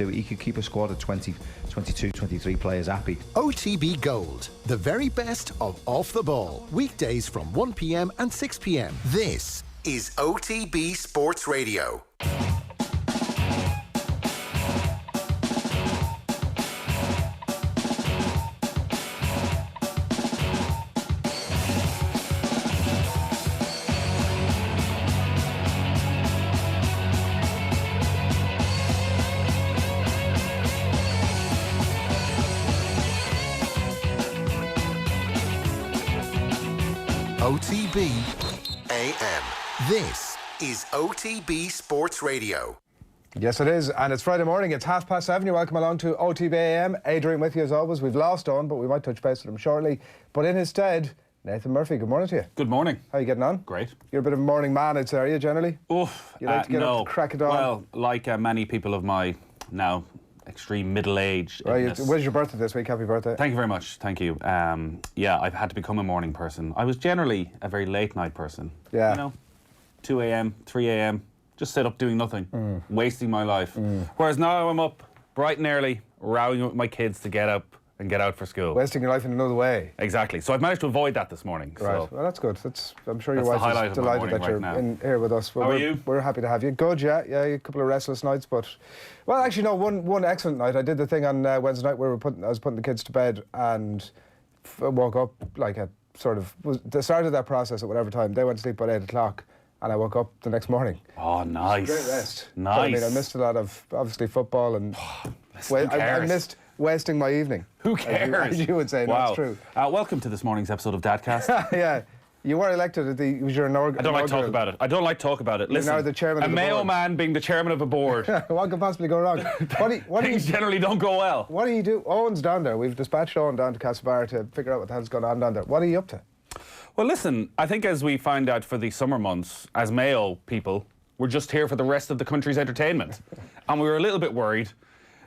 do it. He could keep a squad of 20, 22, 23 players happy. OTB Gold, the very best of Off the Ball. Weekdays from 1 p.m. and 6 p.m. This is OTB Sports Radio. OTB AM. This is OTB Sports Radio. Yes, it is, and it's Friday morning. It's 7:30. You're welcome along to OTB AM. Adrian with you as always. We've lost on, but we might touch base with him shortly. But in his stead, Nathan Murphy. Good morning to you. Good morning. How are you getting on? Great. You're a bit of a morning man, I'd say, are you, generally? Oof. You like to get up, crack it on? Well, like many people of my now extreme middle age. Right, when's your birthday this week? Happy birthday. Thank you very much. Thank you. Yeah, I've had to become a morning person. I was generally a very late night person. Yeah. You know, 2 a.m., 3 a.m., just sit up doing nothing, wasting my life. Whereas now I'm up bright and early, rowing with my kids to get up and get out for school. Wasting your life in another way. Exactly. So I've managed to avoid that this morning. Right. So. Well, that's good. I'm sure your That's wife the is highlight of my delighted that morning you're right now. in here with us. Well, How are you? We're happy to have you. Good, yeah. A couple of restless nights, but... Well, actually, no, one excellent night. I did the thing on Wednesday night where I was putting the kids to bed and woke up like at started that process at whatever time. They went to sleep at 8 o'clock. And I woke up the next morning. Oh, nice. Great rest. Nice. But, I mean, I missed a lot of, obviously, football and... I missed wasting my evening. Who cares? As you would say, wow. That's true. Welcome to this morning's episode of Dadcast. Yeah. You were elected at the... Was your I don't like talk about it. I don't like talk about it. Listen, now the chairman a of the Mayo board. man being the chairman of a board. What could possibly go wrong? Things generally don't go well. What do you do? Owen's down there. We've dispatched Owen down to Castlebar to figure out what the hell's going on down there. What are you up to? Well, listen, I think as we find out for the summer months, as Mayo people, we're just here for the rest of the country's entertainment. And we were a little bit worried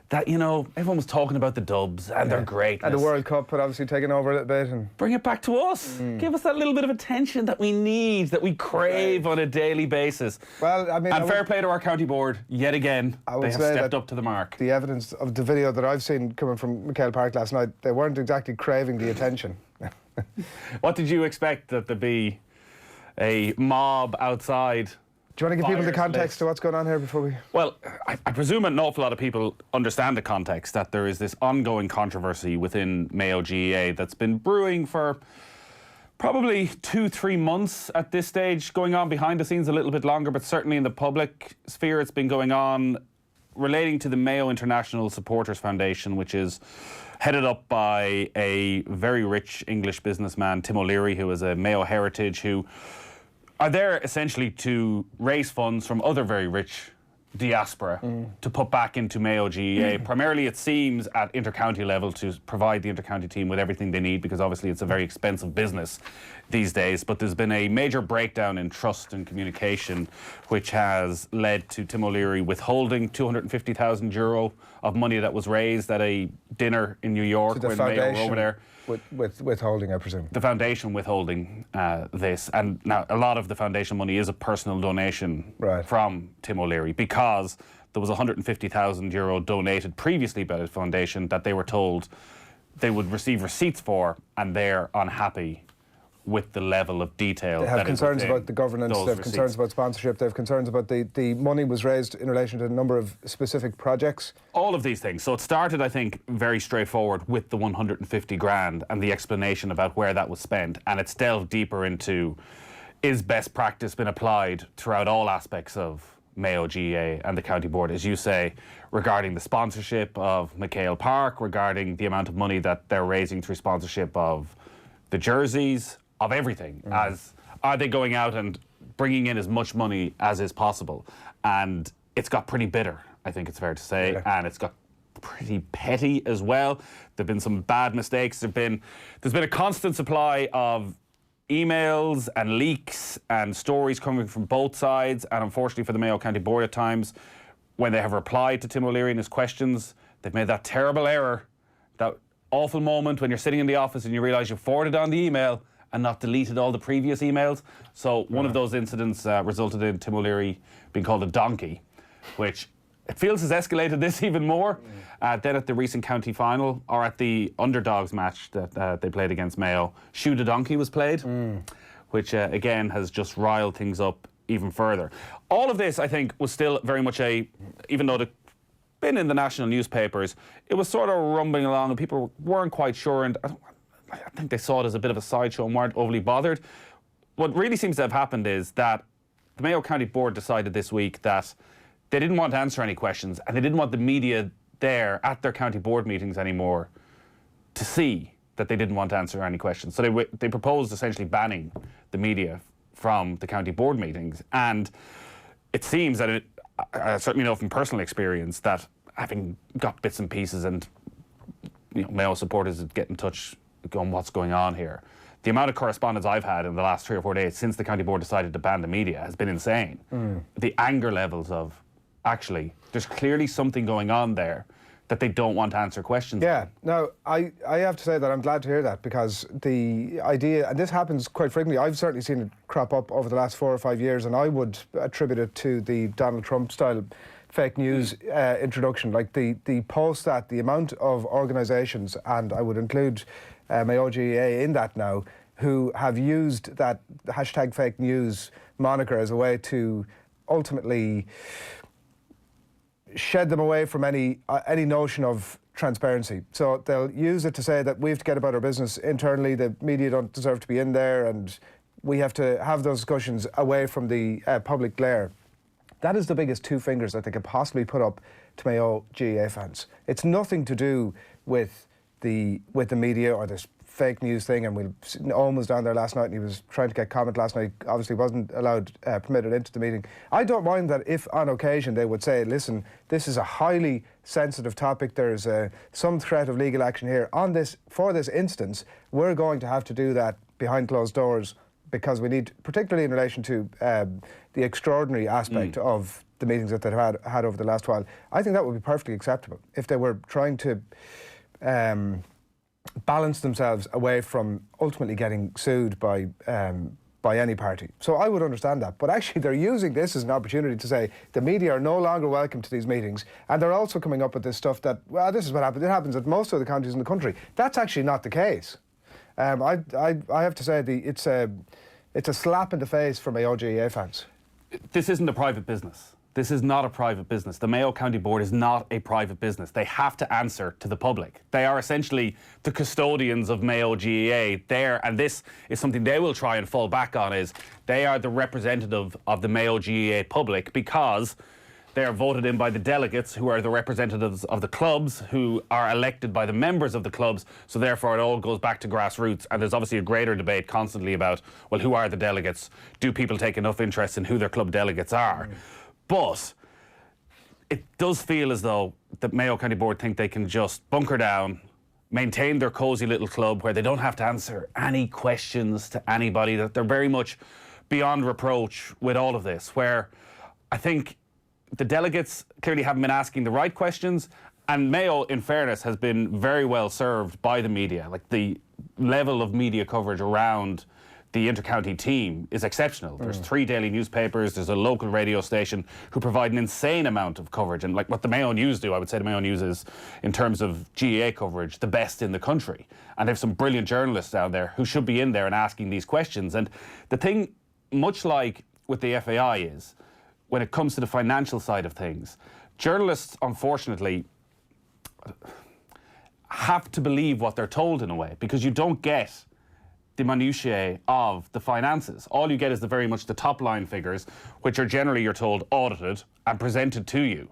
that, you know, everyone was talking about the Dubs and their greatness. And the World Cup had obviously taken over a little bit. And bring it back to us. Give us that little bit of attention that we need, that we crave on a daily basis. Well, I mean... And fair play to our county board, yet again, they have stepped up to the mark. The evidence of the video that I've seen coming from McHale Park last night, they weren't exactly craving the attention. What did you expect, that there'd be a mob outside? Do you want to give people the context to what's going on here before we... Well, I presume an awful lot of people understand the context, that there is this ongoing controversy within Mayo GAA that's been brewing for probably 2-3 months at this stage, going on behind the scenes a little bit longer, but certainly in the public sphere it's been going on, relating to the Mayo International Supporters Foundation, which is headed up by a very rich English businessman, Tim O'Leary, who is a Mayo heritage, who are there essentially to raise funds from other very rich diaspora to put back into Mayo GAA. Primarily, it seems, at inter-county level, to provide the inter-county team with everything they need, because obviously it's a very expensive business these days. But there's been a major breakdown in trust and communication, which has led to Tim O'Leary withholding €250,000 of money that was raised at a dinner in New York when Mayo were over there. Withholding, I presume. The foundation withholding this. And now a lot of the foundation money is a personal donation from Tim O'Leary, because there was €150,000 donated previously by the foundation that they were told they would receive receipts for, and they're unhappy with the level of detail. They have concerns about the governance, they have concerns about sponsorship, they have concerns about the money was raised in relation to a number of specific projects. All of these things. So it started, I think, very straightforward with the 150 grand and the explanation about where that was spent, and it's delved deeper into, is best practice been applied throughout all aspects of Mayo GAA and the county board, as you say, regarding the sponsorship of McHale Park, regarding the amount of money that they're raising through sponsorship of the jerseys, of everything. As are they going out and bringing in as much money as is possible? And it's got pretty bitter, I think it's fair to say, and it's got pretty petty as well. There've been some bad mistakes. There's been a constant supply of emails and leaks and stories coming from both sides, and unfortunately for the Mayo County Board at times, when they have replied to Tim O'Leary and his questions, they've made that terrible error, that awful moment when you're sitting in the office and you realise you forwarded on the email and not deleted all the previous emails. So one of those incidents resulted in Tim O'Leary being called a donkey, which it feels has escalated this even more. Then at the recent county final, or at the underdogs match that they played against Mayo, Shoe the Donkey was played, which again has just riled things up even further. All of this, I think, was still very much even though they'd been in the national newspapers, it was sort of rumbling along and people weren't quite sure, and I think they saw it as a bit of a sideshow and weren't overly bothered. What really seems to have happened is that the Mayo County Board decided this week that they didn't want to answer any questions, and they didn't want the media there at their county board meetings anymore to see that they didn't want to answer any questions. So they proposed essentially banning the media from the county board meetings. And it seems that I certainly know from personal experience that having got bits and pieces and Mayo supporters that get in touch going, what's going on here? The amount of correspondence I've had in the last 3 or 4 days since the county board decided to ban the media has been insane. The anger levels of, actually, there's clearly something going on there that they don't want to answer questions. Yeah, no, I have to say that I'm glad to hear that, because the idea, and this happens quite frequently, I've certainly seen it crop up over the last 4 or 5 years, and I would attribute it to the Donald Trump style fake news introduction. Like the post that the amount of organisations, and I would include Mayo GAA in that now, who have used that hashtag fake news moniker as a way to ultimately shed them away from any notion of transparency. So they'll use it to say that we have to get about our business internally, the media don't deserve to be in there, and we have to have those discussions away from the public glare. That is the biggest 2 fingers that they could possibly put up to Mayo GAA fans. It's nothing to do with the media or this fake news thing, and Owen was down there last night and he was trying to get comment last night, obviously wasn't allowed, permitted into the meeting. I don't mind that if on occasion they would say, listen, this is a highly sensitive topic, there's some threat of legal action here on this, for this instance, we're going to have to do that behind closed doors, because we need, particularly in relation to the extraordinary aspect of the meetings that they've had over the last while. I think that would be perfectly acceptable if they were trying to balance themselves away from ultimately getting sued by any party. So I would understand that. But actually they're using this as an opportunity to say the media are no longer welcome to these meetings, and they're also coming up with this stuff that, well, this is what happens. It happens at most of the counties in the country. That's actually not the case. I have to say it's a slap in the face for Mayo GAA fans. This isn't a private business. This is not a private business. The Mayo County Board is not a private business. They have to answer to the public. They are essentially the custodians of Mayo GAA there, and this is something they will try and fall back on, is they are the representative of the Mayo GAA public, because they are voted in by the delegates, who are the representatives of the clubs, who are elected by the members of the clubs. So therefore it all goes back to grassroots, and there's obviously a greater debate constantly about, well, who are the delegates? Do people take enough interest in who their club delegates are? But it does feel as though the Mayo County Board think they can just bunker down, maintain their cosy little club where they don't have to answer any questions to anybody, that they're very much beyond reproach with all of this, where I think the delegates clearly haven't been asking the right questions, and Mayo, in fairness, has been very well served by the media. Like, the level of media coverage around the inter-county team is exceptional. There's 3 daily newspapers, there's a local radio station who provide an insane amount of coverage. And like what the Mayo News do, I would say the Mayo News is, in terms of GAA coverage, the best in the country. And they have some brilliant journalists down there who should be in there and asking these questions. And the thing, much like with the FAI, is when it comes to the financial side of things, journalists, unfortunately, have to believe what they're told in a way, because you don't get the minutiae of the finances. All you get is very much the top line figures, which are generally, you're told, audited and presented to you.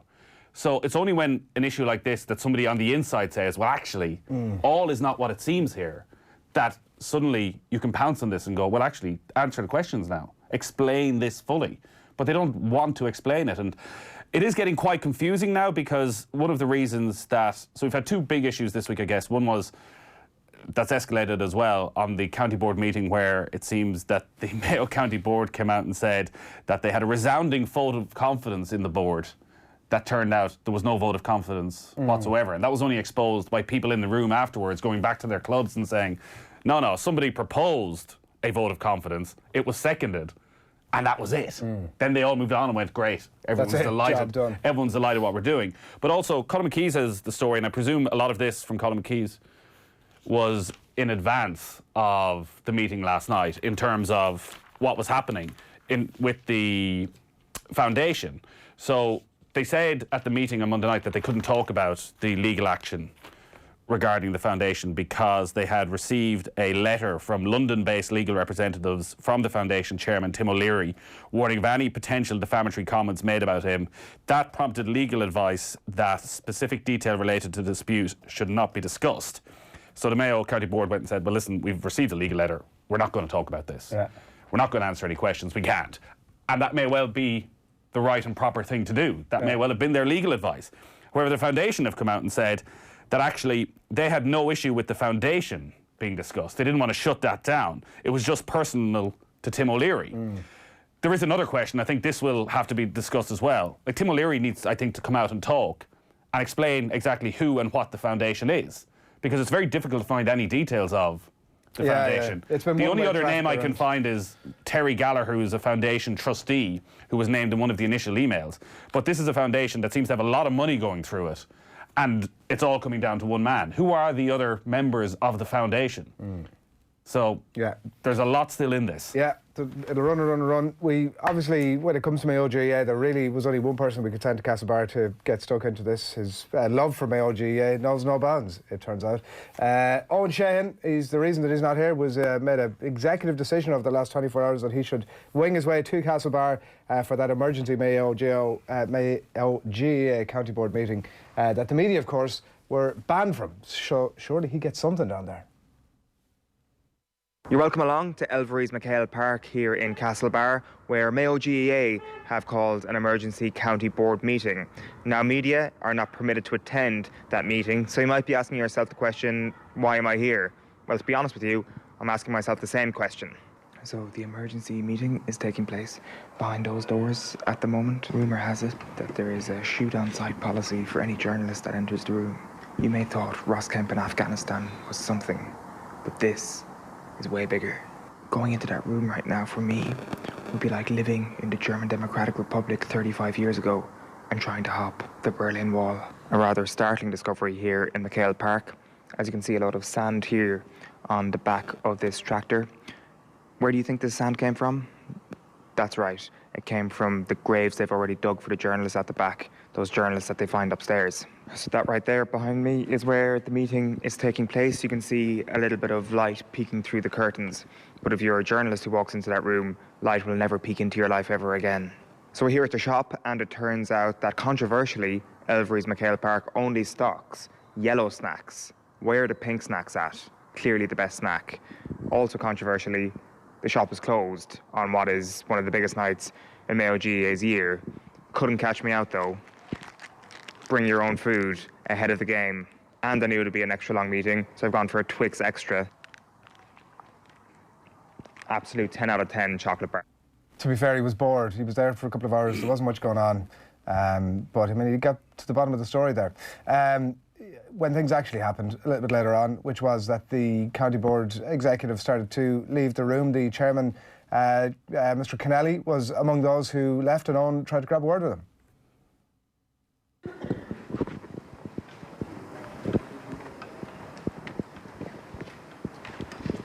So it's only when an issue like this that somebody on the inside says, well, actually, all is not what it seems here, that suddenly you can pounce on this and go, well, actually, answer the questions now. Explain this fully. But they don't want to explain it. And it is getting quite confusing now, because one of the reasons that... So we've had 2 big issues this week, I guess. One was, that's escalated as well on the county board meeting, where it seems that the Mayo County Board came out and said that they had a resounding vote of confidence in the board. That turned out there was no vote of confidence whatsoever. And that was only exposed by people in the room afterwards, going back to their clubs and saying, no, somebody proposed a vote of confidence. It was seconded. And that was it. Then they all moved on and went, great. Everyone's That's it, delighted. job done. Everyone's delighted what we're doing. But also, Colin McKee's has the story, and I presume a lot of this from Colin McKee's was in advance of the meeting last night in terms of what was happening with the foundation. So they said at the meeting on Monday night that they couldn't talk about the legal action regarding the foundation because they had received a letter from London-based legal representatives from the foundation chairman, Tim O'Leary, warning of any potential defamatory comments made about him. That prompted legal advice that specific detail related to the dispute should not be discussed. So the Mayo County Board went and said, well, listen, we've received a legal letter. We're not going to talk about this. Yeah. We're not going to answer any questions. We can't. And that may well be the right and proper thing to do. That may well have been their legal advice. However, the foundation have come out and said that actually they had no issue with the foundation being discussed. They didn't want to shut that down. It was just personal to Tim O'Leary. There is another question. I think this will have to be discussed as well. Like, Tim O'Leary needs, I think, to come out and talk and explain exactly who and what the foundation is, because it's very difficult to find any details of the foundation. It's been the one only way other track name I can around. find is Terry Gallagher, who's a foundation trustee, who was named in one of the initial emails. But this is a foundation that seems to have a lot of money going through it, and it's all coming down to one man. Who are the other members of the foundation? So there's a lot still in this. Yeah, it'll run. We obviously, when it comes to Mayo GAA, there really was only one person we could send to Castlebar to get stuck into this. His love for Mayo GAA knows no bounds, it turns out. Eoin Sheahan, the reason that he's not here, was made an executive decision over the last 24 hours that he should wing his way to Castlebar for that emergency Mayo GAA County Board meeting that the media, of course, were banned from. So surely he gets something down there. You're welcome along to Elvery's McHale Park here in Castlebar, where Mayo GAA have called an emergency county board meeting. Now, media are not permitted to attend that meeting, so you might be asking yourself the question, why am I here? Well, to be honest with you, I'm asking myself the same question. So the emergency meeting is taking place behind those doors at the moment. Rumour has it that there is a shoot-on-sight policy for any journalist that enters the room. You may have thought Ross Kemp in Afghanistan was something, but this is way bigger. Going into that room right now for me would be like living in the German Democratic Republic 35 years ago and trying to hop the Berlin Wall. A rather startling discovery here in McHale Park. As you can see, a lot of sand here on the back of this tractor. Where do you think this sand came from? That's right, it came from the graves they've already dug for the journalists at the back, those journalists that they find upstairs. So that right there behind me is where the meeting is taking place. You can see a little bit of light peeking through the curtains. But if you're a journalist who walks into that room, light will never peek into your life ever again. So we're here at the shop, and it turns out that controversially, Elvery's McHale Park only stocks yellow snacks. Where are the pink snacks at? Clearly the best snack. Also controversially, the shop is closed on what is one of the biggest nights in Mayo GAA's year. Couldn't catch me out though. Bring your own food ahead of the game. And I knew it would be an extra long meeting, so I've gone for a Twix Extra. Absolute 10 out of 10 chocolate bar. To be fair, he was bored. He was there for a couple of hours. There wasn't much going on. But I mean, he got to the bottom of the story there. When things actually happened a little bit later on, which was that the county board executive started to leave the room. The chairman, Mr. Kennelly, was among those who left, and Eoin tried to grab a word with him.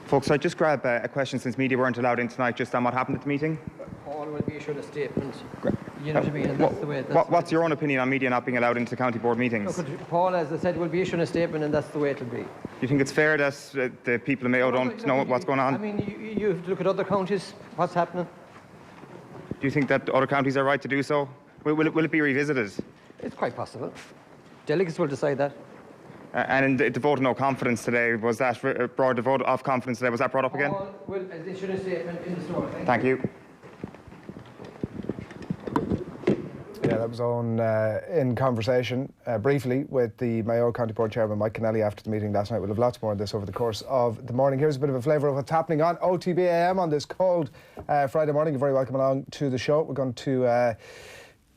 Folks, I'd just grab a question, since media weren't allowed in tonight, just on what happened at the meeting. Paul will be issued a statement. You know what I mean? And that's the way. What's your own opinion on media not being allowed into county board meetings? Look, Paul, as I said, will be issuing a statement, and that's the way it'll be. Do you think it's fair that the people in Mayo don't know what's going on? I mean, you have to look at other counties, what's happening. Do you think that other counties are right to do so? Will it be revisited? It's quite possible. Delegates will decide that. And in the vote of no confidence today, was that brought, the vote of confidence today, was that brought up again? Paul will issue a statement in the store. Thank you. Yeah, that was Eoin in conversation briefly with the Mayo County Board Chairman Mike Kennelly after the meeting last night. We'll have lots more on this over the course of the morning. Here's a bit of a flavour of what's happening on OTB AM on this cold Friday morning. You're very welcome along to the show. We're going to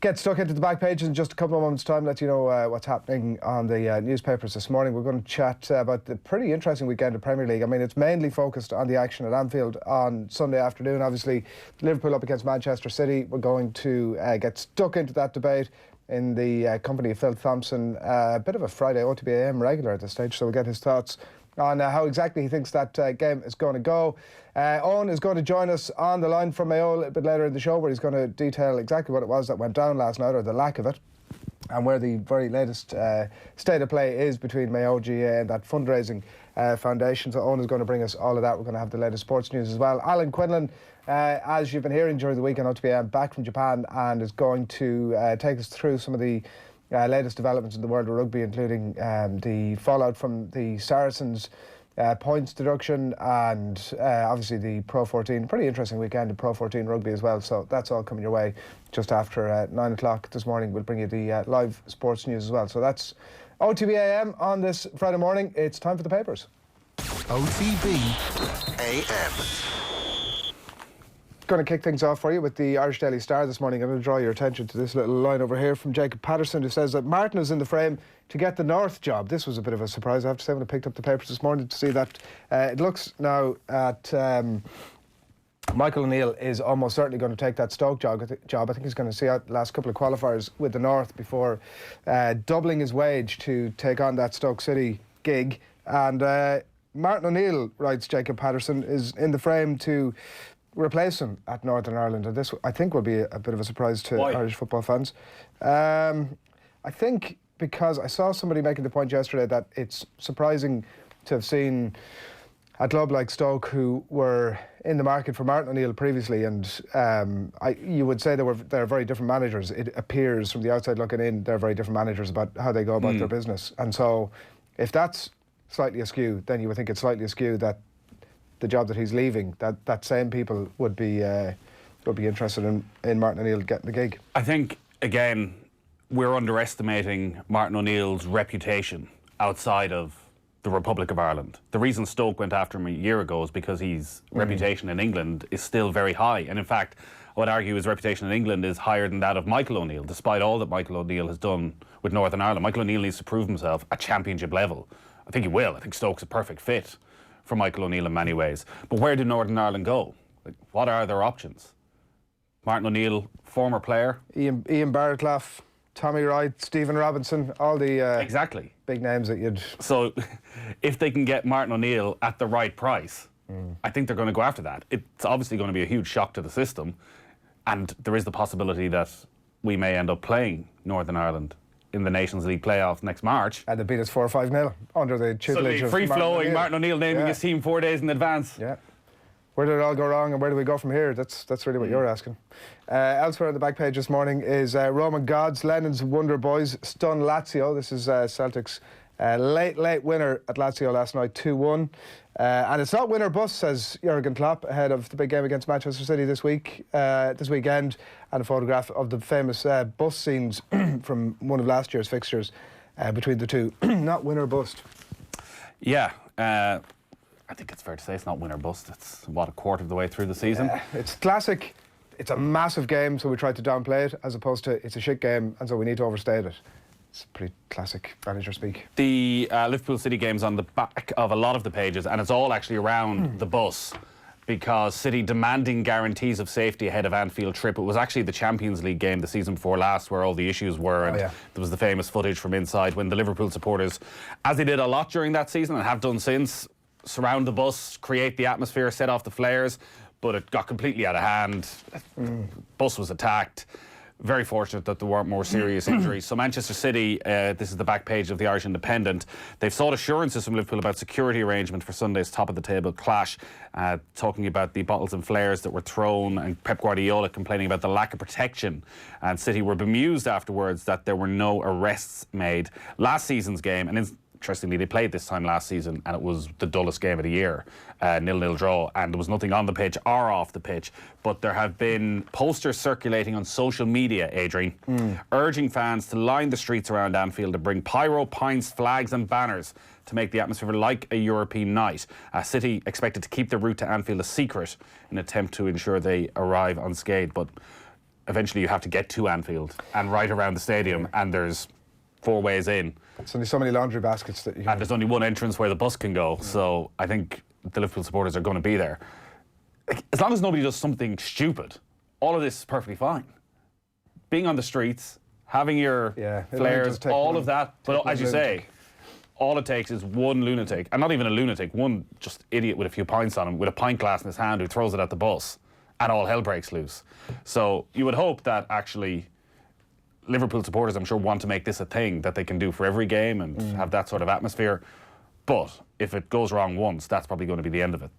get stuck into the back pages in just a couple of moments' time, let you know what's happening on the newspapers this morning. We're going to chat about the pretty interesting weekend of Premier League. I mean, it's mainly focused on the action at Anfield on Sunday afternoon. Obviously, Liverpool up against Manchester City. We're going to get stuck into that debate in the company of Phil Thompson, a bit of a Friday OTBAM regular at this stage, so we'll get his thoughts on how exactly he thinks that game is going to go. Eoin is going to join us on the line from Mayo a little bit later in the show, where he's going to detail exactly what it was that went down last night, or the lack of it, and where the very latest state of play is between Mayo GAA and that fundraising foundation. So Eoin is going to bring us all of that. We're going to have the latest sports news as well. Alan Quinlan, as you've been hearing during the week on OTBM, back from Japan, and is going to take us through some of the latest developments in the world of rugby, including the fallout from the Saracens points deduction, and obviously the Pro 14. Pretty interesting weekend of Pro 14 rugby as well. So that's all coming your way just after 9 o'clock this morning. We'll bring you the live sports news as well. So that's OTBAM on this Friday morning. It's time for the papers. OTB AM. Going to kick things off for you with the Irish Daily Star this morning. I'm going to draw your attention to this little line over here from Jacob Patterson, who says that Martin is in the frame to get the North job. This was a bit of a surprise, I have to say, when I picked up the papers this morning to see that it looks now at Michael O'Neill is almost certainly going to take that Stoke job. I think he's going to see out the last couple of qualifiers with the North before doubling his wage to take on that Stoke City gig. And Martin O'Neill, writes Jacob Patterson, is in the frame to replace him at Northern Ireland, and this I think will be a bit of a surprise to Irish football fans. I think because I saw somebody making the point yesterday that it's surprising to have seen a club like Stoke, who were in the market for Martin O'Neill previously, and you would say they're very different managers. It appears from the outside looking in, they're very different managers about how they go about their business, and so if that's slightly askew, then you would think it's slightly askew that the job that he's leaving, that same people would be interested in Martin O'Neill getting the gig. I think, again, we're underestimating Martin O'Neill's reputation outside of the Republic of Ireland. The reason Stoke went after him a year ago is because his reputation in England is still very high. And in fact, I would argue his reputation in England is higher than that of Michael O'Neill, despite all that Michael O'Neill has done with Northern Ireland. Michael O'Neill needs to prove himself at championship level. I think he will. I think Stoke's a perfect fit for Michael O'Neill in many ways. But where did Northern Ireland go? Like, what are their options? Martin O'Neill, former player. Ian Barraclough, Tommy Wright, Stephen Robinson, all the exactly big names that you'd... So if they can get Martin O'Neill at the right price, I think they're going to go after that. It's obviously going to be a huge shock to the system, and there is the possibility that we may end up playing Northern Ireland in the Nations League playoff next March. And they beat us 4 or 5-0 under the tutelage of free-flowing Martin O'Neill naming his team 4 days in advance. Yeah. Where did it all go wrong, and where do we go from here? That's really what you're asking. Elsewhere on the back page this morning is Roman Gods, Lennon's Wonder Boys stun Lazio. This is Celtic's late winner at Lazio last night, 2-1. And it's not winner bust, says Jurgen Klopp, ahead of the big game against Manchester City this weekend, and a photograph of the famous bus scenes from one of last year's fixtures between the two. Not winner bust. Yeah, I think it's fair to say it's not win or bust. It's, a quarter of the way through the season? It's classic. It's a massive game, so we try to downplay it, as opposed to it's a shit game, and so we need to overstate it. It's pretty classic manager speak. The Liverpool City game's on the back of a lot of the pages, and it's all actually around the bus, because City demanding guarantees of safety ahead of Anfield trip. It was actually the Champions League game the season before last where all the issues were, and there was the famous footage from inside when the Liverpool supporters, as they did a lot during that season and have done since, surround the bus, create the atmosphere, set off the flares, but it got completely out of hand. Bus was attacked. Very fortunate that there weren't more serious injuries. So Manchester City, this is the back page of the Irish Independent, they've sought assurances from Liverpool about security arrangement for Sunday's top-of-the-table clash, talking about the bottles and flares that were thrown, and Pep Guardiola complaining about the lack of protection. And City were bemused afterwards that there were no arrests made. Last season's game, and interestingly, they played this time last season, and it was the dullest game of the year, 0-0 draw, and there was nothing on the pitch or off the pitch. But there have been posters circulating on social media, Adrian, urging fans to line the streets around Anfield to bring pyro, pints, flags and banners to make the atmosphere like a European night. City expected to keep their route to Anfield a secret in an attempt to ensure they arrive unscathed. But eventually you have to get to Anfield and right around the stadium, and there's 4 ways in. It's only so many laundry baskets that you can... And there's only one entrance where the bus can go, so I think the Liverpool supporters are going to be there. As long as nobody does something stupid, all of this is perfectly fine. Being on the streets, having your flares, all of that, but as you say, all it takes is one lunatic, and not even a lunatic, one just idiot with a few pints on him, with a pint glass in his hand who throws it at the bus, and all hell breaks loose. So you would hope that actually Liverpool supporters, I'm sure, want to make this a thing that they can do for every game and have that sort of atmosphere. But if it goes wrong once, that's probably going to be the end of it.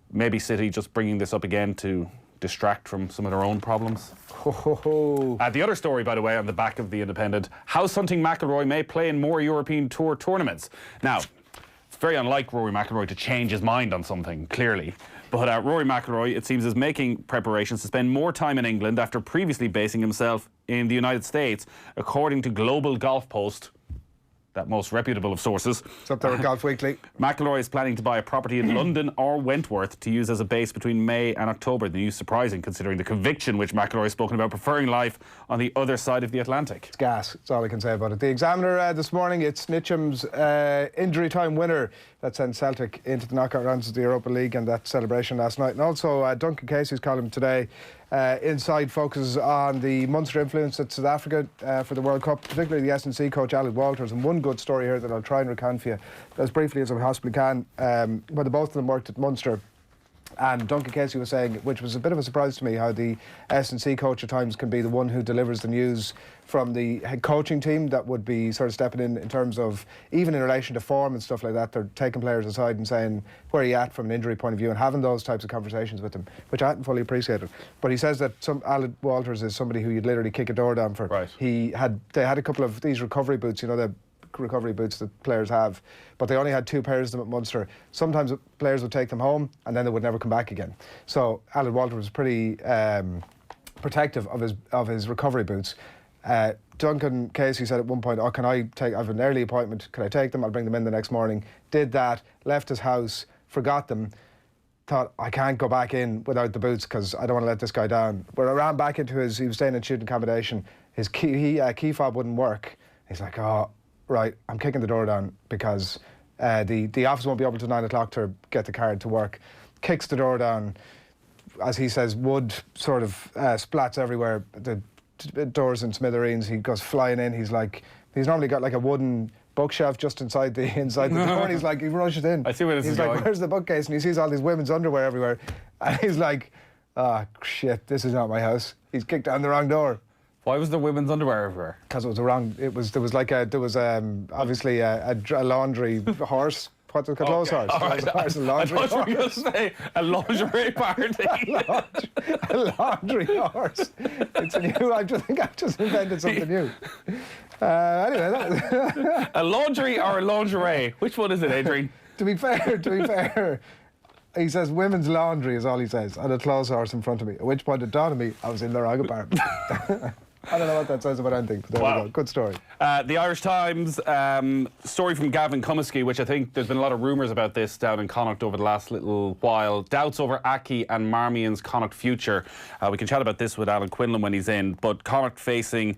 Maybe City just bringing this up again to distract from some of their own problems. The other story, by the way, on the back of the Independent, house hunting McIlroy may play in more European Tour tournaments. Now, it's very unlike Rory McIlroy to change his mind on something, clearly. But Rory McIlroy, it seems, is making preparations to spend more time in England after previously basing himself in the United States, according to Global Golf Post, that most reputable of sources. It's up there with Golf Weekly. McIlroy is planning to buy a property in London or Wentworth to use as a base between May and October. The news surprising considering the conviction which McIlroy has spoken about preferring life on the other side of the Atlantic. It's gas. That's all I can say about it. The Examiner this morning, it's Nitcham's injury time winner that sent Celtic into the knockout rounds of the Europa League and that celebration last night. And also Duncan Casey's column today, Inside, focuses on the Munster influence at South Africa for the World Cup, particularly the S&C coach Alan Walters. And one good story here that I'll try and recount for you as briefly as I possibly can. But both of them worked at Munster. And Duncan Casey was saying, which was a bit of a surprise to me, how the S&C coach at times can be the one who delivers the news from the head coaching team that would be sort of stepping in terms of, even in relation to form and stuff like that, they're taking players aside and saying, where are you at from an injury point of view, and having those types of conversations with them, which I hadn't fully appreciated. But he says that Alan Walters is somebody who you'd literally kick a door down for. Right. They had a couple of these recovery boots, you know, the recovery boots that players have, but they only had 2 pairs of them at Munster. Sometimes players would take them home and then they would never come back again. So Alan Walters was pretty protective of his recovery boots. Duncan Casey said at one point, I have an early appointment, can I take them? I'll bring them in the next morning. Did that, left his house, forgot them, thought, I can't go back in without the boots because I don't want to let this guy down. But I ran back into he was staying in student accommodation, his key fob wouldn't work. He's like, oh, right, I'm kicking the door down because the office won't be open till 9 o'clock to get the card to work. Kicks the door down, as he says, wood sort of splats everywhere. The doors in smithereens. He goes flying in. He's normally got like a wooden bookshelf just inside the door. And he's like, he rushes in. I see where this is going. He's like, where's the bookcase? And he sees all these women's underwear everywhere. And he's like, oh, shit, this is not my house. He's kicked down the wrong door. Why was there women's underwear everywhere? Because it was the wrong. There was obviously a laundry horse. What's it called? Clothes horse. Right. Horse, a laundry I thought you were horse. going to say a lingerie party. a laundry horse. It's a new. I think I've just invented something new. Anyway, a laundry or a lingerie? Which one is it, Adrian? To be fair. He says women's laundry is all he says, and a clothes horse in front of me. At which point it dawned on me I was in the wrong apartment. I don't know what that says about anything, but there we go. Good story. The Irish Times, story from Gavin Cummiskey, which I think there's been a lot of rumours about this down in Connacht over the last little while. Doubts over Aki and Marmion's Connacht future. We can chat about this with Alan Quinlan when he's in, but Connacht facing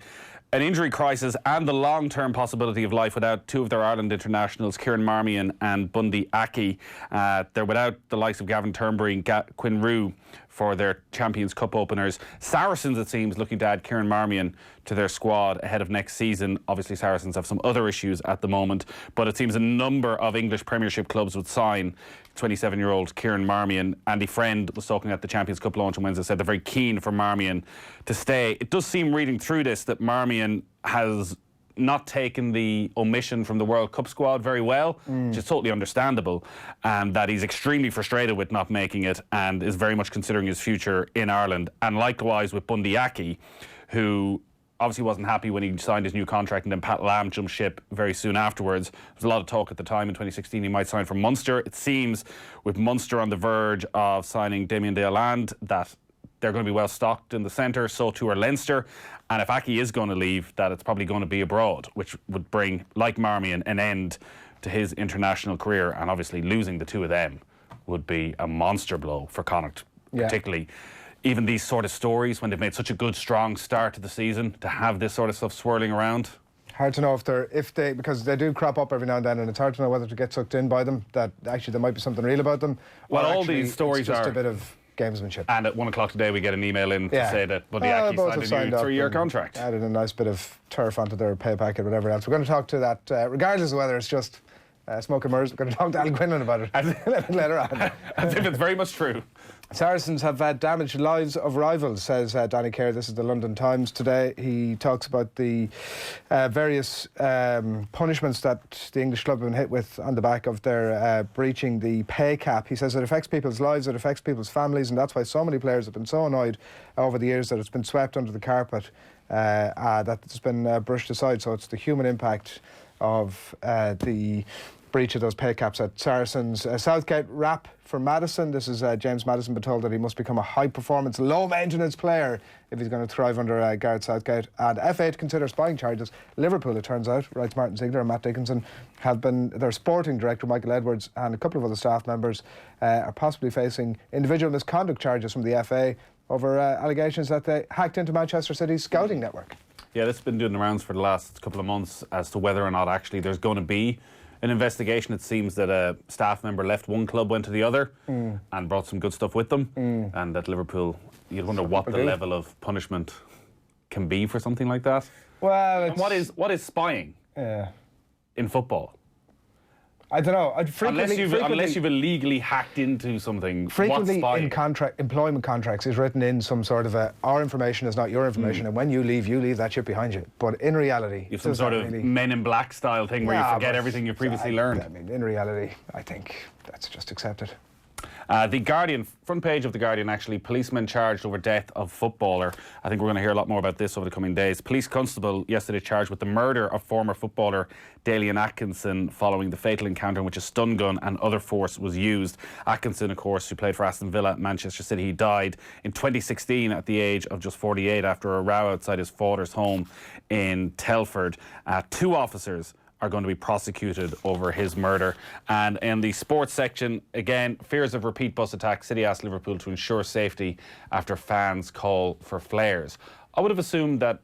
an injury crisis and the long-term possibility of life without 2 of their Ireland internationals, Kieran Marmion and Bundee Aki. They're without the likes of Gavin Turnbury and Quinn Rue for their Champions Cup openers. Saracens, it seems, looking to add Kieran Marmion to their squad ahead of next season. Obviously, Saracens have some other issues at the moment, but it seems a number of English Premiership clubs would sign 27-year-old Kieran Marmion. Andy Friend was talking at the Champions Cup launch on Wednesday, said they're very keen for Marmion to stay. It does seem, reading through this, that Marmion has not taken the omission from the World Cup squad very well, which is totally understandable, and that he's extremely frustrated with not making it and is very much considering his future in Ireland. And likewise with Bundee Aki, who obviously wasn't happy when he signed his new contract and then Pat Lam jumped ship very soon afterwards. There was a lot of talk at the time in 2016 he might sign for Munster. It seems with Munster on the verge of signing Damien Deland that they're going to be well stocked in the centre, so too are Leinster. And if Aki is going to leave, that it's probably going to be abroad, which would bring, like Marmion, an end to his international career. And obviously losing the 2 of them would be a monster blow for Connacht, particularly even these sort of stories when they've made such a good, strong start to the season, to have this sort of stuff swirling around? Hard to know because they do crop up every now and then, and it's hard to know whether to get sucked in by them, that actually there might be something real about them. Well, all these stories it's just are a bit of gamesmanship. And at 1 o'clock today, we get an email in to say that Bundee Aki signed a new 3-year contract. Added a nice bit of turf onto their pay packet, whatever else. We're going to talk to that, regardless of whether it's just smoke and mirrors. We're going to talk to Alan Quinlan about it later on. As if it's very much true. Saracens have damaged lives of rivals, says Danny Kerr. This is the London Times today. He talks about the various punishments that the English club have been hit with on the back of their breaching the pay cap. He says it affects people's lives, it affects people's families, and that's why so many players have been so annoyed over the years that it's been swept under the carpet, that it's been brushed aside. So it's the human impact of the breach of those pay caps at Saracens. Southgate rap for Maddison. This is James Maddison been told that he must become a high-performance, low-maintenance player if he's going to thrive under Gareth Southgate. And FA to consider spying charges. Liverpool, it turns out, writes Martin Ziegler and Matt Dickinson, have been, their sporting director Michael Edwards and a couple of other staff members are possibly facing individual misconduct charges from the FA over allegations that they hacked into Manchester City's scouting network. Yeah, this has been doing the rounds for the last couple of months as to whether or not actually there's going to be an investigation. It seems that a staff member left one club, went to the other, and brought some good stuff with them. And that Liverpool, you'd wonder what the level of punishment can be for something like that. Well, and what is spying in football? I don't know. Unless you've illegally hacked into something. Frequently in employment contracts is written in some sort of our information is not your information, and when you leave that shit behind you. But in reality, you have some sort of Men in Black style thing where you forget everything you previously learned. I mean, in reality, I think that's just accepted. The Guardian, front page of The Guardian actually, policemen charged over death of footballer. I think we're going to hear a lot more about this over the coming days. Police constable yesterday charged with the murder of former footballer Dalian Atkinson following the fatal encounter in which a stun gun and other force was used. Atkinson, of course, who played for Aston Villa at Manchester City, he died in 2016 at the age of just 48 after a row outside his father's home in Telford. 2 officers are going to be prosecuted over his murder. And in the sports section, again, fears of repeat bus attacks. City asked Liverpool to ensure safety after fans call for flares. I would have assumed that,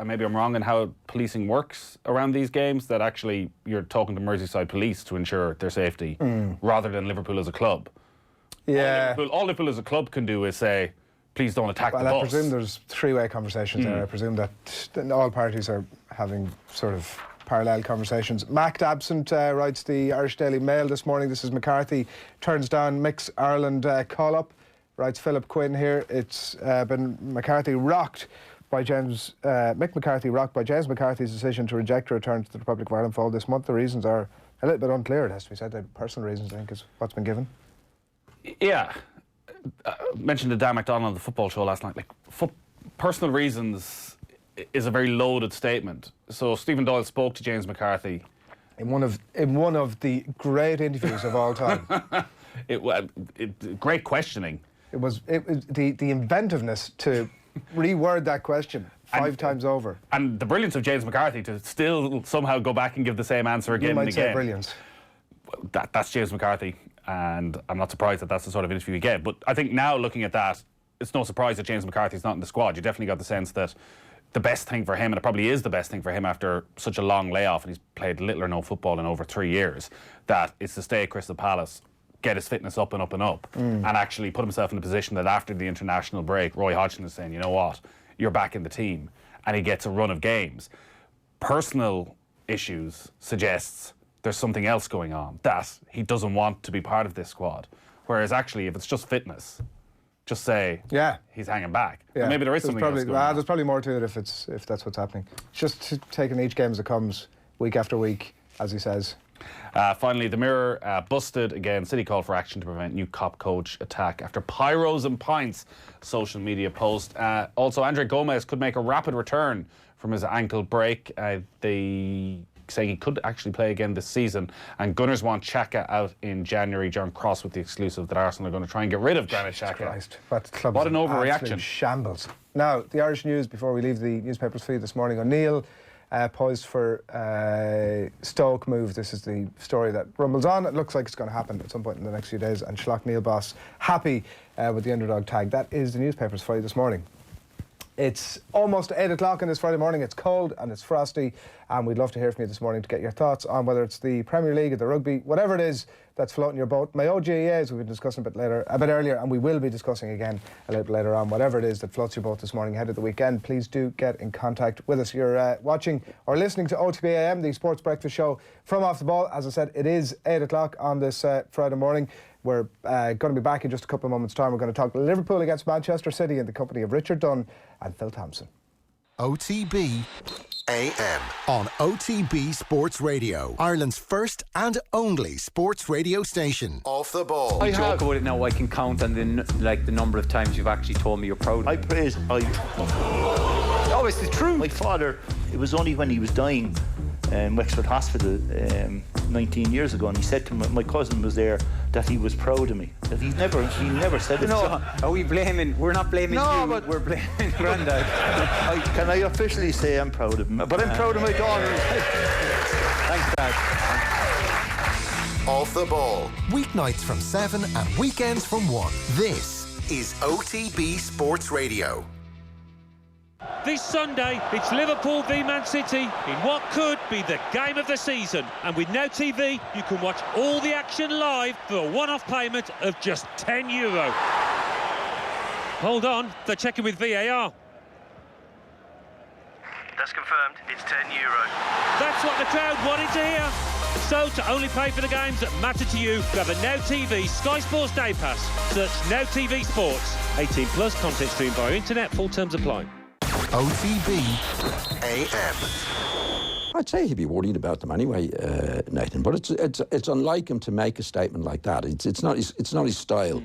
and maybe I'm wrong in how policing works around these games, that actually you're talking to Merseyside police to ensure their safety rather than Liverpool as a club. Yeah. All Liverpool as a club can do is say, please don't attack the bus. Well, I presume there's 3-way conversations there. I presume that all parties are having sort of parallel conversations. Mac absent, writes the Irish Daily Mail this morning. This is McCarthy turns down Mick's Ireland call-up, writes Philip Quinn here. It's been McCarthy rocked by James, Mick McCarthy rocked by James McCarthy's decision to reject a return to the Republic of Ireland fold this month. The reasons are a little bit unclear, it has to be said. The personal reasons, I think, is what's been given. Yeah. Mentioned to Dan McDonald on the football show last night, like, personal reasons is a very loaded statement. So Stephen Doyle spoke to James McCarthy in one of the great interviews of all time. Great questioning. It was the inventiveness to reword that question 5 times over. And the brilliance of James McCarthy to still somehow go back and give the same answer again and again. You might say brilliance. That's James McCarthy, and I'm not surprised that that's the sort of interview you get. But I think now, looking at that, it's no surprise that James McCarthy's not in the squad. You definitely got the sense that the best thing for him, and it probably is the best thing for him after such a long layoff, and he's played little or no football in over 3 years, that is to stay at Crystal Palace, get his fitness up and up and up, and actually put himself in a position that after the international break, Roy Hodgson is saying, you know what, you're back in the team, and he gets a run of games. Personal issues suggests there's something else going on, that he doesn't want to be part of this squad. Whereas actually, if it's just fitness, just say he's hanging back. Yeah. Maybe there is something else going on. There's probably more to it if that's what's happening. Just taking each game as it comes, week after week, as he says. Finally, the Mirror busted again. City called for action to prevent new cop coach attack after pyros and pints social media post. Also, Andre Gomez could make a rapid return from his ankle break. They saying he could actually play again this season, and Gunners want Xhaka out in January. John Cross with the exclusive that Arsenal are going to try and get rid of Granit Xhaka. Christ, what an overreaction. Shambles. Now, the Irish News, before we leave the newspapers feed this morning, O'Neill poised for Stoke move. This is the story that rumbles on. It looks like it's going to happen at some point in the next few days. And Schlock Neil Boss happy with the underdog tag. That is the newspapers for you this morning. It's almost 8 o'clock on this Friday morning. It's cold and it's frosty, and we'd love to hear from you this morning to get your thoughts on whether it's the Premier League or the rugby, whatever it is that's floating your boat. Mayo GAA, as we've been discussing a bit earlier, and we will be discussing again a little bit later on, whatever it is that floats your boat this morning ahead of the weekend, please do get in contact with us. You're watching or listening to OTB AM, the Sports Breakfast Show from Off the Ball. As I said, it is 8 o'clock on this Friday morning. We're going to be back in just a couple of moments' time. We're going to talk Liverpool against Manchester City in the company of Richard Dunn and Phil Thompson. OTB AM on OTB Sports Radio, Ireland's first and only sports radio station. Off the Ball. I joke about it now. I can count on the number of times you've actually told me you're proud of me. Oh, it's true. My father, it was only when he was dying in Wexford Hospital 19 years ago, and he said to my cousin was there that he was proud of me. That he never said it. No, are we blaming? We're not blaming you. But we're blaming Grandad. Can I officially say I'm proud of him? But I'm proud of my daughter. Thanks, Dad. Off the Ball, weeknights from 7 and weekends from 1. This is OTB Sports Radio. This Sunday, it's Liverpool v Man City in what could be the game of the season. And with Now TV, you can watch all the action live for a one-off payment of just €10. Hold on, they're checking with VAR. That's confirmed, it's €10. That's what the crowd wanted to hear. So, to only pay for the games that matter to you, grab a Now TV Sky Sports Day Pass. Search Now TV Sports. 18 plus, content streamed via internet, full terms apply. OTB AM. I'd say he'd be worried about them anyway, Nathan. But it's unlike him to make a statement like that. It's not his style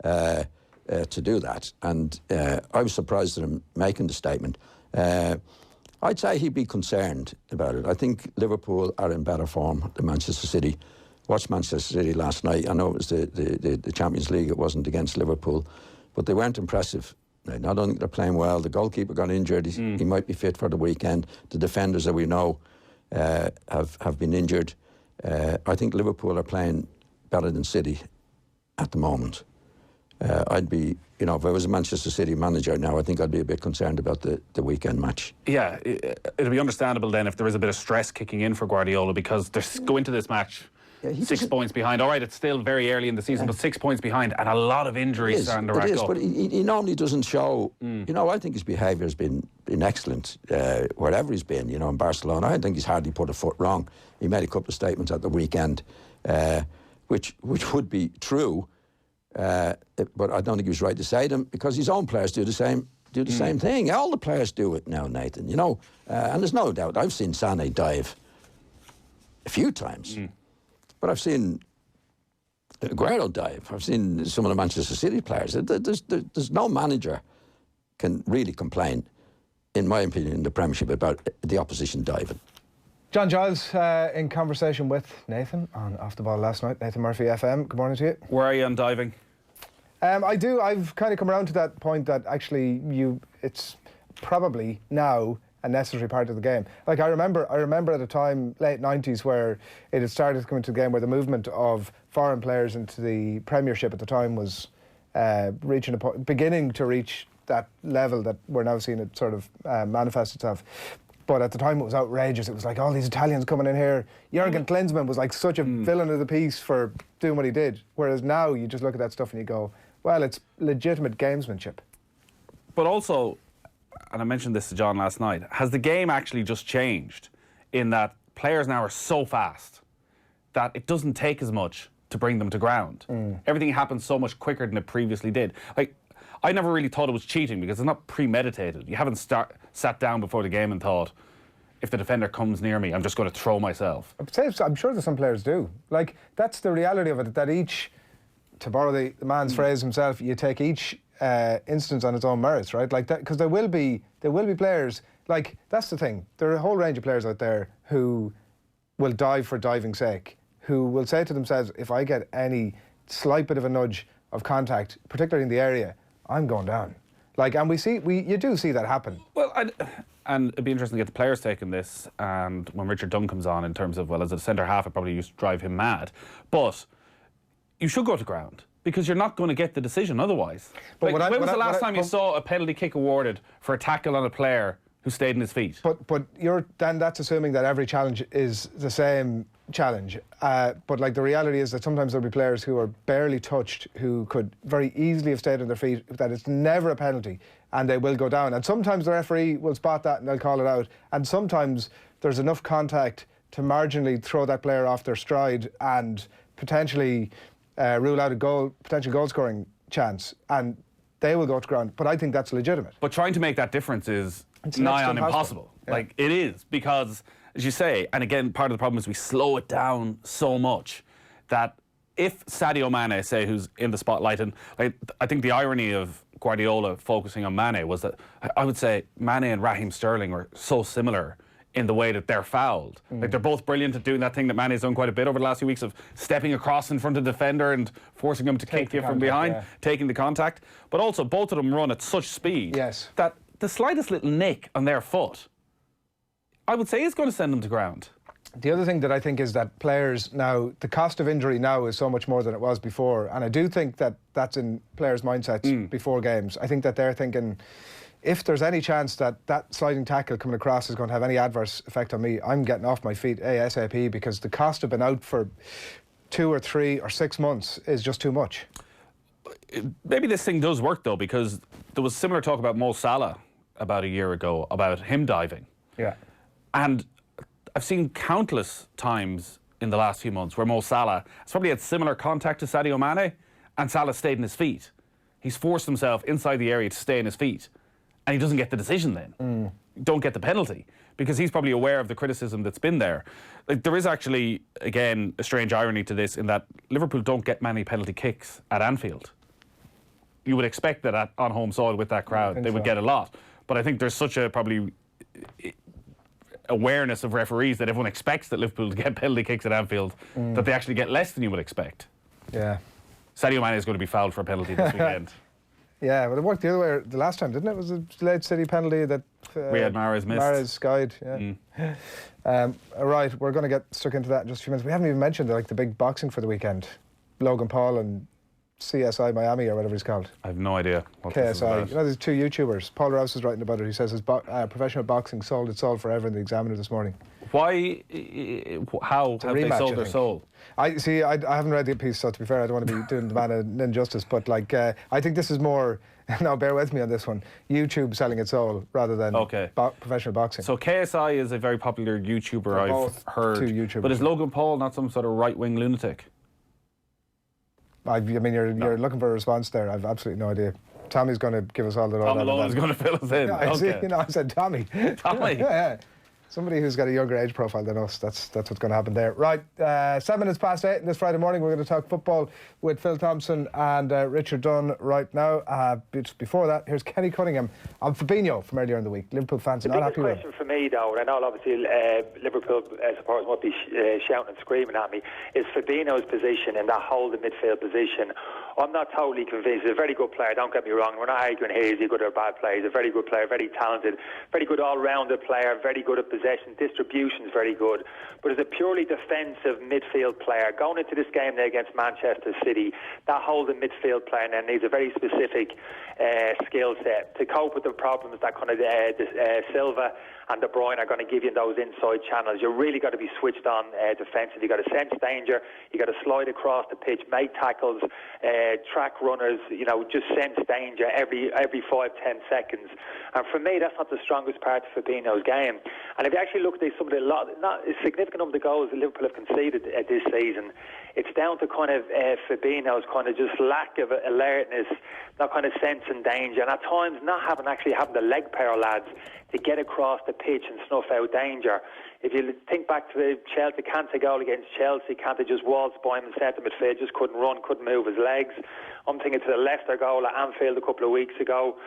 to do that. And I was surprised at him making the statement. I'd say he'd be concerned about it. I think Liverpool are in better form than Manchester City. Watched Manchester City last night. I know it was the Champions League. It wasn't against Liverpool, but they weren't impressive. I don't think they're playing well. The goalkeeper got injured. He might be fit for the weekend. The defenders that we know have been injured. I think Liverpool are playing better than City at the moment. I'd be, if I was a Manchester City manager now, I think I'd be a bit concerned about the weekend match. Yeah, it'll be understandable then if there is a bit of stress kicking in for Guardiola, because they go into this match 6 points behind. All right, it's still very early in the season, but 6 points behind and a lot of injuries starting to rack up. But he normally doesn't show. I think his behaviour has been excellent wherever he's been. In Barcelona, I think he's hardly put a foot wrong. He made a couple of statements at the weekend, which would be true, but I don't think he was right to say them, because his own players do the same thing. All the players do it now, Nathan. And there's no doubt. I've seen Sané dive a few times. But I've seen Aguero dive. I've seen some of the Manchester City players. There's no manager can really complain, in my opinion, in the Premiership about the opposition diving. John Giles in conversation with Nathan on Off the Ball last night. Nathan Murphy FM. Good morning to you. Where are you on diving? I've kind of come around to that point that actually it's probably now a necessary part of the game. Like I remember at a time, late 90s, where it had started to come into the game, where the movement of foreign players into the Premiership at the time was beginning to reach that level that we're now seeing it sort of manifest itself. But at the time it was outrageous. It was like all these Italians coming in here. Jurgen Klinsmann was like such a villain of the piece for doing what he did. Whereas now you just look at that stuff and you go, well, it's legitimate gamesmanship. But also, and I mentioned this to John last night, has the game actually just changed in that players now are so fast that it doesn't take as much to bring them to ground? Everything happens so much quicker than it previously did. Like, I never really thought it was cheating because it's not premeditated. You haven't sat down before the game and thought, if the defender comes near me, I'm just going to throw myself. I'm sure that some players do. Like, that's the reality of it, that each, to borrow the man's phrase himself, you take each instance on its own merits, right? Like that, because there will be players, like, that's the thing. There are a whole range of players out there who will dive for diving's sake, who will say to themselves, if I get any slight bit of a nudge of contact, particularly in the area, I'm going down. Like, and you do see that happen. Well, and it'd be interesting to get the players taking this, and when Richard Dunn comes on, in terms of, well, as a centre half, it probably used to drive him mad. But you should go to ground, because you're not going to get the decision otherwise. But when was the last time you saw a penalty kick awarded for a tackle on a player who stayed in his feet? But that's assuming that every challenge is the same challenge. But like the reality is that sometimes there'll be players who are barely touched who could very easily have stayed on their feet, that it's never a penalty, and they will go down. And sometimes the referee will spot that and they'll call it out. And sometimes there's enough contact to marginally throw that player off their stride and potentially rule out a potential goal scoring chance, and they will go to ground. But I think that's legitimate. But trying to make that difference is nigh on impossible. Yeah. Like, it is, because, as you say, and again, part of the problem is we slow it down so much that if Sadio Mane, say, who's in the spotlight, and like, I think the irony of Guardiola focusing on Mane was that I would say Mane and Raheem Sterling are so similar in the way that they're fouled. Like, they're both brilliant at doing that thing that Mane's done quite a bit over the last few weeks, of stepping across in front of the defender and forcing him to kick you from behind, taking the contact. But also, both of them run at such speed that the slightest little nick on their foot, I would say, is going to send them to ground. The other thing that I think is that players now, the cost of injury now is so much more than it was before, and I do think that that's in players' mindsets before games. I think that they're thinking, if there's any chance that that sliding tackle coming across is going to have any adverse effect on me, I'm getting off my feet ASAP, because the cost of being out for 2 or 3 or 6 months is just too much. Maybe this thing does work, though, because there was similar talk about Mo Salah about a year ago, about him diving. Yeah. And I've seen countless times in the last few months where Mo Salah has probably had similar contact to Sadio Mane, and Salah stayed in his feet. He's forced himself inside the area to stay in his feet, and he doesn't get the decision then. Don't get the penalty, because he's probably aware of the criticism that's been there. Like, there is actually, again, a strange irony to this, in that Liverpool don't get many penalty kicks at Anfield. You would expect that on home soil with that crowd they would get a lot. But I think there's such a probably awareness of referees that everyone expects that Liverpool to get penalty kicks at Anfield that they actually get less than you would expect. Yeah. Sadio Mane is going to be fouled for a penalty this weekend. Yeah, but it worked the other way the last time, didn't it? It was a delayed City penalty that Riyad Mahrez missed. Mahrez skied, all right, we're going to get stuck into that in just a few minutes. We haven't even mentioned the big boxing for the weekend. Logan Paul and CSI Miami, or whatever he's called. I have no idea what this is about. You know, there's 2 YouTubers. Paul Rouse is writing about it. He says his professional boxing sold its soul forever in the Examiner this morning. Why? How have they sold their soul? I haven't read the piece, so to be fair, I don't want to be doing the man an injustice, but I think this is more, now bear with me on this one, YouTube selling its soul rather than professional boxing. So KSI is a very popular YouTuber, I've heard. 2 YouTubers. But is Logan Paul not some sort of right-wing lunatic? I mean, you're looking for a response there. I've absolutely no idea. Tommy's going to give us all the Thom Malone is going to fill us in. Yeah, I said Tommy. Tommy. Yeah. Somebody who's got a younger age profile than us. That's what's going to happen there. Right, 7 minutes past 8 this Friday morning. We're going to talk football with Phil Thompson and Richard Dunn right now. Just before that, here's Kenny Cunningham on Fabinho from earlier in the week. Liverpool fans are not happy with it. The biggest question for me, though, and I know obviously Liverpool supporters might be shouting and screaming at me, is Fabinho's position in that holding midfield position. I'm not totally convinced. He's a very good player, don't get me wrong. We're not arguing here, is he good or bad player. He's a very good player, very talented, very good all-rounded player, very good at possession, distribution is very good. But as a purely defensive midfield player, going into this game there against Manchester City, that holding midfield player now needs a very specific skill set to cope with the problems that kind of Silva and De Bruyne are going to give you in those inside channels. You've really got to be switched on defensively. You've got to sense danger. You've got to slide across the pitch, make tackles, track runners, just sense danger every 5-10 seconds. And for me, that's not the strongest part of Fabinho's game. And if you actually look at some of not a significant number of goals that Liverpool have conceded this season, it's down to kind of Fabinho's kind of just lack of alertness, not kind of sensing danger, and at times not having the leg power, lads, to get across the pitch and snuff out danger. If you think back to the Chelsea Kante goal against Chelsea, Kante just waltzed by him in centre midfield, just couldn't run, couldn't move his legs. I'm thinking to the Leicester goal at Anfield a couple of weeks ago.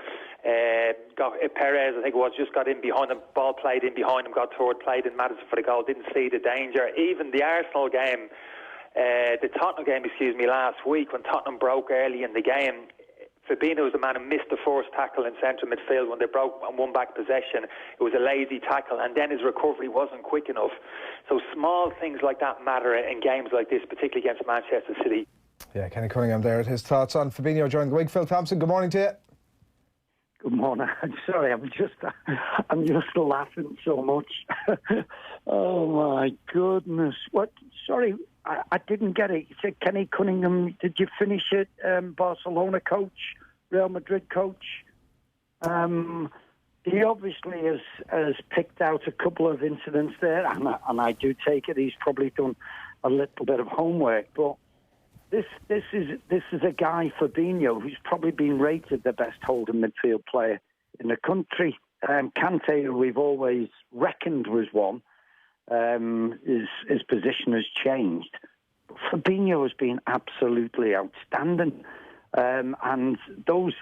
Perez, I think it was, just got in behind him, ball played in behind him, got forward, played in Maddison for the goal, didn't see the danger. Even the Arsenal game, the Tottenham game, last week, when Tottenham broke early in the game, Fabinho was the man who missed the first tackle in central midfield when they broke and won back possession. It was a lazy tackle, and then his recovery wasn't quick enough. So small things like that matter in games like this, particularly against Manchester City. Yeah, Kenny Cunningham there at his thoughts on Fabinho during the week. Phil Thompson, good morning to you. Good morning. I'm sorry, I'm just laughing so much. Oh my goodness! What? Sorry, I didn't get it. You said Kenny Cunningham. Did you finish it? Barcelona coach, Real Madrid coach. He obviously has picked out a couple of incidents there, and I do take it he's probably done a little bit of homework, but. This is a guy, Fabinho, who's probably been rated the best holding midfield player in the country. Kante, who we've always reckoned was one, his position has changed. But Fabinho has been absolutely outstanding. And those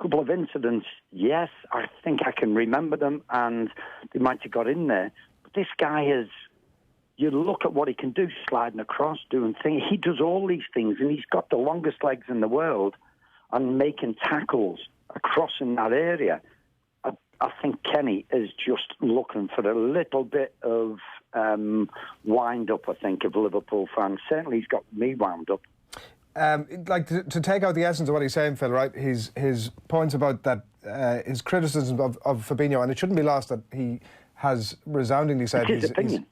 couple of incidents, yes, I think I can remember them, and they might have got in there. But this guy is... You look at what he can do, sliding across, doing things. He does all these things, and he's got the longest legs in the world and making tackles across in that area. I think Kenny is just looking for a little bit of wind-up, I think, of Liverpool fans. Certainly he's got me wound up. To take out the essence of what he's saying, Phil, right? His points about that, his criticism of Fabinho, and it shouldn't be lost that he has resoundingly said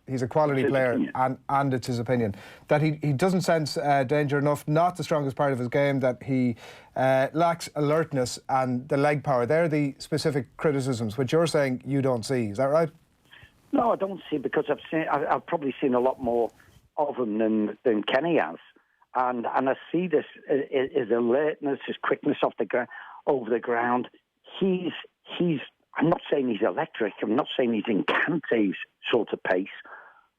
he's a quality player, and it's his opinion, that he doesn't sense danger enough, not the strongest part of his game, that he lacks alertness and the leg power. They're the specific criticisms, which you're saying you don't see. Is that right? No, I don't see, because I've probably seen a lot more of him than Kenny has, and I see this his alertness, his quickness over the ground. He's I'm not saying he's electric. I'm not saying he's in Kante's sort of pace,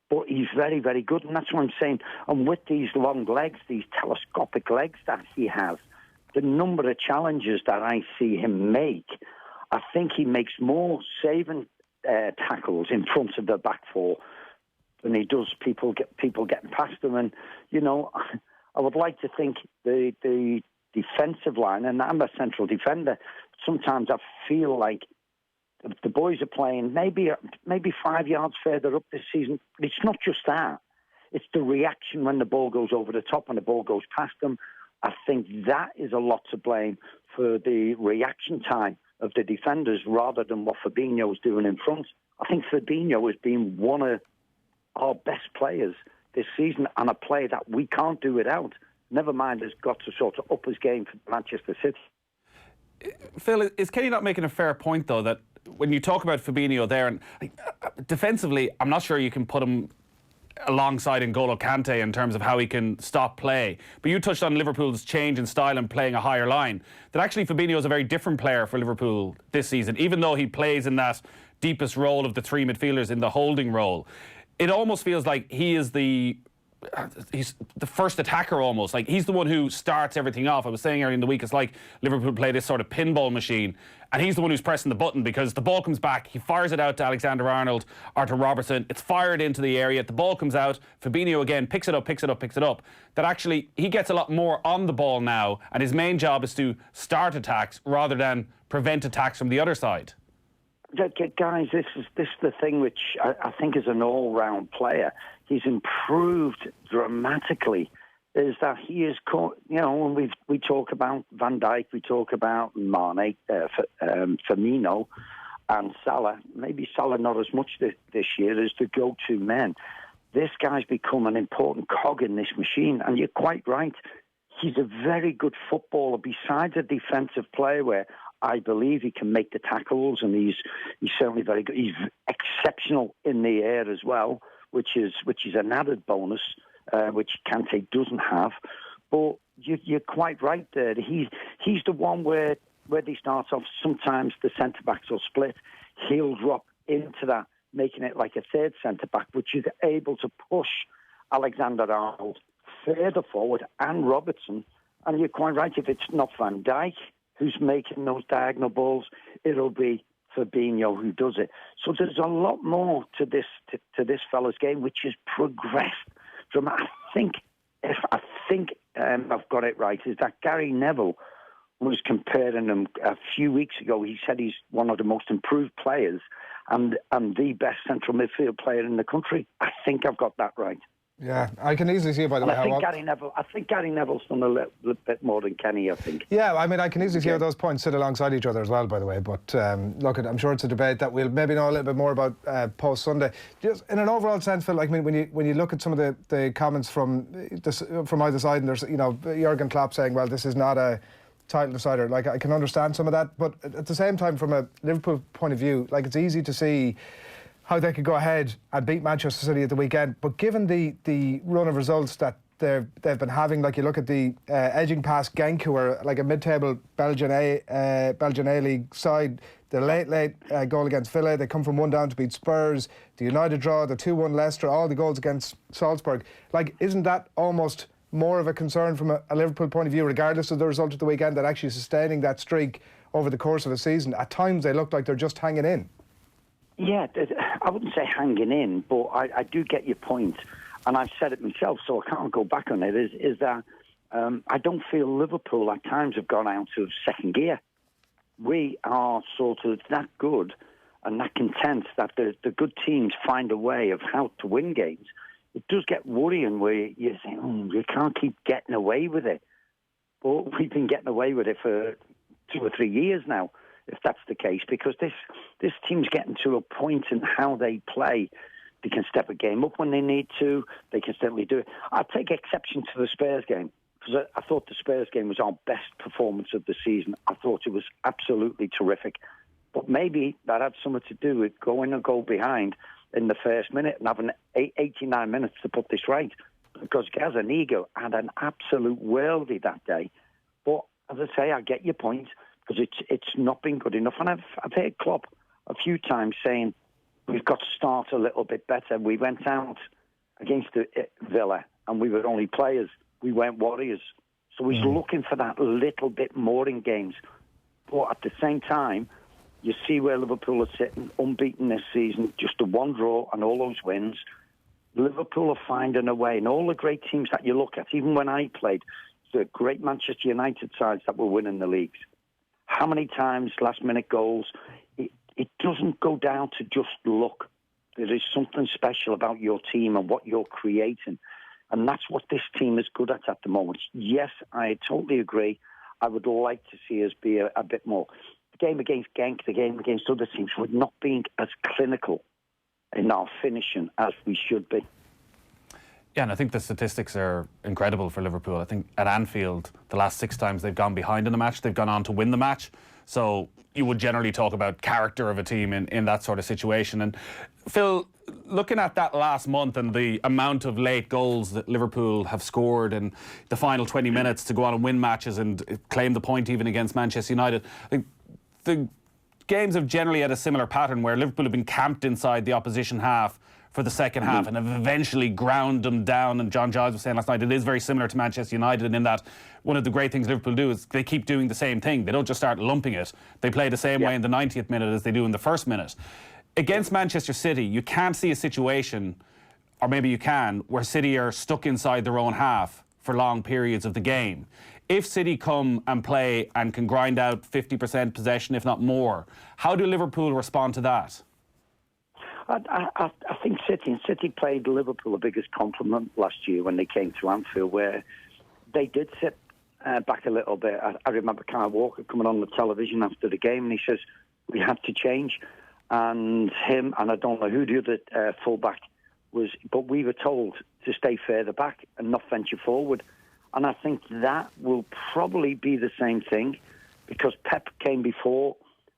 but he's very, very good, and that's what I'm saying. And with these long legs, these telescopic legs that he has, the number of challenges that I see him make, I think he makes more saving tackles in front of the back four than he does people getting past him. And, you know, I would like to think the defensive line, and I'm a central defender, sometimes I feel like the boys are playing maybe 5 yards further up this season. But it's not just that. It's the reaction when the ball goes over the top and the ball goes past them. I think that is a lot to blame for the reaction time of the defenders rather than what Fabinho's doing in front. I think Fabinho has been one of our best players this season, and a player that we can't do without. Never mind has got to sort of up his game for Manchester City. Phil, is Kenny not making a fair point, though, that when you talk about Fabinho there, and defensively, I'm not sure you can put him alongside N'Golo Kante in terms of how he can stop play. But you touched on Liverpool's change in style and playing a higher line. That actually Fabinho is a very different player for Liverpool this season, even though he plays in that deepest role of the three midfielders, in the holding role. It almost feels like he's the first attacker almost. Like, he's the one who starts everything off. I was saying earlier in the week, it's like Liverpool play this sort of pinball machine, and he's the one who's pressing the button, because the ball comes back, he fires it out to Alexander-Arnold or to Robertson, it's fired into the area, the ball comes out, Fabinho again picks it up. That actually he gets a lot more on the ball now, and his main job is to start attacks rather than prevent attacks from the other side. Guys, this is the thing which I think is an all-round player. He's improved dramatically. Is that he is, when we talk about Van Dijk, we talk about Mane, Firmino, and Salah. Maybe Salah not as much this year as the go-to men. This guy's become an important cog in this machine, and you're quite right. He's a very good footballer. Besides a defensive player, where I believe he can make the tackles, and he's certainly very good. He's exceptional in the air as well, which is an added bonus, which Kante doesn't have. But you're quite right there. He's the one where he starts off. Sometimes the centre backs will split. He'll drop into that, making it like a third centre back, which is able to push Alexander-Arnold further forward, and Robertson. And you're quite right. If it's not Van Dijk who's making those diagonal balls, it'll be Fabinho who does it. So there's a lot more to this fella's game, which has progressed from. I think I've got it right, is that Gary Neville was comparing him a few weeks ago. He said he's one of the most improved players and the best central midfield player in the country. I think I've got that right. Yeah, I can easily see, by the way, I think Gary Neville's done a little bit more than Kenny, I think. Yeah, I mean, I can easily see how those points sit alongside each other as well, by the way. But look, I'm sure it's a debate that we'll maybe know a little bit more about post-Sunday. Just in an overall sense, Phil, like, I mean, when you look at some of the comments from either side, and there's, you know, Jurgen Klopp saying, well, this is not a title decider. Like, I can understand some of that, but at the same time, from a Liverpool point of view, like, it's easy to see how they could go ahead and beat Manchester City at the weekend. But given the run of results that they've been having, like, you look at the edging past Genk, who are like a mid-table Belgian A League side, the late goal against Villa, they come from 1 down to beat Spurs, the United draw, the 2-1 Leicester, all the goals against Salzburg. Like, isn't that almost more of a concern from a Liverpool point of view, regardless of the result of the weekend, that actually sustaining that streak over the course of a season? At times they look like they're just hanging in. Yeah, I wouldn't say hanging in, but I do get your point, and I've said it myself, so I can't go back on it, is that I don't feel Liverpool at times have gone out of second gear. We are sort of that good and that content that the good teams find a way of how to win games. It does get worrying where you think, you can't keep getting away with it. But we've been getting away with it for 2 or 3 years now, if that's the case, because this team's getting to a point in how they play. They can step a game up when they need to. They can certainly do it. I take exception to the Spurs game, because I thought the Spurs game was our best performance of the season. I thought it was absolutely terrific. But maybe that had something to do with going a goal behind in the first minute and having 89 minutes to put this right, because Gazaniga had an absolute worldie that day. But as I say, I get your point, because it's not been good enough. And I've heard Klopp a few times saying we've got to start a little bit better. We went out against Villa and we were only players. We weren't warriors. So he's looking for that little bit more in games. But at the same time, you see where Liverpool are sitting, unbeaten this season, just a 1 draw and all those wins. Liverpool are finding a way, and all the great teams that you look at, even when I played, the great Manchester United sides that were winning the leagues. How many times last-minute goals? It doesn't go down to just luck. There is something special about your team and what you're creating, and that's what this team is good at the moment. Yes, I totally agree. I would like to see us be a bit more. The game against Genk, the game against other teams, we're not being as clinical in our finishing as we should be. Yeah, and I think the statistics are incredible for Liverpool. I think at Anfield, the last 6 times they've gone behind in a match, they've gone on to win the match. So you would generally talk about character of a team in that sort of situation. And Phil, looking at that last month and the amount of late goals that Liverpool have scored in the final 20 minutes to go on and win matches and claim the point even against Manchester United, I think the games have generally had a similar pattern where Liverpool have been camped inside the opposition half for the second half and have eventually ground them down. And John Giles was saying last night, it is very similar to Manchester United in that one of the great things Liverpool do is they keep doing the same thing. They don't just start lumping it. They play the same way in the 90th minute as they do in the first minute. Against Manchester City, you can't see a situation, or maybe you can, where City are stuck inside their own half for long periods of the game. If City come and play and can grind out 50% possession, if not more, how do Liverpool respond to that? I think City played Liverpool the biggest compliment last year when they came to Anfield, where they did sit back a little bit. I remember Kyle Walker coming on the television after the game, and he says, we had to change. And him, and I don't know who the other fullback was, but we were told to stay further back and not venture forward. And I think that will probably be the same thing, because Pep came before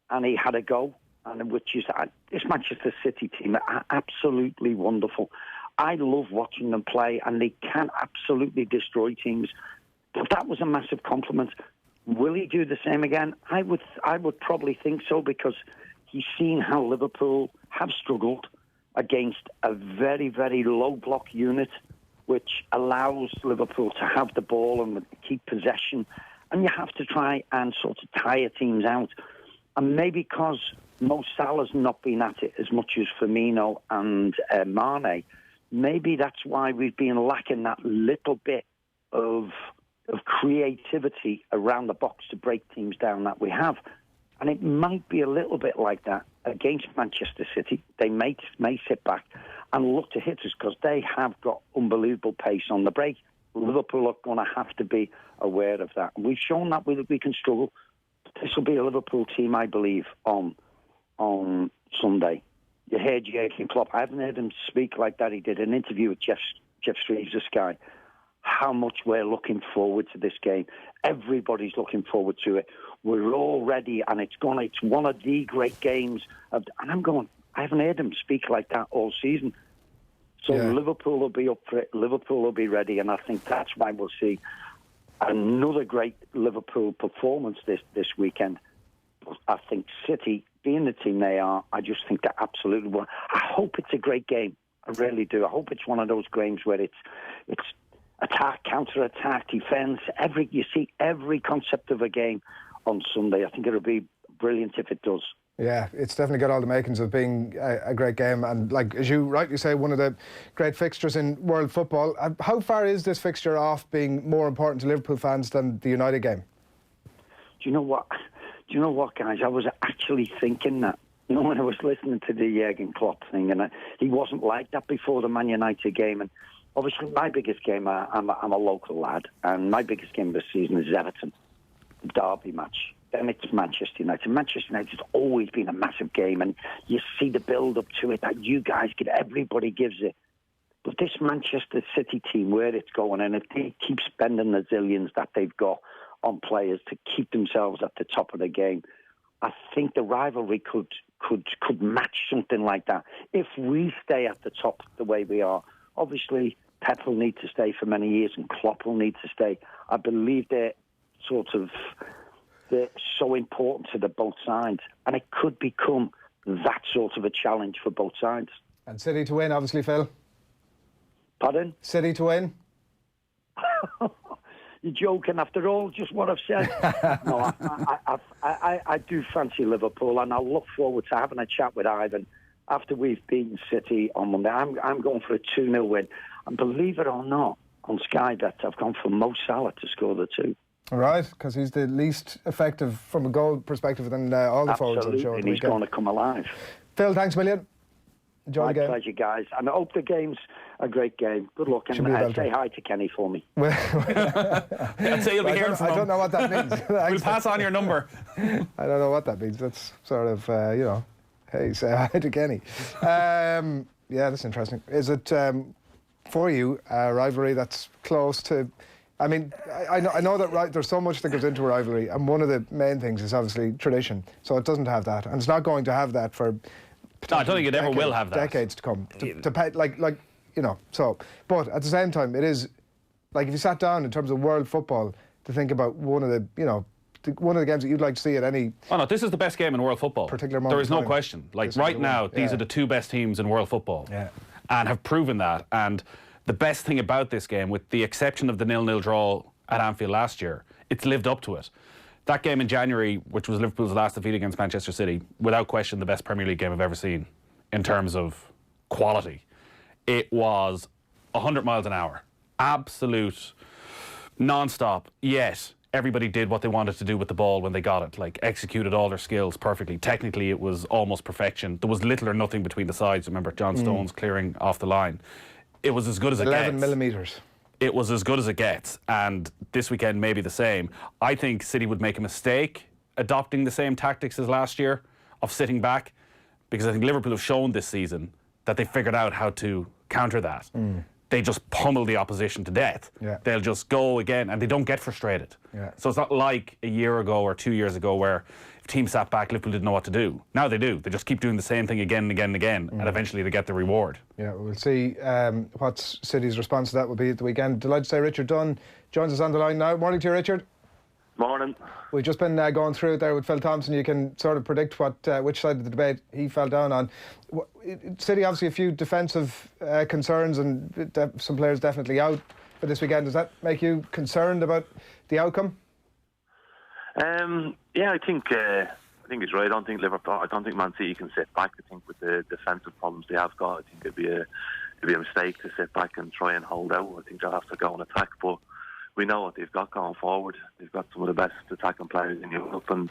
and he had a go, and which is this Manchester City team are absolutely wonderful. I love watching them play, and they can absolutely destroy teams. But that was a massive compliment. Will he do the same again? I would probably think so, because he's seen how Liverpool have struggled against a very, very low block unit, which allows Liverpool to have the ball and keep possession. And you have to try and sort of tire teams out. And maybe because Mo Salah's not been at it as much as Firmino and Mane, maybe that's why we've been lacking that little bit of of creativity around the box to break teams down that we have. And it might be a little bit like that against Manchester City. They may sit back and look to hit us because they have got unbelievable pace on the break. Liverpool are going to have to be aware of that. And we've shown that we can struggle. This will be a Liverpool team, I believe, on Sunday. You heard Jurgen Klopp. I haven't heard him speak like that. He did an interview with Jeff Streves, this guy. How much we're looking forward to this game. Everybody's looking forward to it. We're all ready, and it's one of the great games. And I haven't heard him speak like that all season. So Liverpool will be up for it. Liverpool will be ready, and I think that's why we'll see another great Liverpool performance this weekend. I think City, being the team they are, I just think they absolutely will. I hope it's a great game. I really do. I hope it's one of those games where it's attack, counter-attack, defence. You see every concept of a game on Sunday. I think it'll be brilliant if it does. Yeah, it's definitely got all the makings of being a great game, and like as you rightly say, one of the great fixtures in world football. How far is this fixture off being more important to Liverpool fans than the United game? Do you know what, guys? I was actually thinking that. You know, when I was listening to the Jurgen Klopp thing, and he wasn't like that before the Man United game. And obviously, my biggest game, I'm a local lad, and my biggest game this season is Everton, the derby match. Then it's Manchester United. Manchester United has always been a massive game, and you see the build-up to it that you guys get. Everybody gives it. But this Manchester City team, where it's going, and if they keep spending the zillions that they've got on players to keep themselves at the top of the game, I think the rivalry could match something like that. If we stay at the top the way we are, obviously Pep will need to stay for many years, and Klopp will need to stay. I believe they're so important to both sides, and it could become that sort of a challenge for both sides. And City to win, obviously, Phil. Pardon? City to win. You're joking after all, just what I've said. No, I do fancy Liverpool, and I'll look forward to having a chat with Ivan after we've beaten City on Monday. I'm going for a 2-0 win, and believe it or not, on Sky Bet, I've gone for Mo Salah to score the 2. Right, because he's the least effective from a goal perspective than all the forwards on the show. And he's going to come alive. Phil, thanks a million. Enjoy the game. My pleasure, guys. And I hope the game's a great game. Good luck, and say hi to Kenny for me. I'd say you'll be hearing from him. I don't know what that means. We'll pass on your number. I don't know what that means. That's sort of, hey, say hi to Kenny. Yeah, that's interesting. Is it, for you, a rivalry that's close to... I mean, I know that there's so much that goes into a rivalry, and one of the main things is obviously tradition. So it doesn't have that, and it's not going to have that for. No, I don't think it ever will have that. Decades to come. To pay, So, but at the same time, it is like if you sat down in terms of world football to think about one of the games that you'd like to see at any. Oh no, this is the best game in world football. Particular moment. There is no question. Like right now, these are the two best teams in world football, and have proven that. And the best thing about this game, with the exception of the 0-0 draw at Anfield last year, it's lived up to it. That game in January, which was Liverpool's last defeat against Manchester City, without question the best Premier League game I've ever seen in terms of quality. It was 100 miles an hour. Absolute non-stop. Yet everybody did what they wanted to do with the ball when they got it, like executed all their skills perfectly. Technically, it was almost perfection. There was little or nothing between the sides. Remember, John Stones clearing off the line. It was as good as it gets. 11 millimetres. It was as good as it gets, and this weekend may be the same. I think City would make a mistake adopting the same tactics as last year of sitting back, because I think Liverpool have shown this season that they figured out how to counter that. They just pummel the opposition to death. They'll just go again, and they don't get frustrated. So it's not like a year ago or 2 years ago where if teams sat back, Liverpool didn't know what to do. Now they do. They just keep doing the same thing again and again and again, and eventually they get the reward. Yeah, we'll see what City's response to that will be at the weekend. Delighted to say Richard Dunn joins us on the line now. Morning to you, Richard. Morning. We've just been going through it there with Phil Thompson. You can sort of predict which side of the debate he fell down on. City, obviously, a few defensive concerns, and some players definitely out for this weekend. Does that make you concerned about the outcome? Yeah, I think he's right. I don't think Man City can sit back. I think with the defensive problems they have got, I think it'd be a mistake to sit back and try and hold out. I think they'll have to go and attack. But we know what they've got going forward. They've got some of the best attacking players in Europe, and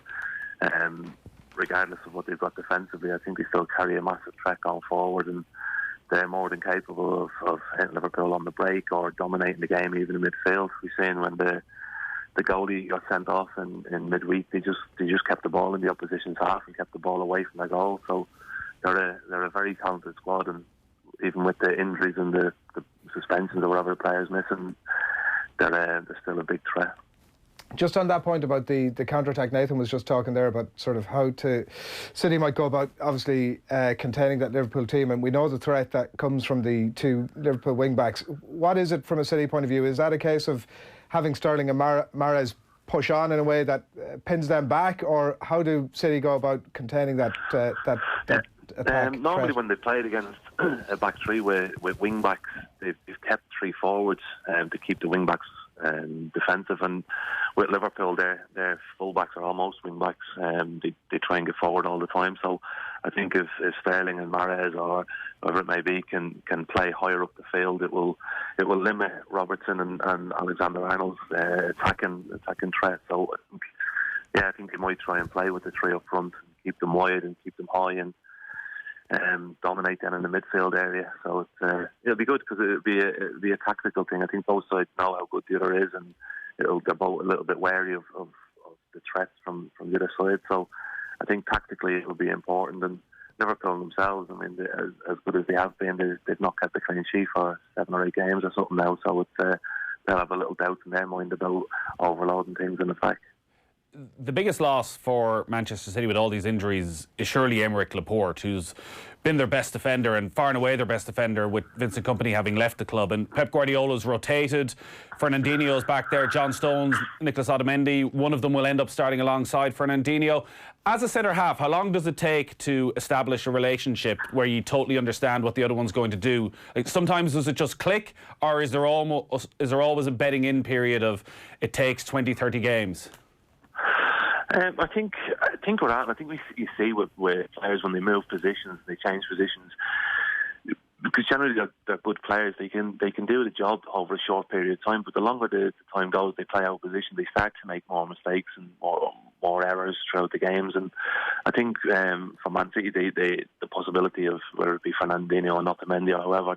regardless of what they've got defensively, I think they still carry a massive threat going forward, and they're more than capable of hitting Liverpool on the break or dominating the game even in midfield. We've seen when the goalie got sent off in midweek, they just kept the ball in the opposition's half and kept the ball away from their goal. So they're a very talented squad, and even with the injuries and the suspensions or whatever the players missing, they're still a big threat. Just on that point about the counter-attack, Nathan was just talking there about sort of how City might go about obviously containing that Liverpool team, and we know the threat that comes from the two Liverpool wing-backs. What is it from a City point of view? Is that a case of having Sterling and Mahrez push on in a way that pins them back, or how do City go about containing that attack? Normally threat? when they've played against a back three with wing-backs, they've kept three forwards to keep the wing-backs defensive, and with Liverpool their full-backs are almost wing-backs. They try and get forward all the time, so I think if Sterling and Mahrez or whoever it may be can play higher up the field, it will limit Robertson and Alexander-Arnold's attacking threat. So I think they might try and play with the three up front and keep them wide and keep them high and dominate them in the midfield area. So it'll be good because it'll be a tactical thing. I think both sides know how good the other is, and they're both a little bit wary of the threats from the other side. So I think tactically it will be important. And Liverpool themselves, I mean, as good as they have been, they've not kept a clean sheet for 7 or 8 games or something now. So they'll have a little doubt in their mind about overloading things in attack. The biggest loss for Manchester City with all these injuries is surely Aymeric Laporte, who's been their best defender and far and away their best defender, with Vincent Kompany having left the club. And Pep Guardiola's rotated. Fernandinho's back there, John Stones, Nicolas Otamendi. One of them will end up starting alongside Fernandinho. As a centre-half, how long does it take to establish a relationship where you totally understand what the other one's going to do? Like, sometimes does it just click, or is there always a bedding-in period of it takes 20, 30 games? I think we're at. I think you see with players when they move positions, they change positions, because generally they're good players. They can do the job over a short period of time. But the longer the time goes, they play out of position. They start to make more mistakes and more errors throughout the games. And I think for Man City, the possibility of whether it be Fernandinho or Otamendi or whoever,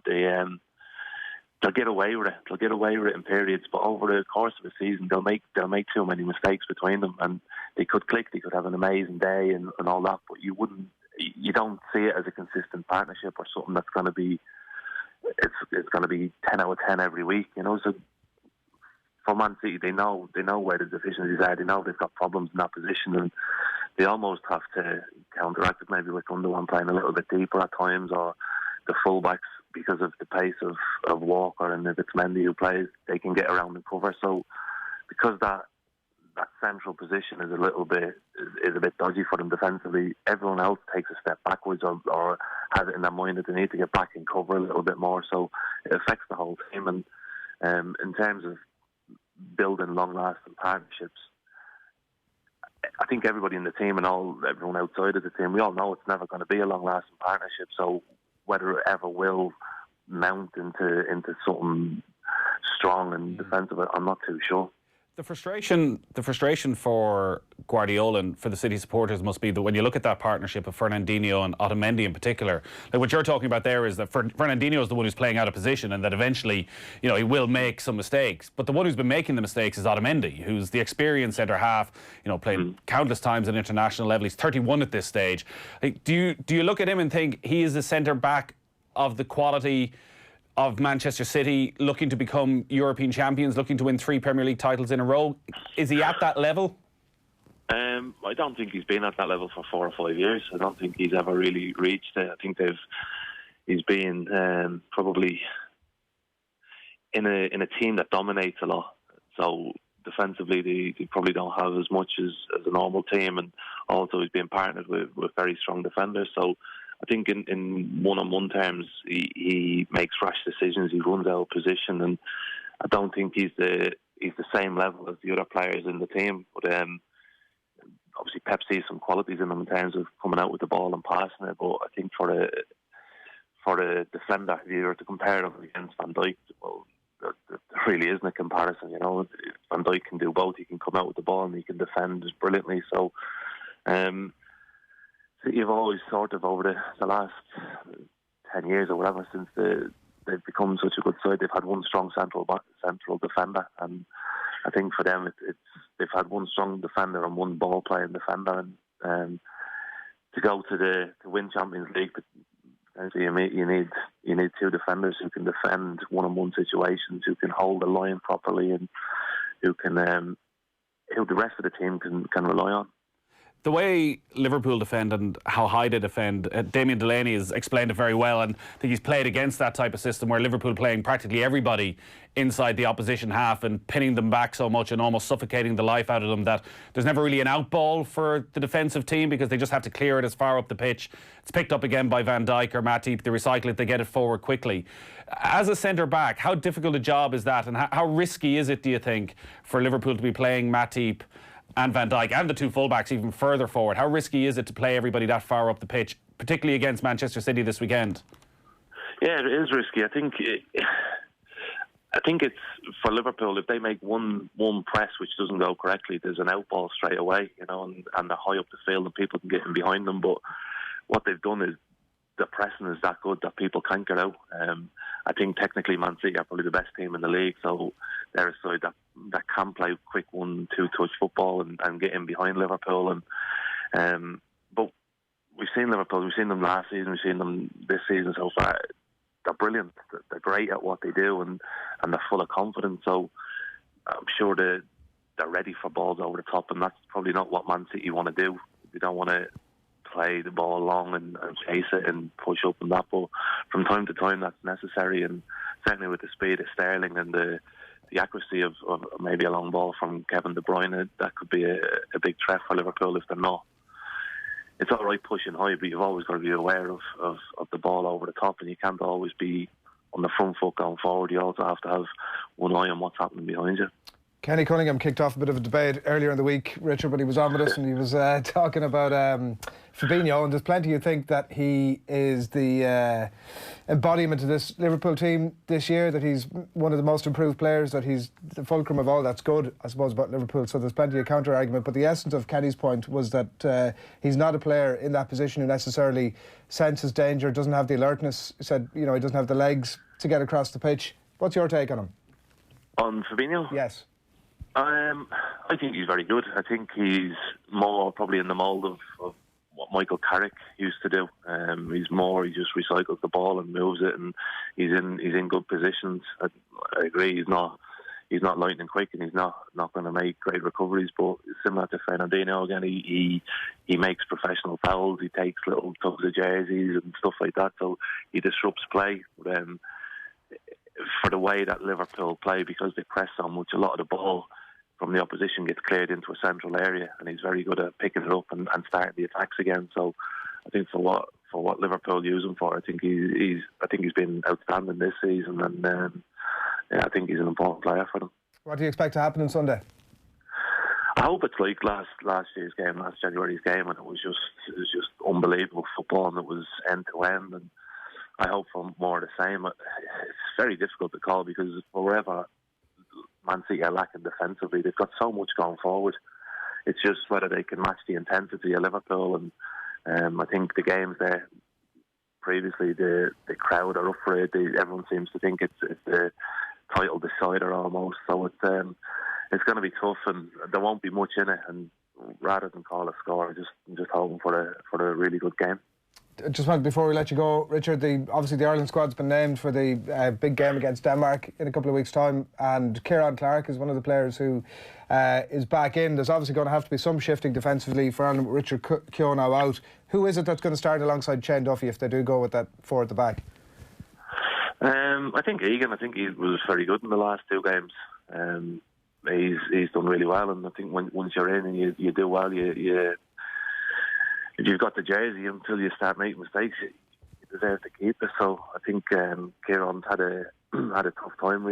they'll get away with it. They'll get away with it in periods, but over the course of a season, they'll make too many mistakes between them, and they could click. They could have an amazing day and all that, but you don't see it as a consistent partnership or something that's going to be. It's going to be 10 out of 10 every week, you know. So for Man City, they know where the deficiencies are. They know they've got problems in that position, and they almost have to counteract it maybe with Gundogan playing a little bit deeper at times, or the fullbacks, because of the pace of Walker, and if it's Mendy who plays, they can get around and cover. So because that central position is a bit dodgy for them defensively, everyone else takes a step backwards or has it in their mind that they need to get back and cover a little bit more. So it affects the whole team. And in terms of building long-lasting partnerships, I think everybody in the team and everyone outside of the team, we all know it's never going to be a long-lasting partnership. So whether it ever will mount into something strong and defensive, I'm not too sure. The frustration for Guardiola and for the City supporters must be that when you look at that partnership of Fernandinho and Otamendi in particular, like what you're talking about there is that Fernandinho is the one who's playing out of position, and that eventually, he will make some mistakes. But the one who's been making the mistakes is Otamendi, who's the experienced centre half. Played countless times at international level. He's 31 at this stage. Like, do you look at him and think he is the centre back of the quality of Manchester City, looking to become European champions, looking to win 3 Premier League titles in a row? Is he at that level? I don't think he's been at that level for 4 or 5 years. I don't think he's ever really reached it. I think he's been probably in a team that dominates a lot. So defensively, they probably don't have as much as a normal team, and also he's been partnered with very strong defenders. So I think in one-on-one terms, he makes rash decisions. He runs out of position, and I don't think he's the same level as the other players in the team. But obviously, Pep sees some qualities in him in terms of coming out with the ball and passing it. But I think for the defender, if you were to compare him against Van Dijk, well, there really isn't a comparison. You know, Van Dijk can do both. He can come out with the ball and he can defend brilliantly. So, you've always sort of over the last 10 years or whatever since they've become such a good side. They've had one strong central defender, and I think for them they've had one strong defender and one ball playing defender, and to go to win Champions League, you need two defenders who can defend one-on-one situations, who can hold the line properly, and who the rest of the team can rely on. The way Liverpool defend and how high they defend, Damien Delaney has explained it very well, and I think he's played against that type of system where Liverpool playing practically everybody inside the opposition half and pinning them back so much and almost suffocating the life out of them that there's never really an out ball for the defensive team because they just have to clear it as far up the pitch. It's picked up again by Van Dijk or Matip. They recycle it, they get it forward quickly. As a centre-back, how difficult a job is that, and how risky is it, do you think, for Liverpool to be playing Matip and Van Dijk and the two fullbacks even further forward? How risky is it to play everybody that far up the pitch, particularly against Manchester City this weekend? Yeah, it is risky. I think it's for Liverpool, if they make one press which doesn't go correctly, there's an out ball straight away, you know, and they're high up the field and people can get in behind them. But what they've done is the pressing is that good that people can't get out. I think technically Man City are probably the best team in the league, so they're a side that can play quick 1-2 touch football and get in behind Liverpool. But we've seen Liverpool, we've seen them last season, we've seen them this season so far. They're brilliant. They're great at what they do, and they're full of confidence. So I'm sure they're ready for balls over the top, and that's probably not what Man City want to do. They don't want to play the ball long and chase it and push up and that, but from time to time that's necessary, and certainly with the speed of Sterling and the accuracy of maybe a long ball from Kevin De Bruyne, that could be a big threat for Liverpool if they're not. It's all right pushing high, but you've always got to be aware of the ball over the top, and you can't always be on the front foot going forward. You also have to have one eye on what's happening behind you. Kenny Cunningham kicked off a bit of a debate earlier in the week, Richard, but he was on with us and he was talking about Fabinho, and there's plenty who think that he is the embodiment of this Liverpool team this year, that he's one of the most improved players, that he's the fulcrum of all that's good, I suppose, about Liverpool. So there's plenty of counter-argument, but the essence of Kenny's point was that he's not a player in that position who necessarily senses danger, doesn't have the alertness. He said, you know, he doesn't have the legs to get across the pitch. What's your take on him? On Fabinho? Yes. I think he's very good. I think he's more probably in the mould of what Michael Carrick used to do. He just recycles the ball and moves it, and he's in good positions. I agree, he's not lightning quick, and he's not going to make great recoveries, but similar to Fernandinho again, he makes professional fouls, he takes little tugs of jerseys and stuff like that, so he disrupts play. But, for the way that Liverpool play, because they press so much, a lot of the ball from the opposition gets cleared into a central area, and he's very good at picking it up and starting the attacks again. So I think for what Liverpool use him for, I think he's been outstanding this season, and I think he's an important player for them. What do you expect to happen on Sunday? I hope it's like last January's game, and it was just unbelievable football, and it was end to end, and I hope for more of the same. It's very difficult to call because wherever Man City are lacking defensively, they've got so much going forward. It's just whether they can match the intensity of Liverpool, and I think the games there previously, the crowd are up for it. Everyone seems to think it's the title decider almost. So it's going to be tough, and there won't be much in it. And rather than call a score, I'm just hoping for a really good game. Just want, before we let you go, Richard, obviously the Ireland squad's been named for the big game against Denmark in a couple of weeks' time, and Kieran Clark is one of the players who is back in. There's obviously going to have to be some shifting defensively for Ireland with Richard Keogh now out. Who is it that's going to start alongside Shane Duffy if they do go with that four at the back? I think Egan. I think he was very good in the last two games. He's done really well, and I think once you're in and you do well, if you've got the jersey until you start making mistakes, you deserve to keep it. So I think Kieran's had a tough time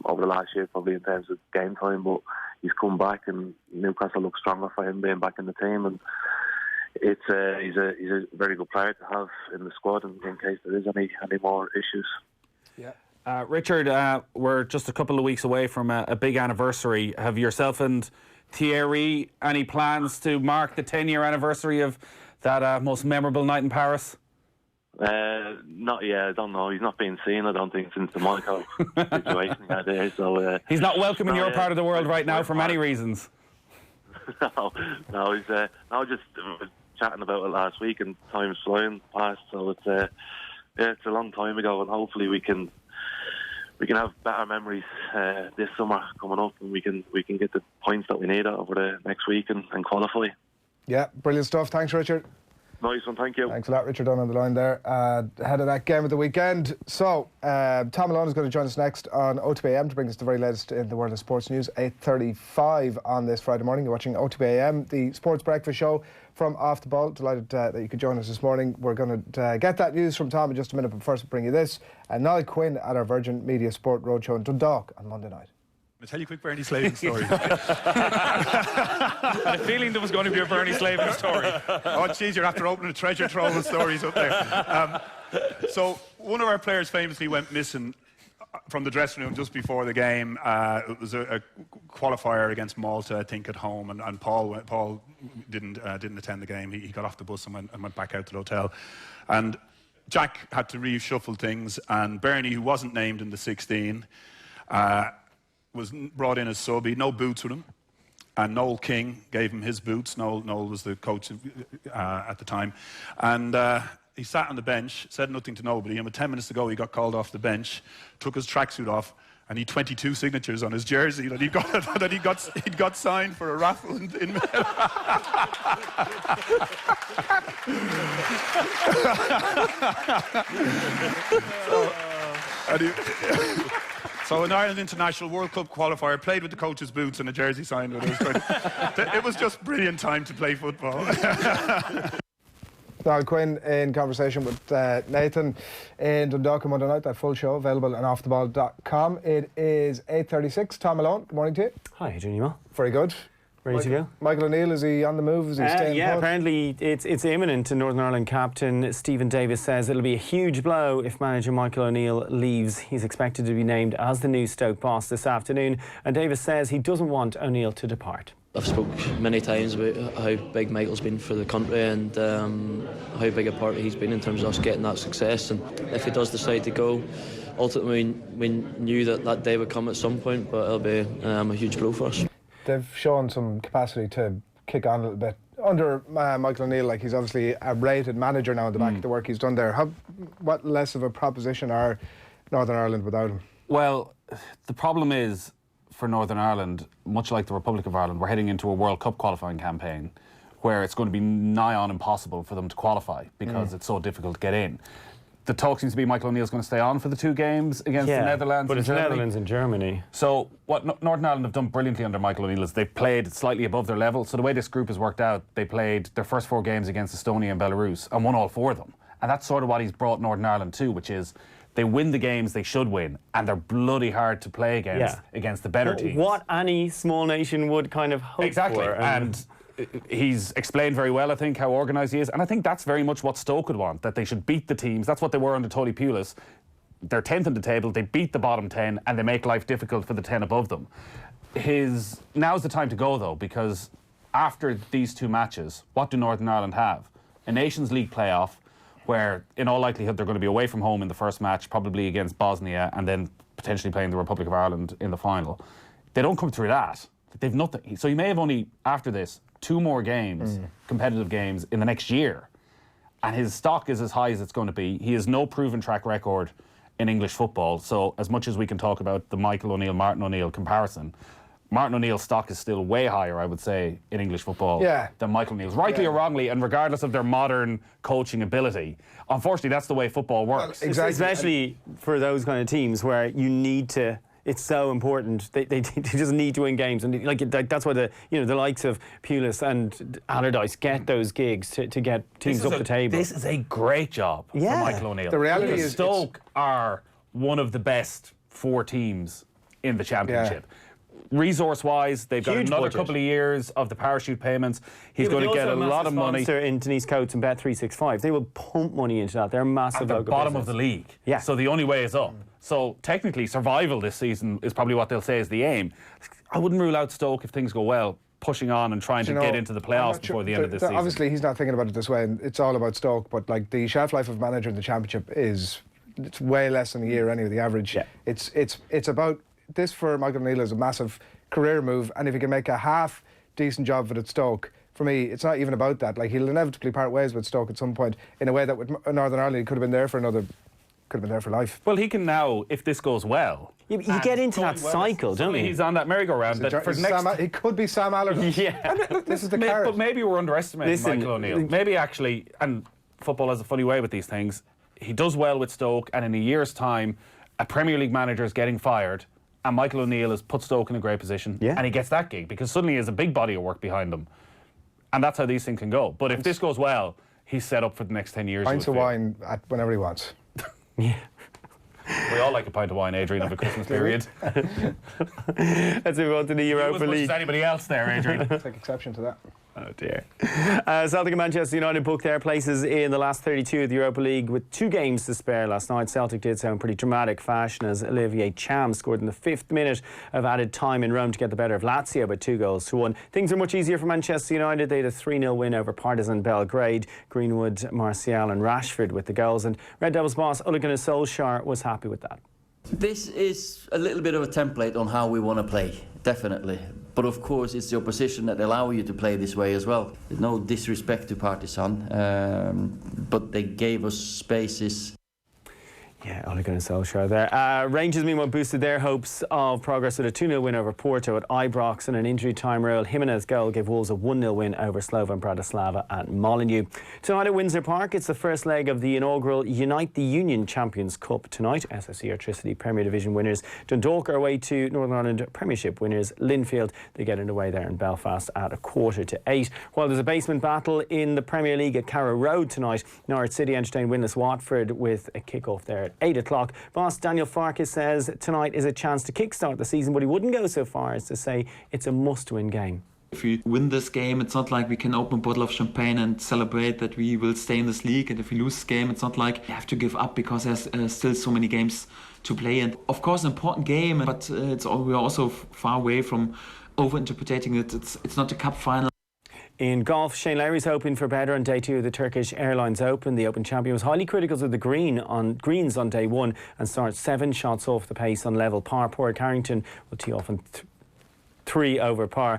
over the last year, probably in terms of game time, but he's come back, and Newcastle looks stronger for him being back in the team, and he's a very good player to have in the squad in case there is any more issues. Yeah. Richard, we're just a couple of weeks away from a big anniversary. Have yourself and Thierry any plans to mark the 10-year anniversary of that most memorable night in Paris? Not yet. I don't know. He's not been seen, I don't think, since the Monaco situation he had there. So he's not welcome in your part of the world right now for many reasons. No, he's just chatting about it last week, and time's flying past. So it's a long time ago, and hopefully we can have better memories this summer coming up, and we can get the points that we need over the next week and qualify. Yeah, brilliant stuff. Thanks, Richard. Nice one, thank you. Thanks a lot, Richard, on the line there. Ahead of that game of the weekend. So, Thom Malone is going to join us next on OTBAM to bring us the very latest in the world of sports news. 8:35 on this Friday morning. You're watching OTBAM, the sports breakfast show from Off the Ball. Delighted that you could join us this morning. We're going to get that news from Thom in just a minute, but first we'll bring you this. Alan Quinlan at our Virgin Media Sport Roadshow in Dundalk on Monday night. I'll tell you a quick Bernie Slavin story. I had a feeling there was going to be a Bernie Slavin story. Oh, jeez, you're after opening a treasure trove of stories up there. So, one of our players famously went missing from the dressing room just before the game. It was a qualifier against Malta, I think, at home, and Paul didn't attend the game. He got off the bus and went back out to the hotel. And Jack had to reshuffle things, and Bernie, who wasn't named in the 16, was brought in as sub. He had no boots with him, and Noel King gave him his boots. Noel was the coach at the time, and he sat on the bench, said nothing to nobody, and with 10 minutes to go he got called off the bench, took his tracksuit off, and he had 22 signatures on his jersey that he'd got signed for a raffle in Meadow. So an Ireland International World Cup qualifier, played with the coach's boots and a jersey signed with us. It was just brilliant time to play football. Alan Quinn in conversation with Nathan in Dundalk on Monday night. That full show available on offtheball.com. It is 8:36. Thom Malone, good morning to you. Hi, Adrian, you well? Very good. Ready to go? Michael O'Neill, is he on the move? Is he staying Yeah, put? apparently it's imminent. Northern Ireland captain Stephen Davis says it'll be a huge blow if manager Michael O'Neill leaves. He's expected to be named as the new Stoke boss this afternoon, and Davis says he doesn't want O'Neill to depart. I've spoke many times about how big Michael's been for the country, and how big a part he's been in terms of us getting that success. And if he does decide to go, ultimately we knew that day would come at some point, but it'll be a huge blow for us. They've shown some capacity to kick on a little bit under Michael O'Neill. Like, he's obviously a rated manager now on the back of the work he's done there. What less of a proposition are Northern Ireland without him? Well, the problem is, for Northern Ireland, much like the Republic of Ireland, we're heading into a World Cup qualifying campaign where it's going to be nigh on impossible for them to qualify because it's so difficult to get in. The talk seems to be Michael O'Neill's going to stay on for the two games against the Netherlands but it's the Netherlands and Germany. So what Northern Ireland have done brilliantly under Michael O'Neill is they've played slightly above their level. So the way this group has worked out, they played their first 4 games against Estonia and Belarus and won all 4 of them. And that's sort of what he's brought Northern Ireland to, which is they win the games they should win, and they're bloody hard to play against the better teams. What any small nation would kind of hope for. And he's explained very well, I think, how organised he is. And I think that's very much what Stoke would want, that they should beat the teams. That's what they were under Tony Pulis. They're 10th in the table, they beat the bottom 10, and they make life difficult for the 10 above them. Now's the time to go, though, because after these 2 matches, what do Northern Ireland have? A Nations League playoff, where in all likelihood they're going to be away from home in the first match, probably against Bosnia, and then potentially playing the Republic of Ireland in the final. They don't come through that. They've nothing. So you may have only, after this, 2 more games, competitive games, in the next year. And his stock is as high as it's going to be. He has no proven track record in English football. So as much as we can talk about the Michael O'Neill, Martin O'Neill comparison, Martin O'Neill's stock is still way higher, I would say, in English football than Michael O'Neill's. Rightly or wrongly, and regardless of their modern coaching ability. Unfortunately, that's the way football works. Well, exactly. Especially for those kind of teams where you need to... It's so important. They just need to win games, and that's why the likes of Pulis and Allardyce get those gigs to get teams up the table. This is a great job for Michael O'Neill. The reality is Stoke are one of the best 4 teams in the Championship. Resource-wise, they've got another couple of years of the parachute payments. He's going to get a lot of money. In Denise Coates and Bet365, they will pump money into that. They're massive. At the bottom of the league. Yeah. So the only way is up. So technically, survival this season is probably what they'll say is the aim. I wouldn't rule out Stoke if things go well, pushing on and trying to get into the playoffs before the end of this season. Obviously, he's not thinking about it this way, and it's all about Stoke. But like the shelf life of manager in the Championship it's way less than a year anyway. The average. Yeah. It's about this for Michael O'Neill is a massive career move, and if he can make a half decent job of it at Stoke. For me, it's not even about that. Like, he'll inevitably part ways with Stoke at some point in a way that with Northern Ireland he could have been there for life. Well, he can now, if this goes well. You get into that cycle, don't you? He's on that merry-go-round. He could be Sam Allardyce. Yeah. Look, this is the carrot. But maybe we're underestimating Michael O'Neill. Maybe actually, and football has a funny way with these things, he does well with Stoke, and in a year's time, a Premier League manager is getting fired, and Michael O'Neill has put Stoke in a great position, and he gets that gig, because suddenly he has a big body of work behind him. And that's how these things can go. But if this goes well, he's set up for the next 10 years. Pints of wine whenever he wants. Yeah. We all like a pint of wine, Adrian, of a Christmas period. Let's move on to the Europa League. As anybody else there, Adrian? Take exception to that. Oh dear. Celtic and Manchester United booked their places in the last 32 of the Europa League with 2 games to spare last night. Celtic did so in pretty dramatic fashion as Olivier Cham scored in the 5th minute of added time in Rome to get the better of Lazio by 2-1. Things are much easier for Manchester United. They had a 3-0 win over Partizan Belgrade. Greenwood, Martial and Rashford with the goals, and Red Devils boss Ole Gunnar Solskjaer was happy with that. This is a little bit of a template on how we want to play, definitely. But of course, it's the opposition that allow you to play this way as well. There's no disrespect to Partizan, but they gave us spaces. Yeah, Ole Gunnar Solskjaer there. Rangers, meanwhile, boosted their hopes of progress with a 2-0 win over Porto at Ibrox, and an injury time Raúl Jiménez goal gave Wolves a 1-0 win over Slovan Bratislava at Molineux. Tonight at Windsor Park, it's the first leg of the inaugural Unite the Union Champions Cup. Tonight, SSE Electricity Premier Division winners Dundalk are away to Northern Ireland Premiership winners Linfield. They get underway there in Belfast at 7:45. While there's a basement battle in the Premier League at Carrow Road tonight, Norwich City entertain winless Watford with a kick-off there at 8 o'clock. Boss Daniel Farkas says tonight is a chance to kickstart the season, but he wouldn't go so far as to say it's a must-win game. If we win this game, it's not like we can open a bottle of champagne and celebrate that we will stay in this league. And if we lose this game, it's not like we have to give up because there's still so many games to play. And of course, an important game, but we're also far away from over-interpreting it. It's not a cup final. In golf, Shane Lowry's hoping for better on day 2 of the Turkish Airlines Open. The Open champion was highly critical of the greens on day 1 and starts 7 shots off the pace on level par. Padraig Harrington will tee off on 3 over par.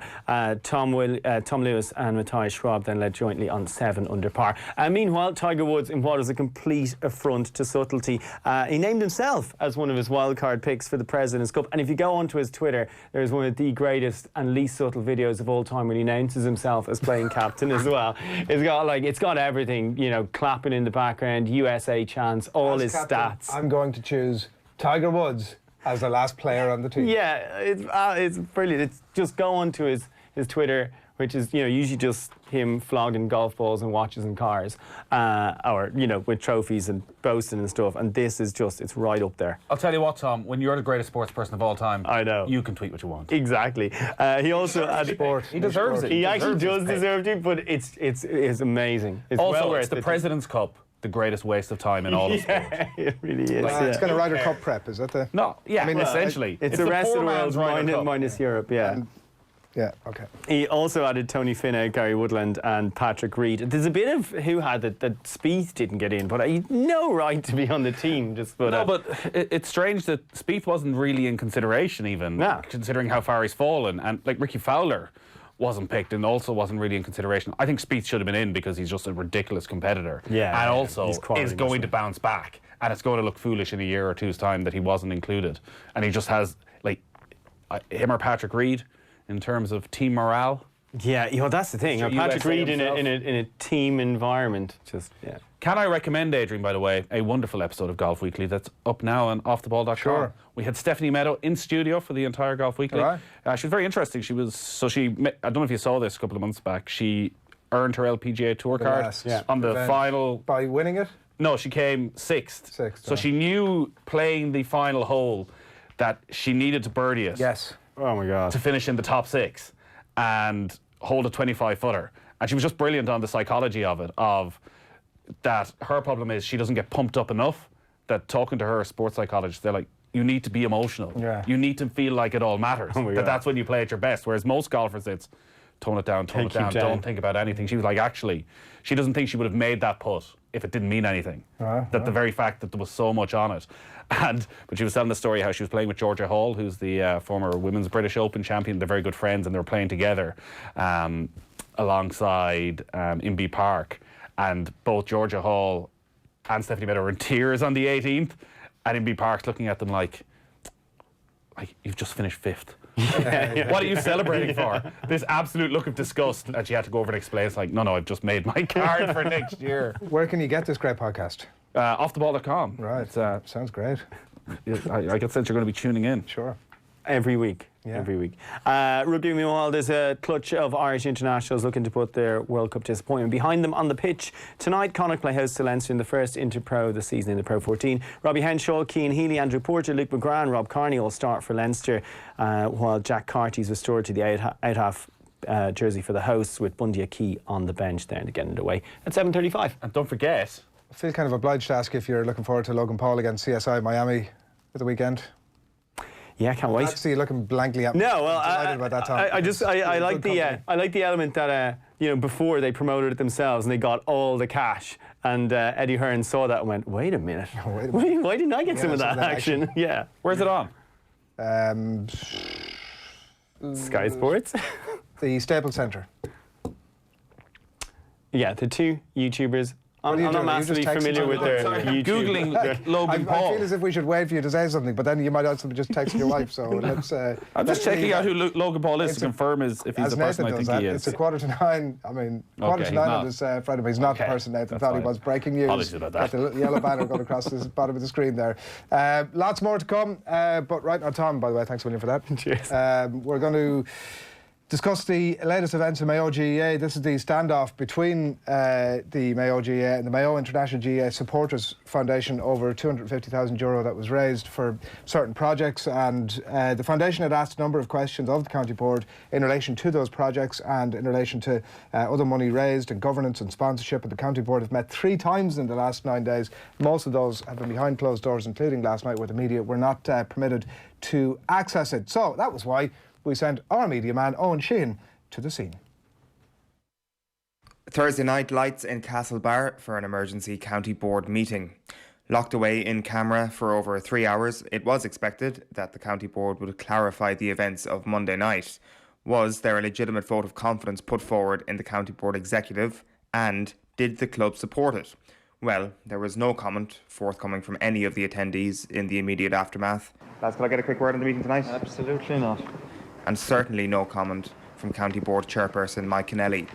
Tom Lewis and Matthias Schwab then led jointly on 7 under par. Meanwhile, Tiger Woods, in what is a complete affront to subtlety, he named himself as one of his wildcard picks for the President's Cup. And if you go onto his Twitter, there's one of the greatest and least subtle videos of all time when he announces himself as playing captain as well. It's got everything, clapping in the background, USA chants, all his stats. I'm going to choose Tiger Woods as the last player on the team. Yeah, it's brilliant. It's just go on to his Twitter, which is usually just him flogging golf balls and watches and cars, or with trophies and boasting and stuff. And this is it's right up there. I'll tell you what, Tom. When you're the greatest sports person of all time, I know you can tweet what you want. Exactly. He also He deserves it. He actually does deserve it, but it's amazing. It's also, well worth it's the President's Cup. The greatest waste of time in all of sport. It really is. It's kind of Ryder Cup prep, is that the? No, yeah. I mean, essentially, it's the rest of the world minus Europe. Yeah. Yeah. Okay. He also added Tony Finau, Gary Woodland, and Patrick Reed. There's a bit of who had it that Spieth didn't get in, but he had no right to be on the team. But it's strange that Spieth wasn't really in consideration, even considering how far he's fallen, and like Ricky Fowler wasn't picked and also wasn't really in consideration. I think Spieth should have been in because he's just a ridiculous competitor. Yeah, and also is going to bounce back, and it's going to look foolish in a year or two's time that he wasn't included. And he just has him or Patrick Reed in terms of team morale. Yeah, that's the thing. Patrick Reed in a team environment, Can I recommend, Adrian, by the way, a wonderful episode of Golf Weekly that's up now on offtheball.com. Sure. We had Stephanie Meadow in studio for the entire Golf Weekly. Right. She was very interesting. I don't know if you saw this a couple of months back. She earned her LPGA Tour card on the final. By winning it? No, she came 6th. So she knew playing the final hole that she needed to birdie it. Yes. Oh my God. To finish in the top 6 and hold a 25-footer. And she was just brilliant on the psychology of it, that her problem is she doesn't get pumped up enough, that talking to her sports psychologist, they're like, you need to be emotional. Yeah. You need to feel like it all matters. That's when you play at your best. Whereas most golfers, it's tone it down, don't think about anything. She was like, actually, she doesn't think she would have made that putt if it didn't mean anything. The very fact that there was so much on it. But she was telling the story how she was playing with Georgia Hall, who's the former Women's British Open champion. They're very good friends, and they were playing together alongside Inbee Park. And both Georgia Hall and Stephanie Meadow were in tears on the 18th. And Inbee Park's looking at them like you've just finished 5th. What are you celebrating for? This absolute look of disgust. And she had to go over and explain. It's like, no, I've just made my card for next year. Where can you get this great podcast? Offtheball.com. Right. Sounds great. I get the sense you're going to be tuning in. Sure. Every week. Every week. Rugby, meanwhile, there's a clutch of Irish internationals looking to put their World Cup disappointment behind them on the pitch. Tonight, Connacht play host to Leinster in the first interpro of the season in the Pro 14. Robbie Henshaw, Cian Healy, Andrew Porter, Luke McGrath and Rob Carney all start for Leinster, while Jack Carty's restored to the out-half jersey for the hosts, with Bundee Aki on the bench there to get it away at 7:35. And don't forget, I feel kind of obliged to ask if you're looking forward to Logan Paul against CSI Miami at the weekend. Yeah, can't wait. I see you looking blankly at me. No, well, about that time. I like the element that before they promoted it themselves and they got all the cash, and Eddie Hearn saw that and went, wait a minute, why didn't I get some of that action? Yeah. Where's it on? Sky Sports. The Staples Centre. Yeah, the two YouTubers. I'm not massively familiar with their YouTube. Googling Logan Paul. I feel as if we should wait for you to say something, but then you might also just text your wife. So let's. I'm just checking out who Logan Paul is to confirm if he's the person I think he is. It's 8:45. I mean, 8:45 on this Friday, but he's not the person Nathan thought he was. Breaking news. Apologies about that. Got the little yellow banner going across the bottom of the screen there. Lots more to come. But right now, Tom, by the way, thanks a million for that. Cheers. We're going to discuss the latest events in Mayo GAA. This is the standoff between the Mayo GAA and the Mayo International GAA Supporters Foundation over €250,000 that was raised for certain projects, and the foundation had asked a number of questions of the county board in relation to those projects and in relation to other money raised and governance and sponsorship, and the county board have met 3 times in the last 9 days. Most of those have been behind closed doors, including last night where the media were not permitted to access it. So that was why we sent our media man, Eoin Sheahan, to the scene. Thursday night, lights in Castlebar for an emergency county board meeting. Locked away in camera for over 3 hours, it was expected that the county board would clarify the events of Monday night. Was there a legitimate vote of confidence put forward in the county board executive, and did the club support it? Well, there was no comment forthcoming from any of the attendees in the immediate aftermath. Lads, can I get a quick word on the meeting tonight? Absolutely not. And certainly no comment from County Board Chairperson Mike Kennelly.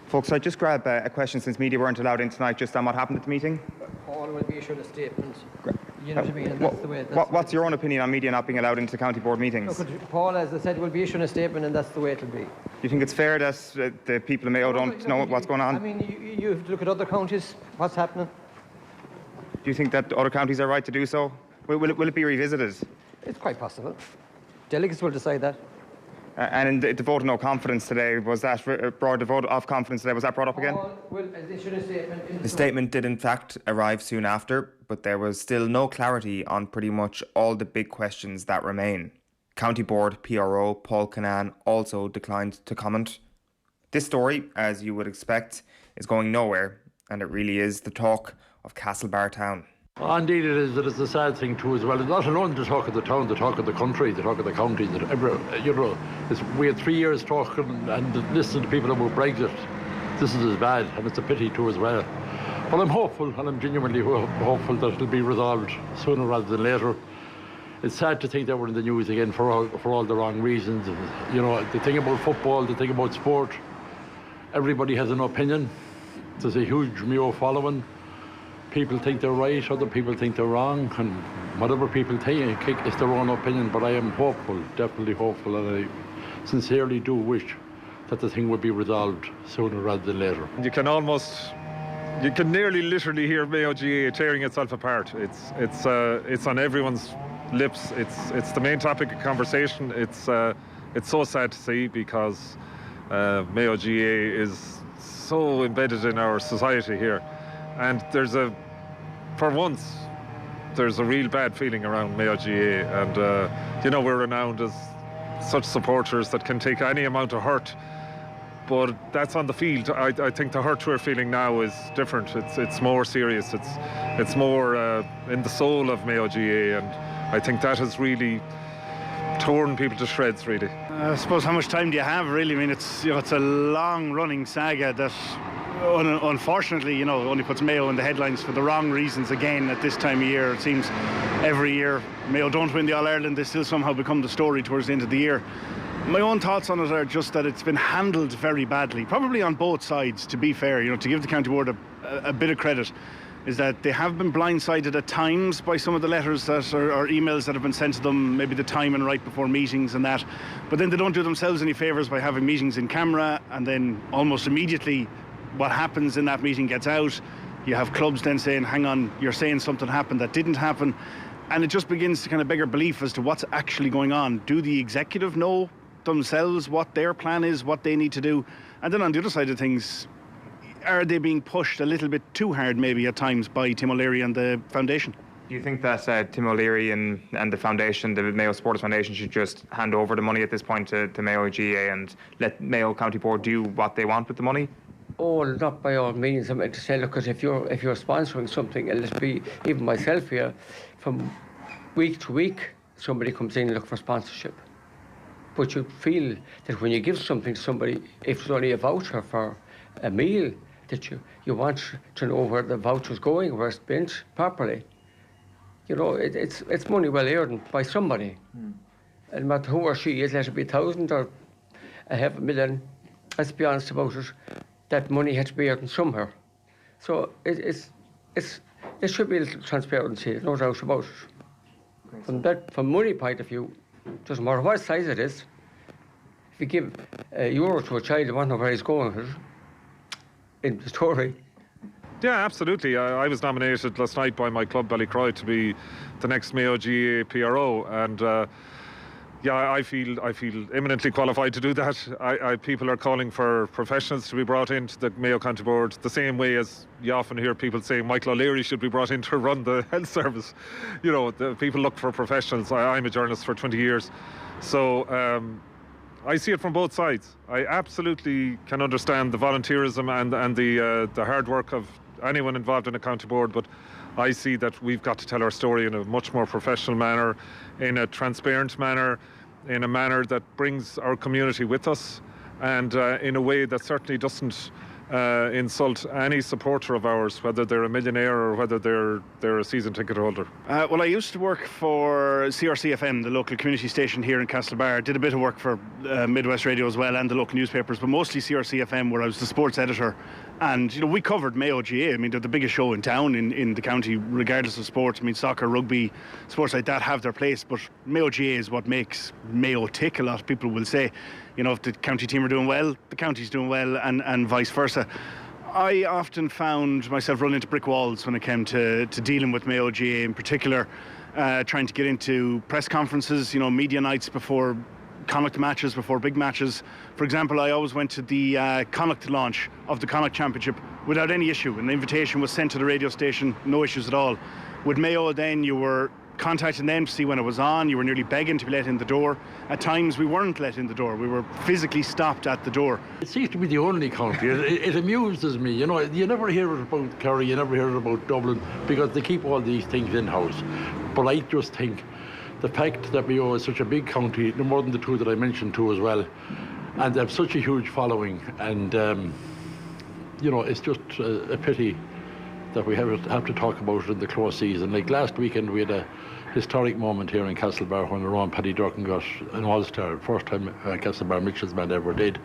Folks, I'd just grab a question, since media weren't allowed in tonight, just on what happened at the meeting. Paul will be issued a statement. You know what I mean? And that's the way. What's your own opinion on media not being allowed into County Board meetings? Look, Paul, as I said, will be issuing a statement, and that's the way it'll be. Do you think it's fair that the people in Mayo don't know what's going on? I mean, you have to look at other counties, what's happening. Do you think that other counties are right to do so? Will it be revisited? It's quite possible. Delegates will decide that. And the vote of no confidence today, was that brought the vote of confidence today, was that brought up again? The statement did in fact arrive soon after, but there was still no clarity on pretty much all the big questions that remain. County Board PRO Paul Kinnan also declined to comment. This story, as you would expect, is going nowhere, and it really is the talk of Castlebar town. Indeed it is. It is a sad thing too as well. It's not alone the talk of the town, the talk of the country, the talk of the county. We had 3 years talking and listening to people about Brexit. This is as bad, and it's a pity too as well. But I'm hopeful, and I'm genuinely hopeful that it'll be resolved sooner rather than later. It's sad to think that we're in the news again for all the wrong reasons. And, the thing about football, the thing about sport, everybody has an opinion. There's a huge Mayo following. People think they're right, other people think they're wrong, and whatever people think is their own opinion. But I am hopeful, definitely hopeful, and I sincerely do wish that the thing would be resolved sooner rather than later. You can nearly literally hear Mayo GAA tearing itself apart. It's on everyone's lips. It's the main topic of conversation. It's so sad to see, because Mayo GAA is so embedded in our society here, and for once, there's a real bad feeling around Mayo GAA, and we're renowned as such supporters that can take any amount of hurt, but that's on the field. I think the hurt we're feeling now is different. It's more serious. It's more in the soul of Mayo GAA, and I think that has really torn people to shreds, really. I suppose, how much time do you have, really? I mean, it's a long-running saga that unfortunately, only puts Mayo in the headlines for the wrong reasons again at this time of year. It seems every year Mayo don't win the All-Ireland, they still somehow become the story towards the end of the year. My own thoughts on it are just that it's been handled very badly, probably on both sides, to be fair. To give the county board a bit of credit, is that they have been blindsided at times by some of the letters or emails that have been sent to them, maybe the time and right before meetings and that. But then they don't do themselves any favours by having meetings in camera, and then almost immediately what happens in that meeting gets out. You have clubs then saying, hang on, you're saying something happened that didn't happen. And it just begins to kind of beg our belief as to what's actually going on. Do the executive know themselves what their plan is, what they need to do? And then on the other side of things, are they being pushed a little bit too hard maybe at times by Tim O'Leary and the foundation? Do you think that Tim O'Leary and the foundation, the Mayo Supporters Foundation, should just hand over the money at this point to Mayo GAA and let Mayo County Board do what they want with the money? Oh, not by all means. I mean, to say, look, if you're sponsoring something, and let's be, even myself here, from week to week, somebody comes in and look for sponsorship. But you feel that when you give something to somebody, if it's only a voucher for a meal, that you want to know where the voucher's going, where it's spent properly. It's money well earned by somebody. And no matter who or she is, let it be 1,000 or 500,000, let's be honest about it, that money has to be earned somewhere. So there should be a little transparency, no doubt about it. From money point of view, doesn't matter what size it is. If you give €1 to a child, you want to know where he's going with it, in the story. Yeah, absolutely. I was nominated last night by my club, Ballycroy, to be the next Mayo GAA PRO, and I feel eminently qualified to do that. People are calling for professionals to be brought into the Mayo County Board, the same way as you often hear people saying Michael O'Leary should be brought in to run the health service. The people look for professionals. I'm a journalist for 20 years, so I see it from both sides. I absolutely can understand the volunteerism and the hard work of anyone involved in a county board, but I see that we've got to tell our story in a much more professional manner, in a transparent manner, in a manner that brings our community with us, and in a way that certainly doesn't insult any supporter of ours, whether they're a millionaire or whether they're a season ticket holder. Well, I used to work for CRC-FM, the local community station here in Castlebar. Did a bit of work for Midwest Radio as well and the local newspapers, but mostly CRC-FM, where I was the sports editor. And we covered Mayo GAA. I mean, they're the biggest show in town in the county, regardless of sports. I mean, soccer, rugby, sports like that have their place, but Mayo GAA is what makes Mayo tick, a lot of people will say. If the county team are doing well, the county's doing well, and vice versa. I often found myself running into brick walls when it came to dealing with Mayo GAA in particular, trying to get into press conferences, media nights before Connacht matches, before big matches. For example, I always went to the Connacht launch of the Connacht Championship without any issue. An invitation was sent to the radio station, no issues at all. With Mayo then, you were contacting them to see when it was on. You were nearly begging to be let in the door. At times we weren't let in the door. We were physically stopped at the door. It seems to be the only county. It amuses me. You never hear it about Kerry, you never hear it about Dublin, because they keep all these things in-house. But I just think the fact that Mayo is such a big county, no more than the two that I mentioned too as well, and they have such a huge following, and it's just a pity that we have to talk about it in the close season. Like last weekend, we had a historic moment here in Castlebar when our own Paddy Durkin got an All-Star, first time Castlebar Mitchell's man ever did.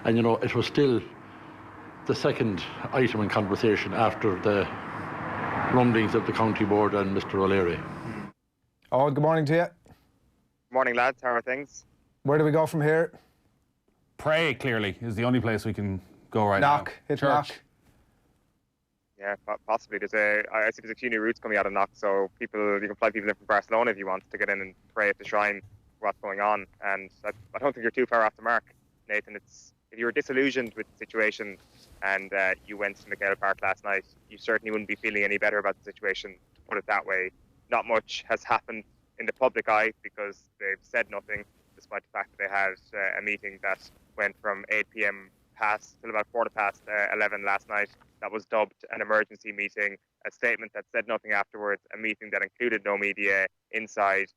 And it was still the second item in conversation after the rumblings of the county board and Mr. O'Leary. Oh, good morning to you. Morning, lads. How are things? Where do we go from here? Pray, clearly, is the only place we can go right now. Hit knock. Yeah, possibly. I see there's a few new routes coming out of Knock, so you can fly people in from Barcelona if you want to get in and pray at the shrine for what's going on. And I don't think you're too far off the mark, Nathan. If you were disillusioned with the situation and you went to McCarthy Park last night, you certainly wouldn't be feeling any better about the situation, to put it that way. not much has happened in the public eye because they've said nothing, despite the fact that they had a meeting that went from 8 p.m. past till about 11 last night. That was dubbed an emergency meeting, a statement that said nothing afterwards, a meeting that included no media inside.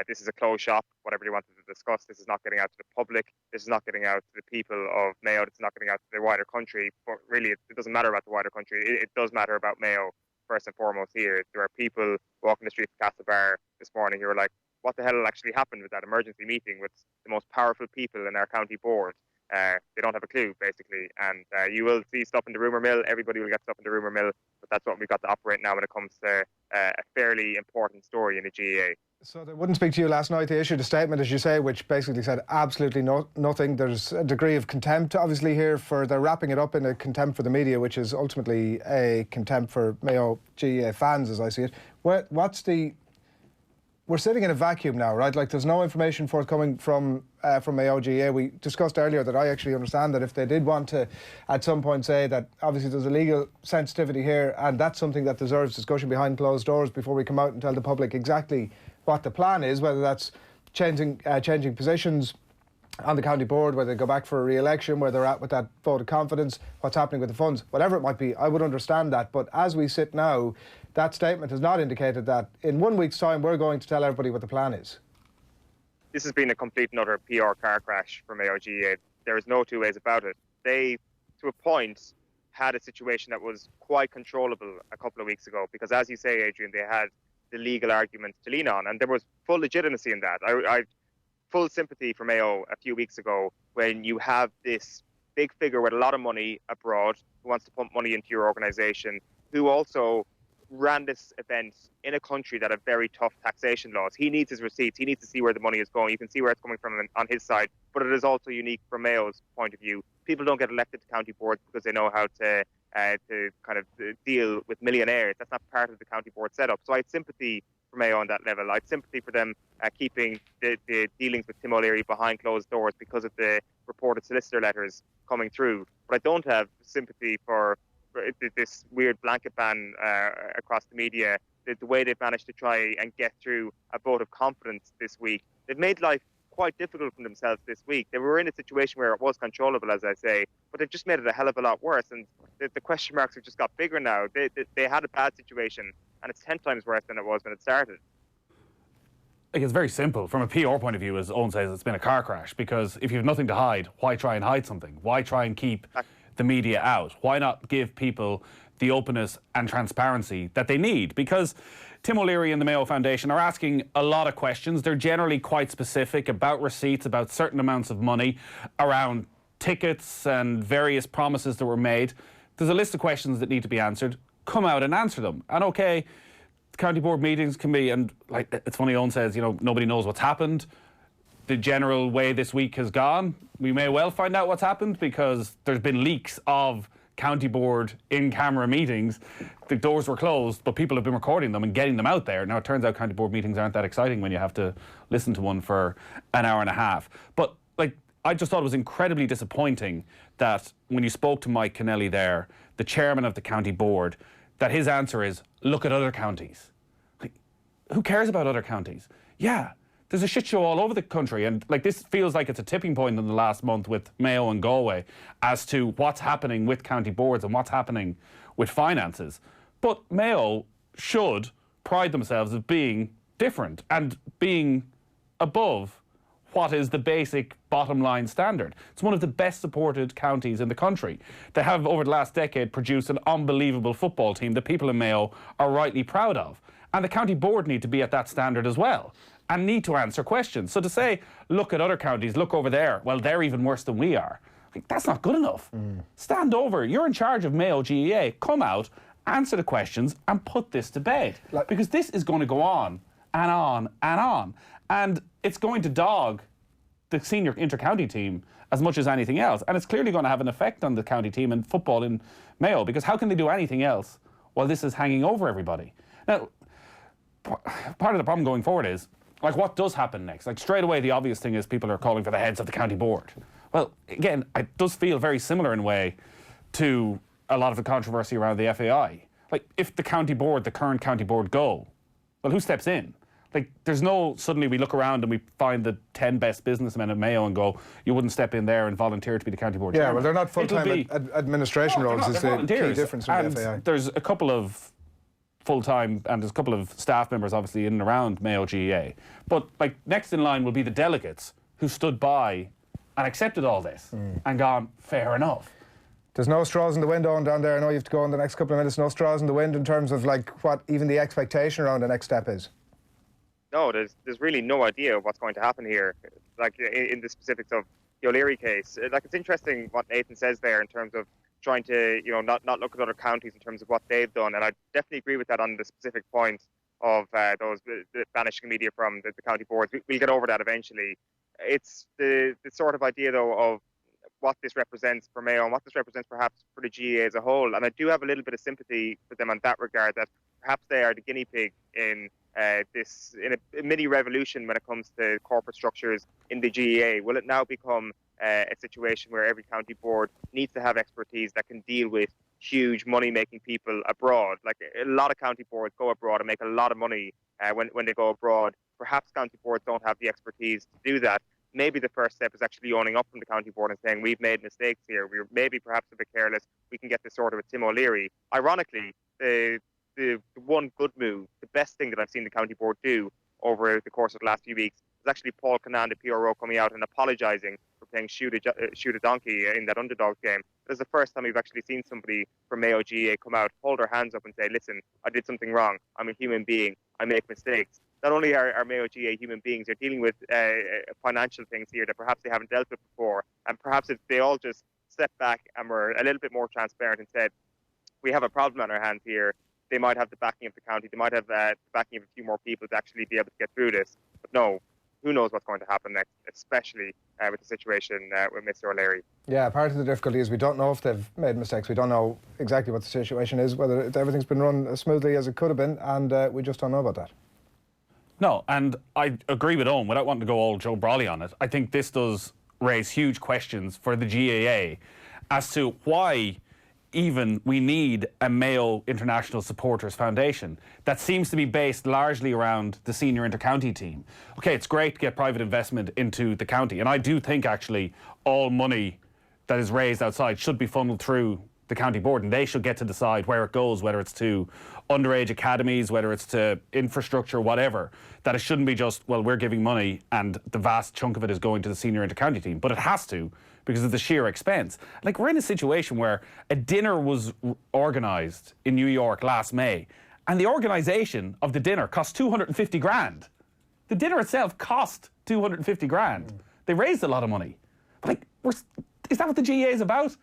This is a closed shop. Whatever you wanted to discuss, this is not getting out to the public. This is not getting out to the people of Mayo. It's not getting out to the wider country. But really, it doesn't matter about the wider country. It does matter about Mayo first and foremost here. There are people walking the streets of Castlebar this morning who are like, what the hell actually happened with that emergency meeting with the most powerful people in our county board? They don't have a clue, basically. And you will see stuff in the rumour mill. Everybody will get stuff in the rumour mill. But that's what we've got to operate now when it comes to a fairly important story in the GAA. So they wouldn't speak to you last night. They issued a statement, as you say, which basically said absolutely nothing. There's a degree of contempt, obviously, here for they're wrapping it up in a contempt for the media, which is ultimately a contempt for Mayo GAA fans, as I see it. We're sitting in a vacuum now, right? Like, there's no information forthcoming from Mayo GAA. We discussed earlier that I actually understand that if they did want to, at some point, say that obviously there's a legal sensitivity here, and that's something that deserves discussion behind closed doors before we come out and tell the public exactly what the plan is, whether that's changing positions on the county board, whether they go back for a re-election, where they're at with that vote of confidence, what's happening with the funds, whatever it might be, I would understand that. But as we sit now, that statement has not indicated that in 1 week's time we're going to tell everybody what the plan is. This has been a complete and utter PR car crash for Mayo GAA. There is no two ways about it. They, to a point, had a situation that was quite controllable a couple of weeks ago because, as you say, Adrian, they had the legal arguments to lean on, and there was full legitimacy in that. I full sympathy for Mayo a few weeks ago when you have this big figure with a lot of money abroad who wants to pump money into your organisation, who also ran this event in a country that have very tough taxation laws. He needs his receipts. He needs to see where the money is going. You can see where it's coming from on his side, but it is also unique from Mayo's point of view. People don't get elected to county boards because they know how to kind of deal with millionaires. That's not part of the county board setup. So I had sympathy for Mayo on that level. I had sympathy for them keeping the dealings with Tim O'Leary behind closed doors because of the reported solicitor letters coming through. But I don't have sympathy for this weird blanket ban across the media, the way they've managed to try and get through a vote of confidence this week. They've made life quite difficult for themselves this week. They were in a situation where it was controllable, as I say, but they've just made it a hell of a lot worse, and the question marks have just got bigger now. They had a bad situation, and it's 10 times worse than it was when it started. It's very simple. From a PR point of view, as Owen says, it's been a car crash, because if you have nothing to hide, why try and hide something? Why try and keep the media out? Why not give people the openness and transparency that they need? Because Tim O'Leary and the Mayo Foundation are asking a lot of questions. They're generally quite specific about receipts, about certain amounts of money, around tickets and various promises that were made. There's a list of questions that need to be answered. Come out and answer them. And okay, county board meetings can be, and like it's funny, Owen says, you know, nobody knows what's happened. The general way this week has gone, we may well find out what's happened, because there's been leaks of county board in-camera meetings. The doors were closed, but people have been recording them and getting them out there. Now, it turns out county board meetings aren't that exciting when you have to listen to one for an hour and a half. But, like, I just thought it was incredibly disappointing that when you spoke to Mike Kennelly there, the chairman of the county board, that his answer is, look at other counties. Like, who cares about other counties? Yeah, there's a shit show all over the country, and like this feels like it's a tipping point in the last month with Mayo and Galway as to what's happening with county boards and what's happening with finances. But Mayo should pride themselves as being different and being above what is the basic bottom line standard. It's one of the best supported counties in the country. They have, over the last decade, produced an unbelievable football team that people in Mayo are rightly proud of. And the county board need to be at that standard as well, and need to answer questions. So to say, look at other counties, look over there, well, they're even worse than we are, like, that's not good enough. Stand over. You're in charge of Mayo GAA. Come out, answer the questions, and put this to bed. Because this is going to go on and on and on. And it's going to dog the senior inter-county team as much as anything else. And it's clearly going to have an effect on the county team and football in Mayo, because how can they do anything else while this is hanging over everybody? Now, part of the problem going forward is, like, what does happen next? Like, straight away, the obvious thing is people are calling for the heads of the county board. Well, again, it does feel very similar in a way to a lot of the controversy around the FAI. Like, if the county board, the current county board, go, well, who steps in? Like, there's no, suddenly we look around and we find the 10 best businessmen at Mayo and go, you wouldn't step in there and volunteer to be the county board chairman. Well, they're not full-time administration roles, is the key difference from the FAI. There's a couple of full-time, and there's a couple of staff members, obviously, in and around Mayo GAA. But, like, next in line will be the delegates who stood by and accepted all this and gone, fair enough. There's no straws in the wind on down there. I know you have to go in the next couple of minutes. No straws in the wind in terms of, like, what even the expectation around the next step is. No, there's really no idea what's going to happen here. Like in the specifics of the O'Leary case, like it's interesting what Nathan says there in terms of trying to, not look at other counties in terms of what they've done, and I definitely agree with that on the specific point of those banishing media from the county boards. We'll get over that eventually. It's the sort of idea though of what this represents for Mayo and what this represents perhaps for the GAA as a whole, and I do have a little bit of sympathy for them on that regard, that perhaps they are the guinea pig in a mini revolution when it comes to corporate structures in the GAA. Will it now become a situation where every county board needs to have expertise that can deal with huge money-making people abroad? Like a lot of county boards go abroad and make a lot of money when they go abroad. Perhaps county boards don't have the expertise to do that. Maybe the first step is actually owning up from the county board and saying, we've made mistakes here. We're maybe perhaps a bit careless. We can get this sorted with Tim O'Leary. Ironically, the one good move, the best thing that I've seen the county board do over the course of the last few weeks is actually Paul Cannan, the PRO, coming out and apologising for playing shoot a donkey in that Underdogs game. This is the first time we've actually seen somebody from Mayo GAA come out, hold their hands up and say, listen, I did something wrong. I'm a human being. I make mistakes. Not only are Mayo GAA human beings, they're dealing with financial things here that perhaps they haven't dealt with before. And perhaps if they all just stepped back and were a little bit more transparent and said, we have a problem on our hands here, they might have the backing of the county, they might have the backing of a few more people to actually be able to get through this. But no, who knows what's going to happen next, especially with the situation with Mr. O'Leary. Yeah, part of the difficulty is we don't know if they've made mistakes. We don't know exactly what the situation is, whether everything's been run as smoothly as it could have been, and we just don't know about that. No, and I agree with Owen, without wanting to go all Joe Brawley on it. I think this does raise huge questions for the GAA as to why even we need a Mayo International Supporters Foundation that seems to be based largely around the senior inter-county team. Okay, it's great to get private investment into the county, and I do think actually all money that is raised outside should be funneled through the county board, and they should get to decide where it goes, whether it's to underage academies, whether it's to infrastructure, whatever. That it shouldn't be just, well, we're giving money and the vast chunk of it is going to the senior inter-county team, but it has to, because of the sheer expense. Like, we're in a situation where a dinner was organised in New York last May, and the organisation of the dinner cost 250 grand. The dinner itself cost 250 grand. They raised a lot of money. Like, is that what the GAA is about?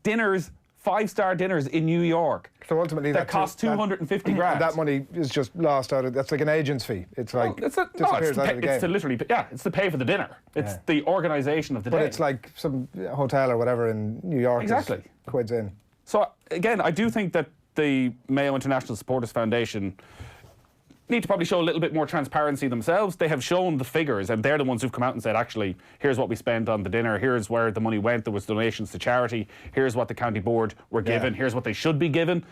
Dinners, 5-star dinners in New York. So ultimately that cost 250 grand. That money is just lost out of, that's like an agent's fee. It's like, disappears out of the game. It's to literally, it's to pay for the dinner. It's the organisation of the day. But it's like some hotel or whatever in New York. Exactly. Quids in. So again, I do think that the Mayo International Supporters Foundation need to probably show a little bit more transparency themselves. They have shown the figures, and they're the ones who've come out and said, actually, here's what we spent on the dinner, here's where the money went, there was donations to charity, here's what the county board were given, here's what they should be given.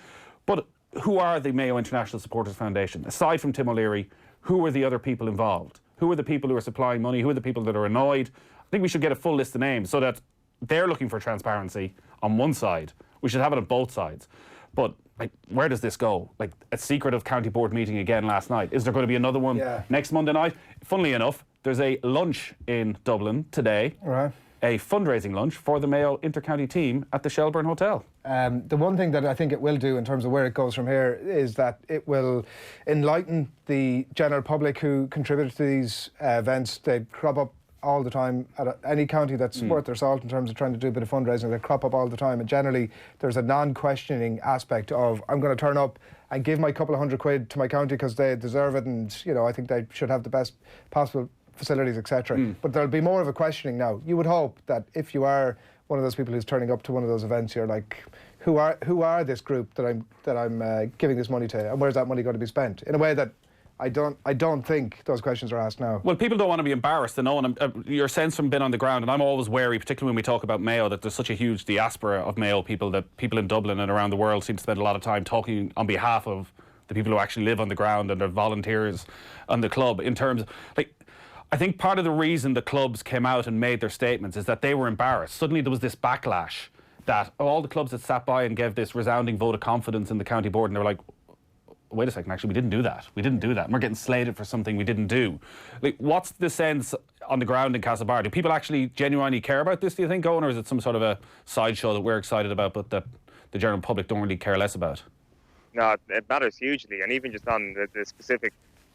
But who are the Mayo International Supporters Foundation? Aside from Tim O'Leary, who are the other people involved? Who are the people who are supplying money? Who are the people that are annoyed? I think we should get a full list of names so that they're looking for transparency on one side. We should have it on both sides. But like, where does this go? Like, a secretive county board meeting again last night. Is there going to be another one next Monday night? Funnily enough, there's a lunch in Dublin today. Right. A fundraising lunch for the Mayo inter-county team at the Shelburne Hotel. The one thing that I think it will do in terms of where it goes from here is that it will enlighten the general public who contribute to these events. They crop up all the time at any county that's worth their salt in terms of trying to do a bit of fundraising. They crop up all the time, and generally there's a non-questioning aspect of, I'm going to turn up and give my couple of £100 to my county because they deserve it, and I think they should have the best possible facilities, etc. But there'll be more of a questioning now. You would hope that if you are one of those people who's turning up to one of those events, you're like, who are this group that I'm giving this money to, and where's that money going to be spent? In a way that I don't think those questions are asked now. Well, people don't want to be embarrassed, and Owen, your sense from being on the ground, and I'm always wary, particularly when we talk about Mayo, that there's such a huge diaspora of Mayo people, that people in Dublin and around the world seem to spend a lot of time talking on behalf of the people who actually live on the ground and are volunteers on the club, in terms of, like, I think part of the reason the clubs came out and made their statements is that they were embarrassed. Suddenly there was this backlash that all the clubs that sat by and gave this resounding vote of confidence in the county board, and they were like, wait a second, actually, we didn't do that. We didn't do that. And we're getting slated for something we didn't do. Like, what's the sense on the ground in Casselbar? Do people actually genuinely care about this, do you think, Eoin, or is it some sort of a sideshow that we're excited about but that the general public don't really care less about? No, it matters hugely. And even just on the specific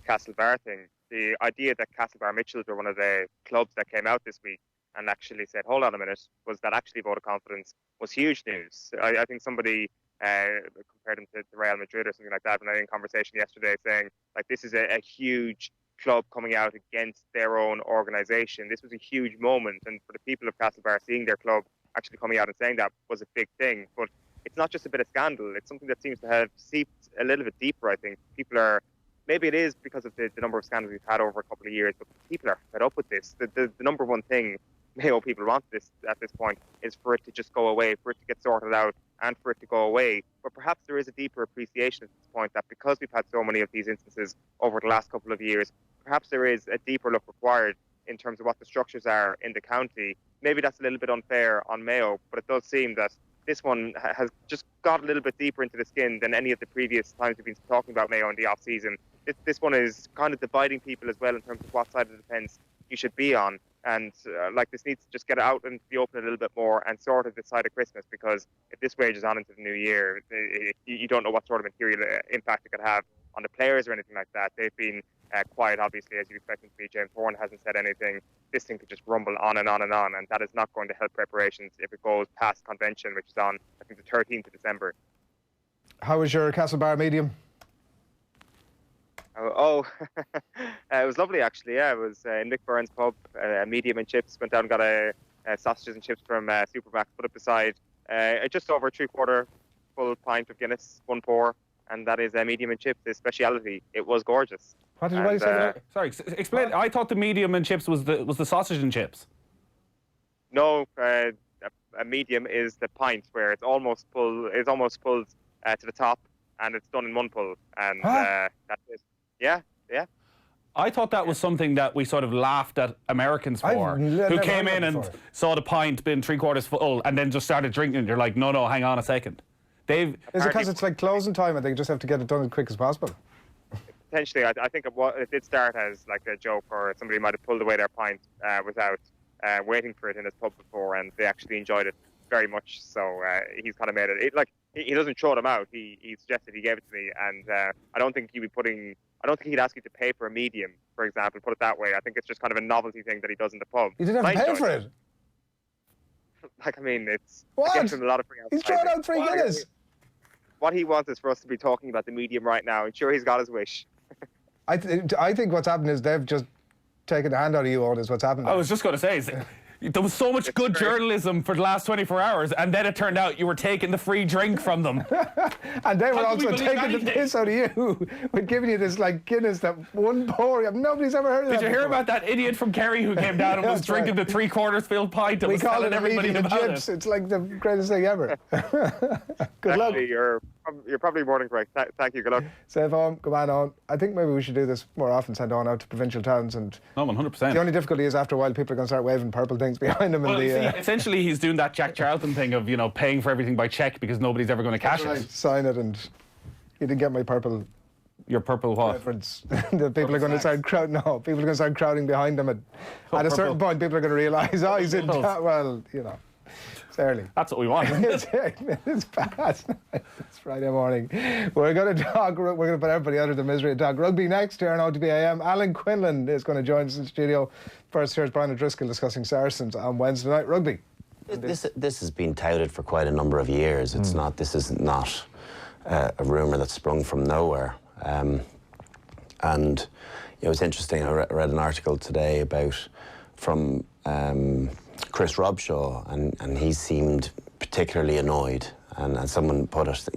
Castlebar thing, the idea that Castlebar Mitchells were one of the clubs that came out this week and actually said, hold on a minute, was that actually vote of confidence, was huge news. I think somebody compared them to Real Madrid or something like that, and I had a conversation yesterday saying, like, this is a huge club coming out against their own organisation. This was a huge moment, and for the people of Castlebar, seeing their club actually coming out and saying that was a big thing. But it's not just a bit of scandal, it's something that seems to have seeped a little bit deeper, I think. People are, maybe it is because of the number of scandals we've had over a couple of years, but people are fed up with this. The number one thing Mayo people want this at this point is for it to just go away, for it to get sorted out, and for it to go away. But perhaps there is a deeper appreciation at this point that because we've had so many of these instances over the last couple of years, perhaps there is a deeper look required in terms of what the structures are in the county. Maybe that's a little bit unfair on Mayo, but it does seem that this one has just got a little bit deeper into the skin than any of the previous times we've been talking about Mayo in the off-season. This one is kind of dividing people as well in terms of what side of the fence you should be on. And this needs to just get out into the open a little bit more and sort of this side of Christmas, because if this wages on into the new year, you don't know what sort of material impact it could have on the players or anything like that. They've been quiet, obviously, as you'd expect them to be. James Horn hasn't said anything. This thing could just rumble on and on and on, and that is not going to help preparations if it goes past convention, which is on, I think, the 13th of December. How was your Castlebar medium? It was lovely, actually. Yeah, it was in Nick Byrne's pub, a medium and chips. Went down and got a sausages and chips from Supermax, put it beside just over a 3/4 full pint of Guinness, 1 pour, and that is a medium and chips, his speciality. It was gorgeous. What did you say? Sorry, explain. I thought the medium and chips was the sausage and chips. No, a medium is the pint where it's almost full. It's almost pulled to the top, and it's done in 1 pull, and that's it. Yeah. I thought that was something that we sort of laughed at Americans for, who came in and saw the pint being 3/4 full and then just started drinking. You're like, no, hang on a second. Is it because it's like closing time and they just have to get it done as quick as possible? Potentially, I think it did start as like a joke, or somebody might have pulled away their pint without waiting for it in his pub before, and they actually enjoyed it very much. So he's kind of made it. He doesn't throw them out. He suggested he gave it to me, and I don't think he'd ask you to pay for a medium, for example, put it that way. I think it's just kind of a novelty thing that he does in the pub. You didn't have to pay for it? It's... What? It gives him a lot of free He's throwing out 3 Guinness. What he wants is for us to be talking about the medium right now, and sure, he's got his wish. I think what's happened is they've just taken the hand out of you, Owen, is what's happened. I was just going to say... There was so much good journalism for the last 24 hours, and then it turned out you were taking the free drink from them. And they were also taking the piss out of you with giving you this like Guinness, that 1 pour. Nobody's ever heard of that. Did you hear about that idiot from Kerry who came down and was drinking the 3/4 filled pint and was telling everybody about it? It's like the greatest thing ever. Good luck. You're probably more than correct. Thank you. Good luck. Safe home. Come on. I think maybe we should do this more often, send on out to provincial towns. And 100%. The only difficulty is after a while people are going to start waving purple things behind them. Well, essentially he's doing that Jack Charlton thing of, paying for everything by cheque because nobody's ever going to cash it. Sign it, and you didn't get my purple. Your purple what? Reference. The people are going to start crowding. No, people are going to start crowding behind them, and at a certain point, people are going to realise, he's in town. Well, it's early. That's what we want. It's 8 minutes past. It's Friday morning. We're going to put everybody out of the misery and talk rugby next here on OTB AM. Alan Quinlan is going to join us in the studio. First, here's Brian O'Driscoll discussing Saracens on Wednesday night rugby. This has been touted for quite a number of years. This is not a rumour that sprung from nowhere. And it was interesting. I read an article today from Chris Robshaw, and he seemed particularly annoyed. And someone put it,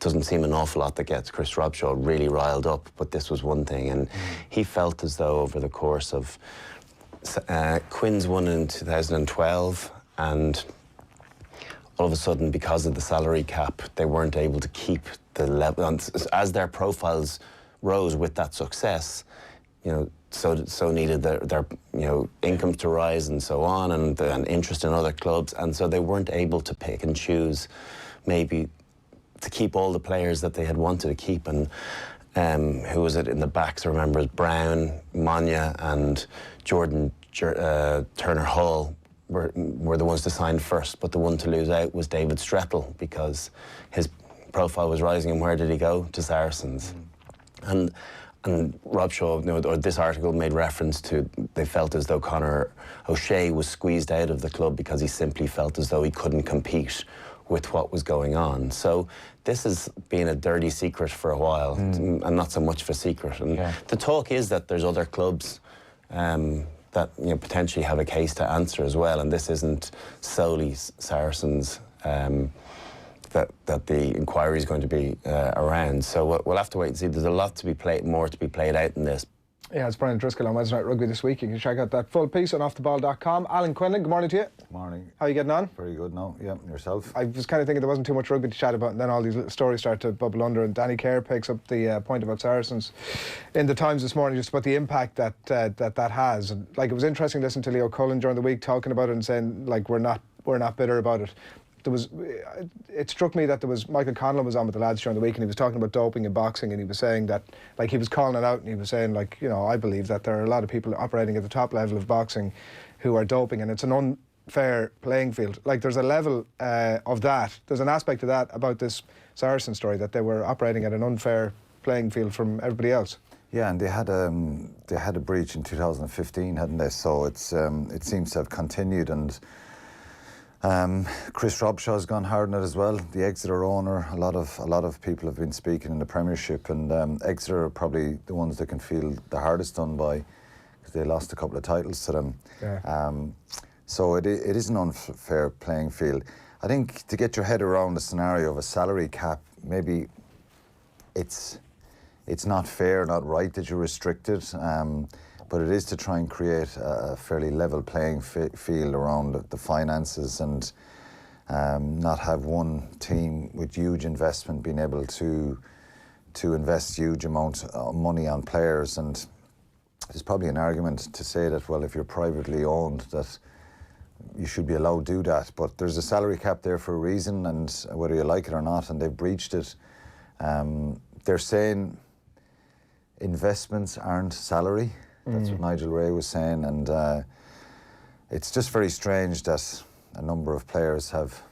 doesn't seem an awful lot that gets Chris Robshaw really riled up, but this was one thing. And he felt as though over the course of Quins won in 2012, and all of a sudden, because of the salary cap, they weren't able to keep the level. And as their profiles rose with that success, so needed their incomes to rise and so on, and interest in other clubs, and so they weren't able to pick and choose, maybe to keep all the players that they had wanted to keep. And who was it in the backs? I remember Brown, Monya, and Jordan Turner Hall were the ones to sign first, but the one to lose out was David Strettle, because his profile was rising. And where did he go? To Saracens. And Rob Shaw, or this article made reference to, they felt as though Conor O'Shea was squeezed out of the club because he simply felt as though he couldn't compete with what was going on. So this has been a dirty secret for a while, and not so much of a secret. And the talk is that there's other clubs that potentially have a case to answer as well, and this isn't solely Saracens. That the inquiry is going to be around. So we'll have to wait and see. There's a lot to be more to be played out in this. Yeah, it's Brian Driscoll on Wednesday Night Rugby this week. You can check out that full piece on offtheball.com. Alan Quinlan, good morning to you. Good morning. How are you getting on? Very good now, yeah. Yourself? I was kind of thinking there wasn't too much rugby to chat about, and then all these little stories start to bubble under, and Danny Kerr picks up the point about Saracens in the Times this morning, just about the impact that has. And, like, it was interesting listening to Leo Cullen during the week talking about it and saying, like, we're not bitter about it. It struck me that Michael Conlon was on with the lads during the week, and he was talking about doping in boxing, and he was saying that, like, he was calling it out, and he was saying, like, I believe that there are a lot of people operating at the top level of boxing who are doping, and it's an unfair playing field. Like, there's a level of that. There's an aspect of that about this Saracen story, that they were operating at an unfair playing field from everybody else. Yeah, and they had a breach in 2015, hadn't they? So it seems to have continued, and Chris Robshaw's gone hard on it as well. The Exeter owner, a lot of people have been speaking in the Premiership, and Exeter are probably the ones that can feel the hardest done by, because they lost a couple of titles to them. Yeah. So it is an unfair playing field. I think to get your head around the scenario of a salary cap, maybe it's not fair, not right that you're restricted. But it is to try and create a fairly level playing field around the finances, and not have one team with huge investment being able to invest huge amount of money on players. And there's probably an argument to say that, well, if you're privately owned, that you should be allowed to do that. But there's a salary cap there for a reason, and whether you like it or not, and they've breached it. They're saying investments aren't salary. That's what Nigel Ray was saying, and it's just very strange that a number of players have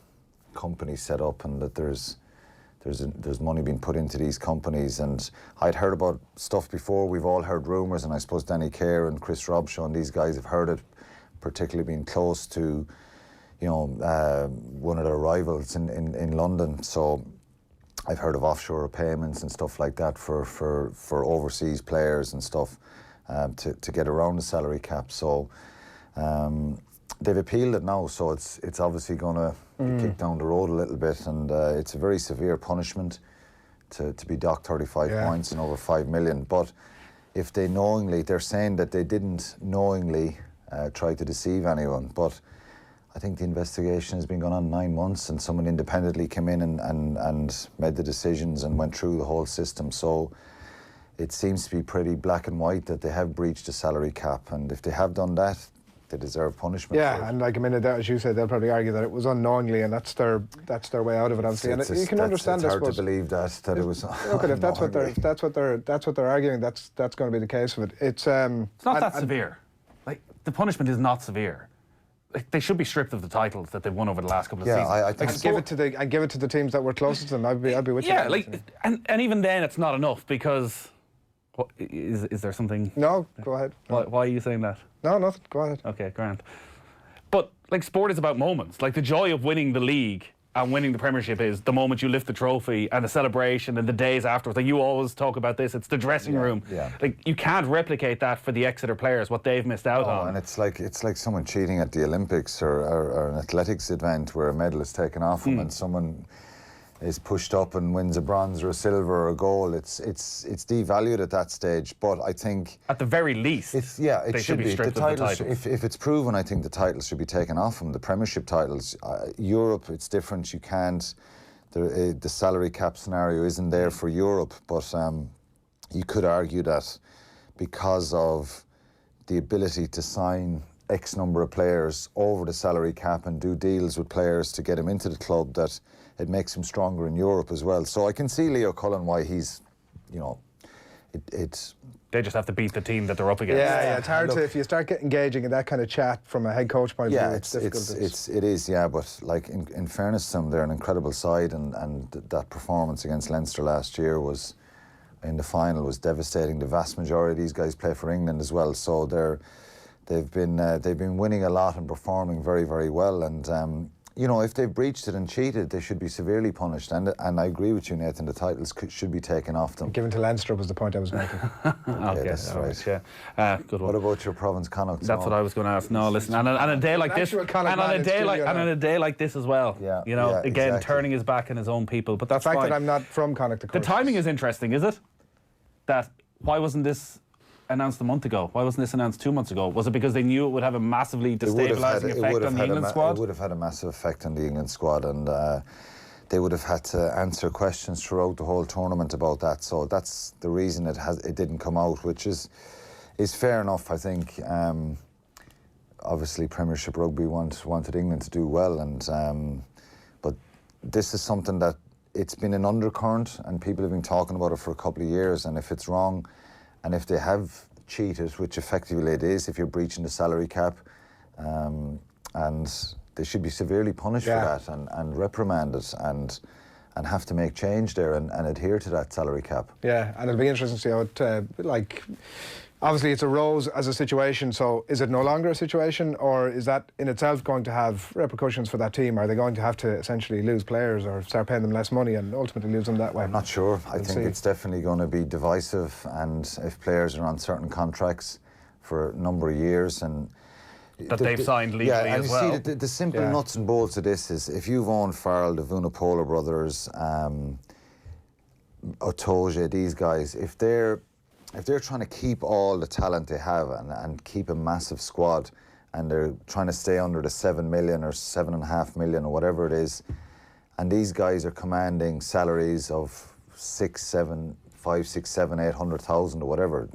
companies set up, and that there's money being put into these companies. And I'd heard about stuff before. We've all heard rumours, and I suppose Danny Kerr and Chris Robshaw and these guys have heard it, particularly being close to, one of their rivals in London. So I've heard of offshore payments and stuff like that for overseas players and stuff. To get around the salary cap. So they've appealed it now, so it's obviously going to be kicked down the road a little bit, and it's a very severe punishment to be docked 35 points and over 5 million. But if they knowingly, they're saying that they didn't knowingly try to deceive anyone, but I think the investigation has been going on 9 months, and someone independently came in and made the decisions and went through the whole system. So it seems to be pretty black and white that they have breached the salary cap, and if they have done that, they deserve punishment. Yeah, and like a minute there, as you said, they'll probably argue that it was unknowingly, and that's their way out of it. Obviously, and you can understand. It's hard to believe that it was. Look, if that's what they're arguing, that's going to be the case of it. It's not that severe. Like, the punishment is not severe. Like, they should be stripped of the titles that they've won over the last couple of seasons. I think give it to the teams that were closest to them. I'd be with you. Yeah, and even then, it's not enough, because. What, is there something? No, go ahead. Why are you saying that? No, nothing. Go ahead. Okay, grand. But, like, sport is about moments. Like, the joy of winning the league and winning the Premiership is the moment you lift the trophy and the celebration and the days afterwards. Like, you always talk about this. It's the dressing room. Yeah. Like, you can't replicate that for the Exeter players, what they've missed out on. And it's like someone cheating at the Olympics or an athletics event where a medal is taken off them, and someone is pushed up and wins a bronze or a silver or a gold, it's devalued at that stage. But I think at the very least, it should be. The titles, if it's proven, I think the titles should be taken off them. The Premiership titles, Europe, it's different. You can't. The salary cap scenario isn't there for Europe, but you could argue that because of the ability to sign X number of players over the salary cap and do deals with players to get them into the club, that it makes him stronger in Europe as well. So I can see Leo Cullen why he's, they just have to beat the team that they're up against. Yeah, it's hard to, if you start engaging in that kind of chat from a head coach point of view, it's difficult. It is, but like in fairness to them, they're an incredible side, and that performance against Leinster last year was, in the final, was devastating. The vast majority of these guys play for England as well, so they've been winning a lot and performing very, very well, and if they've breached it and cheated, they should be severely punished. And I agree with you, Nathan, the titles should be taken off them. Given to Leinster was the point I was making. Okay, that's right. Yeah. Good one. What about your Province Connacht? That's what I was going to ask. No, listen, and a day like this, and on a day like this as well. Yeah. Again, exactly. turning his back on his own people. But that's the fact fine. that I'm not from Connacht. The timing is interesting, is it? Why wasn't this announced a month ago? Why wasn't this announced 2 months ago? Was it because they knew it would have a massively destabilising effect on the England squad? It would have had a massive effect on the England squad, and they would have had to answer questions throughout the whole tournament about that. So that's the reason it didn't come out, which is fair enough, I think. Obviously, Premiership Rugby wanted England to do well, and but this is something that it's been an undercurrent, and people have been talking about it for a couple of years. And if it's wrong, and if they have cheated, which effectively it is, if you're breaching the salary cap, and they should be severely punished for that and reprimanded and have to make change there and adhere to that salary cap. Yeah, and it'll be interesting to see how it, obviously it's arose as a situation, so is it no longer a situation, or is that in itself going to have repercussions for that team? Are they going to have to essentially lose players or start paying them less money and ultimately lose them that way? I'm not sure. I think it's definitely going to be divisive, and if players are on certain contracts for a number of years and that they've signed legally as well. See, the simple nuts and bolts of this is, if you've owned Farrell, the Vunipola brothers, Otoje, these guys, if they're trying to keep all the talent they have and keep a massive squad, and they're trying to stay under the 7 million or 7.5 million or whatever it is, and these guys are commanding salaries of 800,000 or whatever,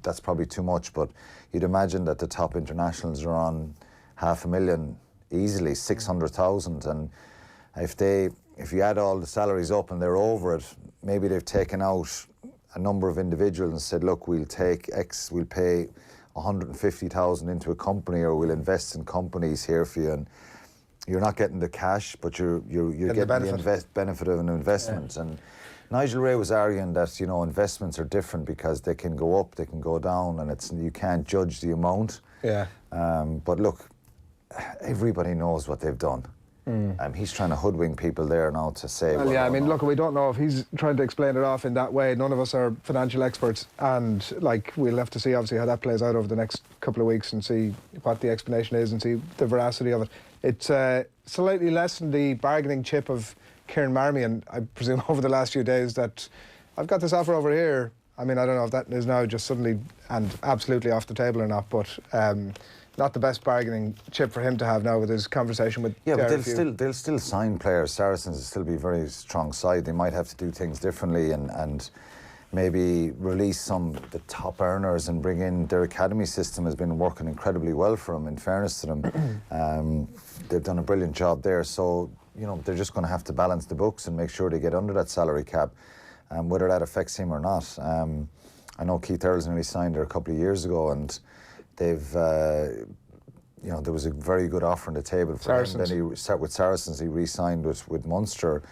that's probably too much, but you'd imagine that the top internationals are on 500,000 easily, 600,000, and if you add all the salaries up and they're over it, maybe they've taken out a number of individuals and said, look, we'll take X, we'll pay 150,000 into a company, or we'll invest in companies here for you, and you're not getting the cash, but you're getting the benefit of an investment. Yeah. And Nigel Ray was arguing that investments are different because they can go up, they can go down, and you can't judge the amount. Yeah. But look, everybody knows what they've done. He's trying to hoodwink people there now to say... Well, yeah, I mean, look, we don't know if he's trying to explain it off in that way. None of us are financial experts, and we'll have to see obviously how that plays out over the next couple of weeks and see what the explanation is and see the veracity of it. It's slightly less than the bargaining chip of Kieran Marmion, I presume, over the last few days, that I've got this offer over here. I mean, I don't know if that is now just suddenly and absolutely off the table or not, but not the best bargaining chip for him to have now with his conversation with... Yeah, but they'll still sign players. Saracens will still be a very strong side. They might have to do things differently and maybe release some of the top earners and bring in... Their academy system has been working incredibly well for them, in fairness to them. They've done a brilliant job there, so they're just going to have to balance the books and make sure they get under that salary cap, whether that affects him or not. I know Keith Earls nearly signed there a couple of years ago, and they've, there was a very good offer on the table for Saracens. him. Then with Saracens, he re-signed with Munster.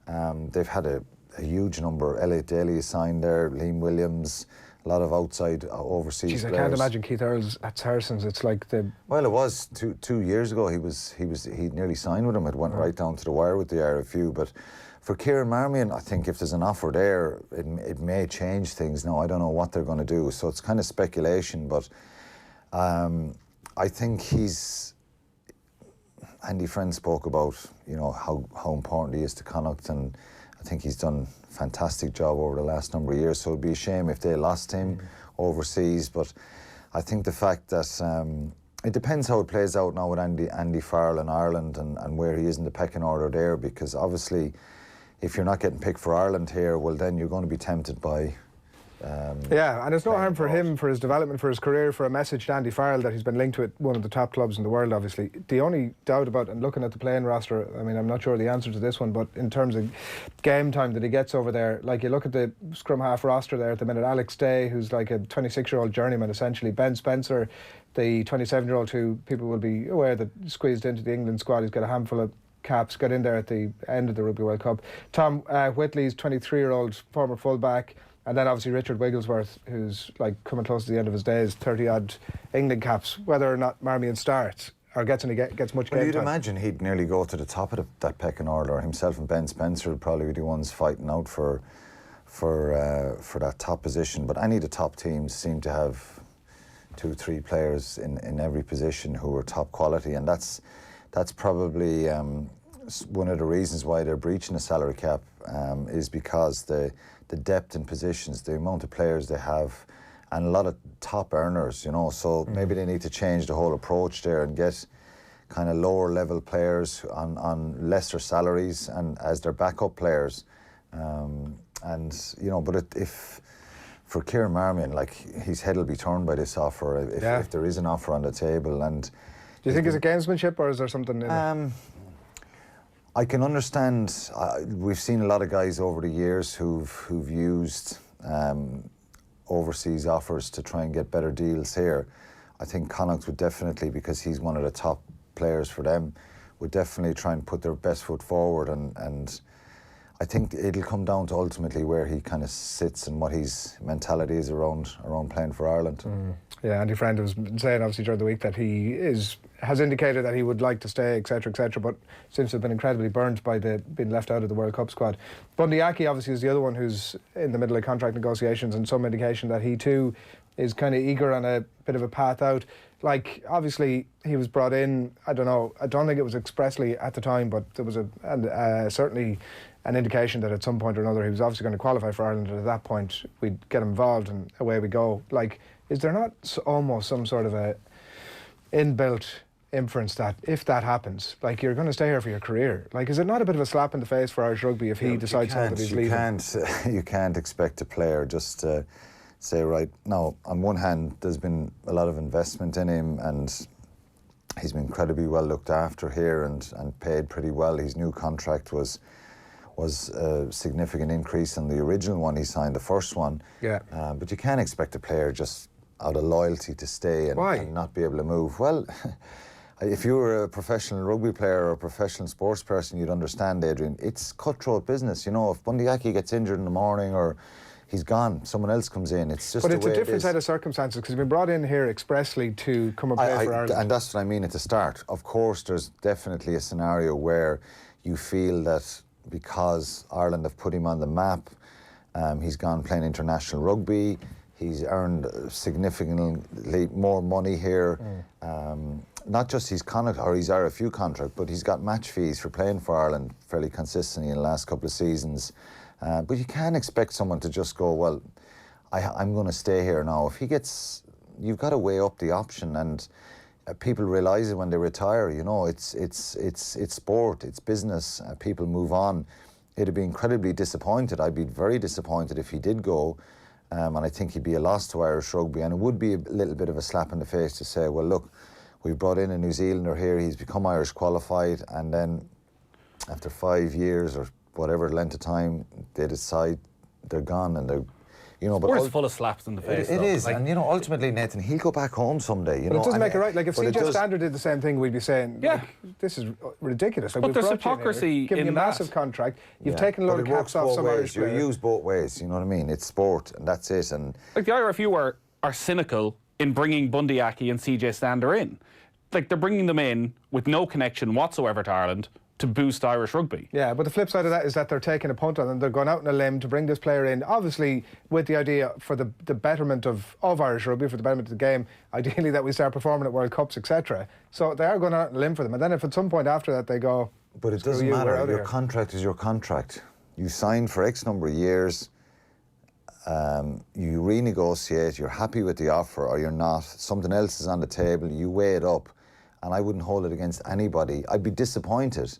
They've had a huge number. Elliot Daly signed there, Liam Williams, a lot of outside overseas players. I can't imagine Keith Earls at Saracens. It's like the... Well, it was two years ago. He nearly signed with him. It went right down to the wire with the RFU. But for Kieran Marmion, I think if there's an offer there, it may change things. Now, I don't know what they're going to do. So it's kind of speculation, but I think Andy Friend spoke about, how important he is to Connacht, and I think he's done a fantastic job over the last number of years. So it'd be a shame if they lost him overseas. But I think the fact that it depends how it plays out now with Andy Farrell in Ireland and where he is in the pecking order there, because obviously if you're not getting picked for Ireland here, well then you're going to be tempted by and it's no harm for him, for his development, for his career, for a message to Andy Farrell that he's been linked with one of the top clubs in the world, obviously. The only doubt about, and looking at the playing roster, I mean, I'm not sure the answer to this one, but in terms of game time that he gets over there, like you look at the scrum half roster there at the minute, Alex Day, who's like a 26-year-old journeyman essentially, Ben Spencer, the 27-year-old who people will be aware that squeezed into the England squad, he's got a handful of caps, got in there at the end of the Rugby World Cup. Tom Whitley's 23-year-old former fullback. And then obviously Richard Wigglesworth, who's like coming close to the end of his days, 30-odd England caps. Whether or not Marmion starts or gets much game you'd time. imagine he'd nearly go to the top of that pecking order. Himself and Ben Spencer would probably be the ones fighting out for that top position. But any of the top teams seem to have 2-3 players in every position who are top quality, and that's probably one of the reasons why they're breaching the salary cap, is because the depth in positions, the amount of players they have, and a lot of top earners, so maybe they need to change the whole approach there and get kind of lower level players on lesser salaries and as their backup players. But if for Kieran Marmion, like, his head will be turned by this offer if there is an offer on the table. And do you think it's a gamesmanship, or is there something in it? I can understand. We've seen a lot of guys over the years who've used overseas offers to try and get better deals here. I think Connacht would definitely, because he's one of the top players for them, would definitely try and put their best foot forward. And I think it'll come down to ultimately where he kind of sits and what his mentality is around playing for Ireland. Yeah, Andy Friend was saying obviously during the week that he has indicated that he would like to stay, etc., but seems to have been incredibly burnt by being left out of the World Cup squad. Bundee Aki obviously is the other one who's in the middle of contract negotiations, and some indication that he too is kind of eager on a bit of a path out. Like, obviously he was brought in, I don't think it was expressly at the time, but there was certainly an indication that at some point or another he was obviously going to qualify for Ireland, and at that point we'd get him involved and away we go. Like, is there not almost some sort of a inbuilt inference that if that happens, like, you're going to stay here for your career? Like, is it not a bit of a slap in the face for Irish rugby if he decides that he's leaving? You can't expect a player just to say, right, now, on one hand, there's been a lot of investment in him and he's been incredibly well looked after here and paid pretty well. His new contract was a significant increase on the original one he signed, the first one. But you can't expect a player just out of loyalty to stay and not be able to move. Well, if you were a professional rugby player or a professional sports person, you'd understand, Adrian. It's cutthroat business. If Bundee Aki gets injured in the morning or he's gone, someone else comes in. It's just But it's a different set of circumstances, because he's been brought in here expressly to come and play for Ireland. And that's what I mean at the start. Of course, there's definitely a scenario where you feel that because Ireland have put him on the map, he's gone playing international rugby, he's earned significantly more money here. Not just his Connacht or his RFU contract, but he's got match fees for playing for Ireland fairly consistently in the last couple of seasons. But you can't expect someone to just go, well, I'm going to stay here now. If he gets, you've got to weigh up the option, and people realise it when they retire. It's sport, it's business. People move on. It'd be incredibly disappointed. I'd be very disappointed if he did go, and I think he'd be a loss to Irish rugby. And it would be a little bit of a slap in the face to say, well, look, we've brought in a New Zealander here. He's become Irish qualified, and then after 5 years or whatever length of time, they decide they're gone and they're, Sport is full of slaps in the face. It is, and ultimately, Nathan, he'll go back home someday. But it doesn't make it right. Like, if CJ Standard did the same thing, we'd be saying, this is ridiculous. Like, but there's hypocrisy giving you a massive contract. You've taken a load of caps off some Irish players. You use both ways. You know what I mean? It's sport, and that's it. And like, the IRFU are cynical in bringing Bundee Aki and CJ Stander in. Like, they're bringing them in with no connection whatsoever to Ireland, to boost Irish rugby. Yeah, but the flip side of that is that they're taking a punt on them. They're going out on a limb to bring this player in, obviously with the idea for the betterment of Irish rugby, for the betterment of the game, ideally that we start performing at World Cups, etc. So they are going out on a limb for them. And then if at some point after that they go... But it doesn't matter. Your contract is your contract. You signed for X number of years. You renegotiate, you're happy with the offer or you're not, something else is on the table, you weigh it up, and I wouldn't hold it against anybody. I'd be disappointed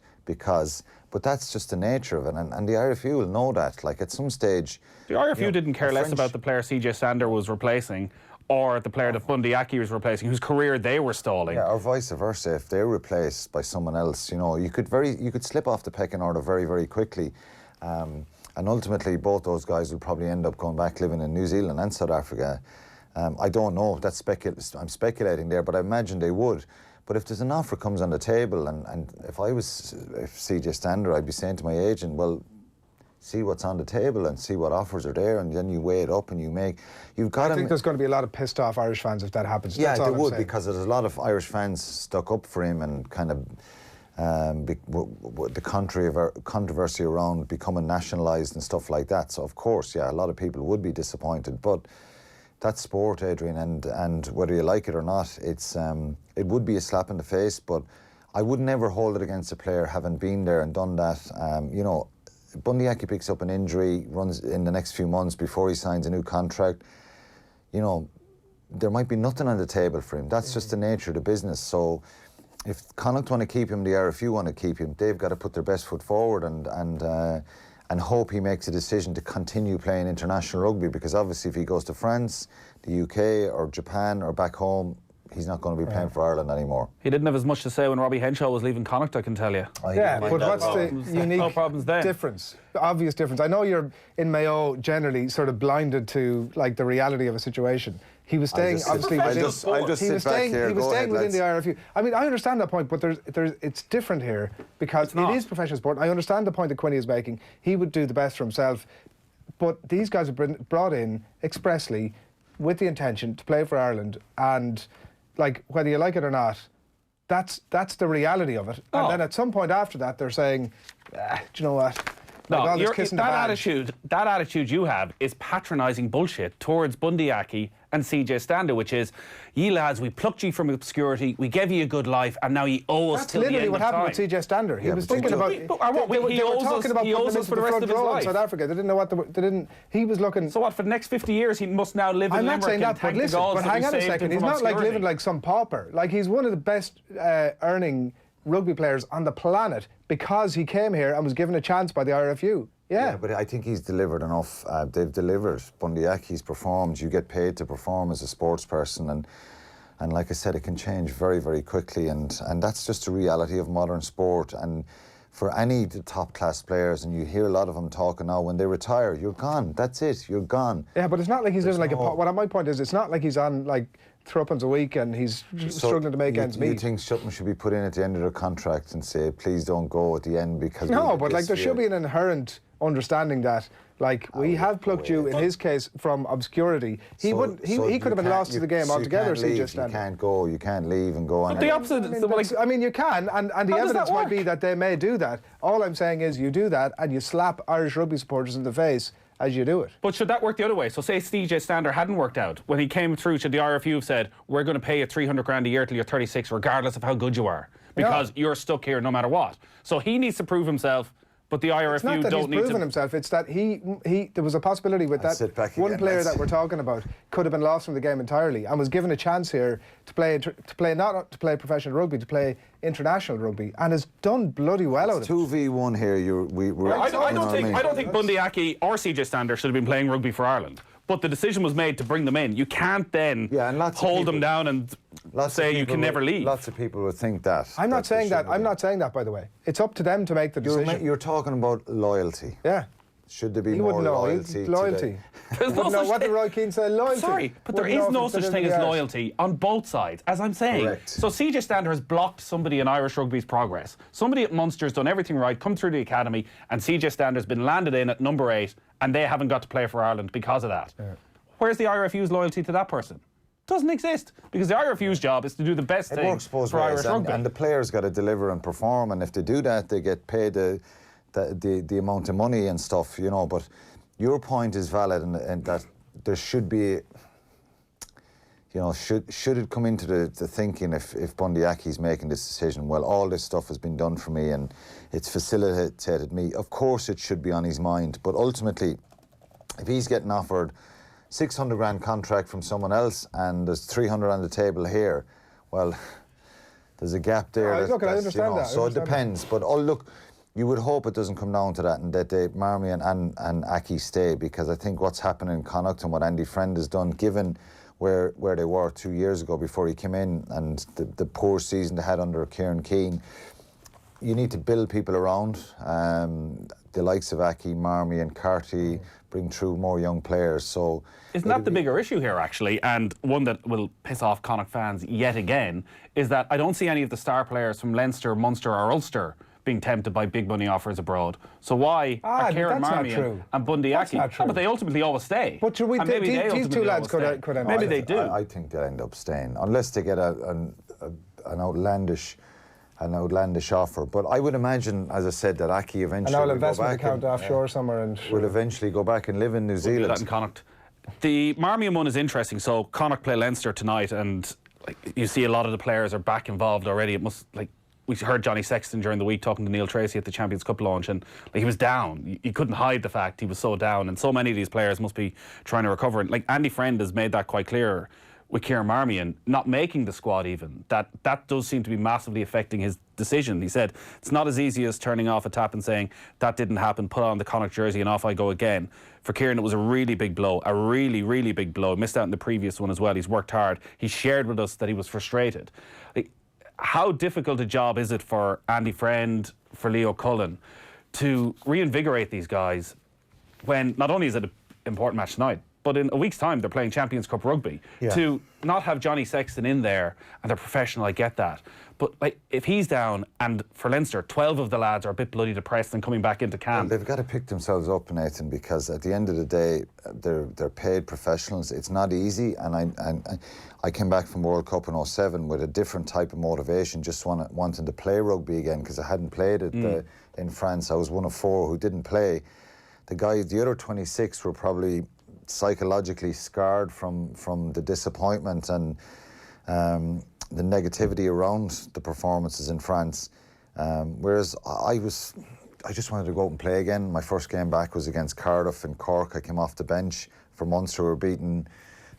but that's just the nature of it, and the RFU will know that. Like at some stage... The RFU didn't care less about the player CJ Stander was replacing or the player that Bundee Aki was replacing, whose career they were stalling. Yeah, or vice versa. If they're replaced by someone else, you could slip off the pecking order very, very quickly. And ultimately, both those guys will probably end up going back living in New Zealand and South Africa. I don't know. I'm speculating there, but I imagine they would. But if there's an offer comes on the table, and if CJ Stander, I'd be saying to my agent, well, see what's on the table and see what offers are there, and then you weigh it up and I think there's going to be a lot of pissed off Irish fans if that happens. Yeah, there would, because there's a lot of Irish fans stuck up for him and kind of the controversy around becoming nationalised and stuff like that. So of course, yeah, a lot of people would be disappointed. But that's sport, Adrian, and whether you like it or not, it would be a slap in the face. But I would never hold it against a player having been there and done that. Bundee Aki picks up an injury, runs in the next few months before he signs a new contract. There might be nothing on the table for him. That's just the nature of the business. So if Connacht want to keep him, the RFU want to keep him, they've got to put their best foot forward and hope he makes a decision to continue playing international rugby, because obviously if he goes to France, the UK or Japan or back home, he's not going to be playing for Ireland anymore. He didn't have as much to say when Robbie Henshaw was leaving Connacht, I can tell you. Yeah, but what's the unique difference? The obvious difference. I know you're in Mayo generally sort of blinded to like the reality of a situation. He was staying obviously within the RFU. I mean, I understand that point, but it's different here because it is professional sport. I understand the point that Quinny is making. He would do the best for himself, but these guys have been brought in expressly with the intention to play for Ireland, and like whether you like it or not, that's the reality of it. And then at some point after that, they're saying, do you know what? No, that attitude you have is patronising bullshit towards Bundee Aki and CJ Stander, which is, ye lads, we plucked you from obscurity, we gave you a good life, and now ye owe us till the end of time. That's literally what happened with CJ Stander. He was thinking about... He owes us for the rest of his life. In South Africa. They didn't know what he was looking... So what, for the next 50 years, he must now live in Limerick and thank the gods that we saved him from obscurity? But hang on a second, he's not like living like some pauper. Like, he's one of the best earning rugby players on the planet because he came here and was given a chance by the RFU. Yeah, but I think he's delivered enough. They've delivered. Bundee Aki's performed. You get paid to perform as a sports person, and like I said, it can change very, very quickly, and that's just the reality of modern sport. And for any top class players, and you hear a lot of them talking now, when they retire, you're gone. That's it. You're gone. Yeah, but it's not like he's living like what my point is, it's not like he's on like threepence a week and he's struggling to make ends meet. You think something should be put in at the end of their contract and say, please don't go at the end because... No, but like there should be an inherent understanding that, like, we have plucked you, in his case, from obscurity. He could have been lost to the game altogether, CJ Stander. You can't go, you can't leave and go on. But the opposite... I mean, you can, and the evidence might be that they may do that. All I'm saying is you do that and you slap Irish rugby supporters in the face as you do it. But should that work the other way? So say CJ Stander hadn't worked out. When he came through, should the RFU have said, we're going to pay you 300 grand a year till you're 36, regardless of how good you are, because you're stuck here no matter what. So he needs to prove himself, but the IRFU it's not that don't he's need to... proven himself, it's that there was a possibility with that one player that we're talking about could have been lost from the game entirely and was given a chance here to play not to play professional rugby, to play international rugby, and has done bloody well out of it. 2v1 here. I don't think Bundee Aki or CJ Stander should have been playing rugby for Ireland. But the decision was made to bring them in. You can't then hold them down and say you can never leave. Lots of people would think that. I'm not saying that. I'm not saying that, by the way. It's up to them to make the decision. You're talking about loyalty. Yeah. Should there be more loyalty? Loyalty. What did Roy Keane say? Loyalty. Sorry, but there is no such thing as loyalty on both sides, as I'm saying. Correct. So CJ Stander has blocked somebody in Irish rugby's progress. Somebody at Munster's done everything right, come through the academy, and CJ Stander's been landed in at number 8, and they haven't got to play for Ireland because of that. Yeah. Where's the IRFU's loyalty to that person? doesn't exist, because the IRFU's job is to do the best thing works both for ways, Irish rugby. and the players got to deliver and perform, and if they do that, they get paid the amount of money and stuff, you know. But your point is valid, and that there should be, you know, should it come into the thinking if Bundee Aki's making this decision, well, all this stuff has been done for me and it's facilitated me. Of course it should be on his mind, but ultimately, if he's getting offered 600 grand contract from someone else and there's 300 on the table here, well, there's a gap there. Look, I understand that. So it depends, but look, you would hope it doesn't come down to that, and that Marmion and Aki stay, because I think what's happening in Connacht and what Andy Friend has done, given where they were 2 years ago before he came in, and the poor season they had under Kieran Keane, you need to build people around. The likes of Aki, Marmion, McCarthy, bring through more young players. So isn't that the bigger issue here, actually, and one that will piss off Connacht fans yet again, is that I don't see any of the star players from Leinster, Munster or Ulster being tempted by big money offers abroad. So why are Kieran Marmion and Bundee Aki? No, but they ultimately always stay. But these two lads could end Maybe they do. I think they'll end up staying, unless they get an outlandish offer. But I would imagine, as I said, that Aki eventually will go investment back account offshore somewhere and will eventually go back and live in New Zealand. Do that in Connacht. The Marmion one is interesting. So Connacht play Leinster tonight, and you see a lot of the players are back involved already. It must we heard Johnny Sexton during the week talking to Neil Tracy at the Champions Cup launch, and he was down. You couldn't hide the fact he was so down, and so many of these players must be trying to recover. And Andy Friend has made that quite clear with Kieran Marmion not making the squad even. That does seem to be massively affecting his decision. He said it's not as easy as turning off a tap and saying that didn't happen, put on the Connacht jersey and off I go again. For Kieran it was a really big blow, a really, really big blow. He missed out in the previous one as well. He's worked hard. He shared with us that he was frustrated. How difficult a job is it for Andy Friend, for Leo Cullen, to reinvigorate these guys when not only is it an important match tonight, but in a week's time they're playing Champions Cup rugby. Yeah. To not have Johnny Sexton in there, and they're professional, I get that. But if he's down, and for Leinster, 12 of the lads are a bit bloody depressed and coming back into camp. Well, they've got to pick themselves up, Nathan, because at the end of the day, they're paid professionals. It's not easy, and I came back from World Cup in 2007 with a different type of motivation, just wanting to play rugby again, because I hadn't played it in France. I was one of 4 who didn't play. The other 26 were probably psychologically scarred from the disappointment and the negativity around the performances in France. Whereas I just wanted to go out and play again. My first game back was against Cardiff in Cork. I came off the bench for Munster, were beaten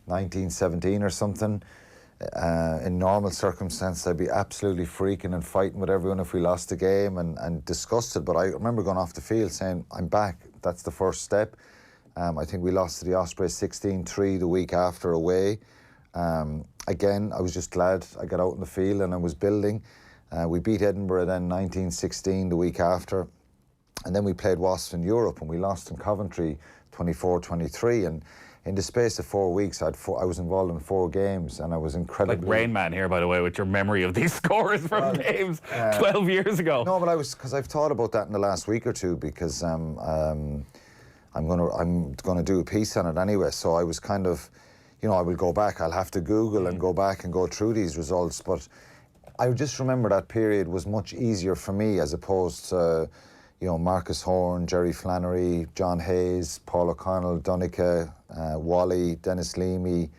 19-17 or something. In normal circumstances, I'd be absolutely freaking and fighting with everyone if we lost the game and disgusted. But I remember going off the field saying, I'm back. That's the first step. I think we lost to the Ospreys 16-3 the week after away. Again, I was just glad I got out in the field and I was building. We beat Edinburgh then 19-16 the week after. And then we played Wasps in Europe and we lost in Coventry 24-23. And in the space of 4 weeks, I was involved in 4 games and I was incredibly... Like Rain Man here, by the way, with your memory of these scores from games 12 years ago. No, but because I've thought about that in the last week or two, because I'm gonna do a piece on it anyway. So I was kind of, I will go back. I'll have to Google and go back and go through these results. But I just remember that period was much easier for me as opposed to, Marcus Horn, Jerry Flannery, John Hayes, Paul O'Connell, Donncha, Wally, Dennis Leamy,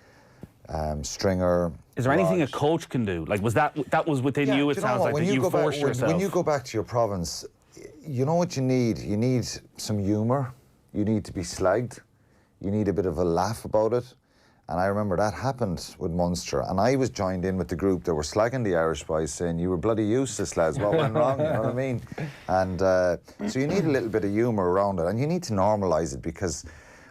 Stringer. Is there anything a coach can do? Was that was within you? It sounds like that you forced yourself. When you go back to your province, you know what you need? You need some humour. You need to be slagged. You need a bit of a laugh about it. And I remember that happened with Munster. And I was joined in with the group that were slagging the Irish boys, saying, you were bloody useless, lads. What went wrong? You know what I mean? And so you need a little bit of humour around it. And you need to normalise it, because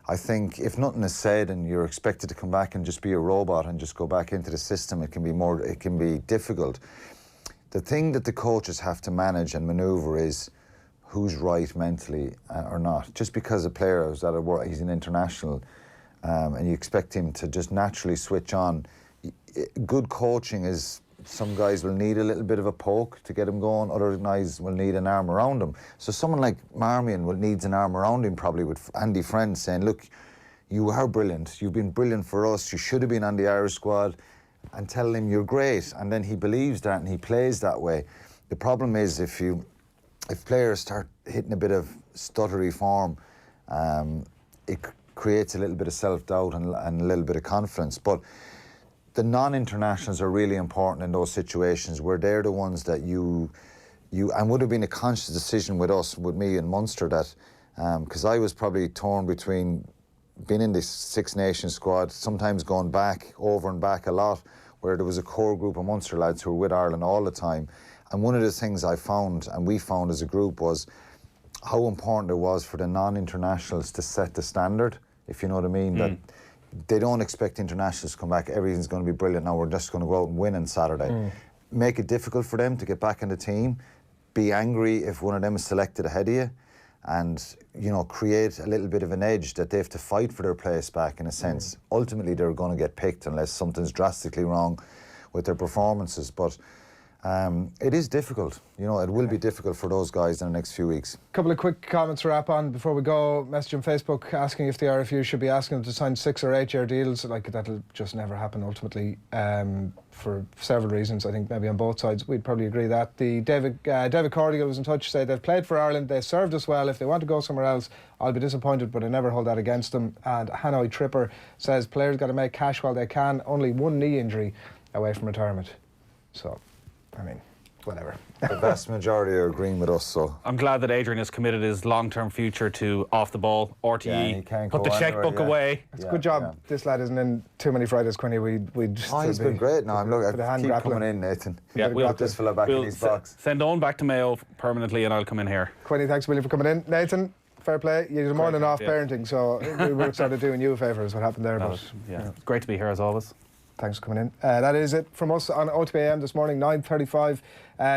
I think if nothing is said and you're expected to come back and just be a robot and just go back into the system, it can be difficult. The thing that the coaches have to manage and manoeuvre is who's right mentally or not. Just because a player is at he's an international, and you expect him to just naturally switch on. Good coaching is, some guys will need a little bit of a poke to get him going, other guys will need an arm around him. So someone like Marmion needs an arm around him, probably with Andy Friend saying, look, you are brilliant. You've been brilliant for us. You should have been on the Irish squad, and tell him you're great. And then he believes that and he plays that way. The problem is if players start hitting a bit of stuttery form, it creates a little bit of self-doubt and a little bit of confidence. But the non-internationals are really important in those situations where they're the ones that you and would have been a conscious decision with me and Munster that, because I was probably torn between being in this Six Nations squad, sometimes going back, over and back a lot, where there was a core group of Munster lads who were with Ireland all the time. And one of the things I found, and we found as a group, was how important it was for the non-internationals to set the standard, if you know what I mean, that they don't expect internationals to come back, everything's going to be brilliant, now we're just going to go out and win on Saturday. Make it difficult for them to get back in the team, be angry if one of them is selected ahead of you, and, you know, create a little bit of an edge that they have to fight for their place back, in a sense. Ultimately, they're going to get picked unless something's drastically wrong with their performances. But it is difficult. You know, it will be difficult for those guys in the next few weeks. A couple of quick comments to wrap on before we go. Message on Facebook asking if the RFU should be asking them to sign 6 or 8 year deals. Like, that'll just never happen ultimately, for several reasons. I think maybe on both sides we'd probably agree that. The David Cordigal was in touch to say they've played for Ireland, they served us well. If they want to go somewhere else, I'll be disappointed, but I never hold that against them. And Hanoi Tripper says players got to make cash while they can. Only one knee injury away from retirement. So, I mean, whatever. The vast majority are agreeing with us, so. I'm glad that Adrian has committed his long-term future to off the ball, RTE, Yeah, he can't put go the checkbook anywhere, away. It's a good job this lad isn't in too many Fridays, Quinny. We'd just He's been great now. Look, I keep coming in, Nathan. Yeah, we'll put this fella back in his box. Send Owen back to Mayo permanently and I'll come in here. Quinny, thanks a million for coming in. Nathan, fair play. You're more than off parenting, so we were sort of doing you a favour is what happened there. But yeah, it's great to be here as always. Thanks for coming in. That is it from us on OTB AM this morning, 9:35.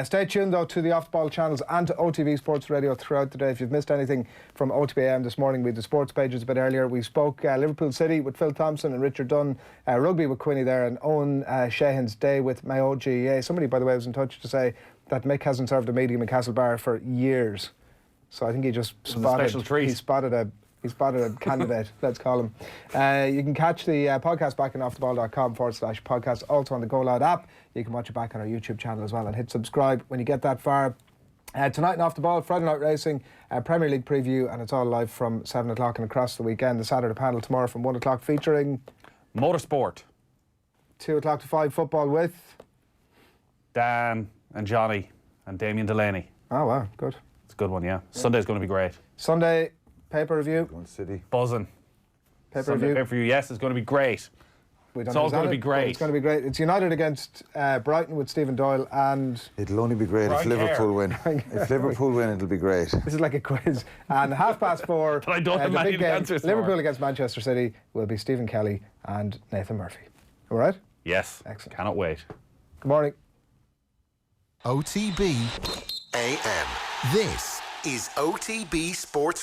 Stay tuned though to the Off the Ball channels and to OTB Sports Radio throughout the day. If you've missed anything from OTB AM this morning, we had the sports pages a bit earlier. We spoke Liverpool City with Phil Thompson and Richard Dunn, rugby with Quinny there, and Eoin Sheahan's day with Mayo GAA. Somebody, by the way, was in touch to say that Mick hasn't served a medium in Castlebar for years. So I think he just spotted he spotted a candidate, let's call him. You can catch the podcast back on offtheball.com/podcast. Also on the Go Loud app. You can watch it back on our YouTube channel as well and hit subscribe when you get that far. Tonight on Off the Ball, Friday Night Racing, Premier League preview, and it's all live from 7 o'clock and across the weekend. The Saturday panel tomorrow from 1 o'clock featuring Motorsport. 2 o'clock to 5 football with Dan and Johnny and Damien Delaney. Oh wow, good. It's a good one, yeah. Sunday's going to be great. Sunday pay-per-view. City. Buzzing. Pay-per-view. Pay-per-view, yes, it's going to be great. It's all going to be great. It's going to be great. It's United against Brighton with Stephen Doyle and... It'll only be great if Liverpool win. If Liverpool win, it'll be great. This is like a quiz. And 4:30, but I don't have many answers. Liverpool against Manchester City will be Stephen Kelly and Nathan Murphy. All right? Yes. Excellent. Cannot wait. Good morning. OTB AM. This is OTB Sports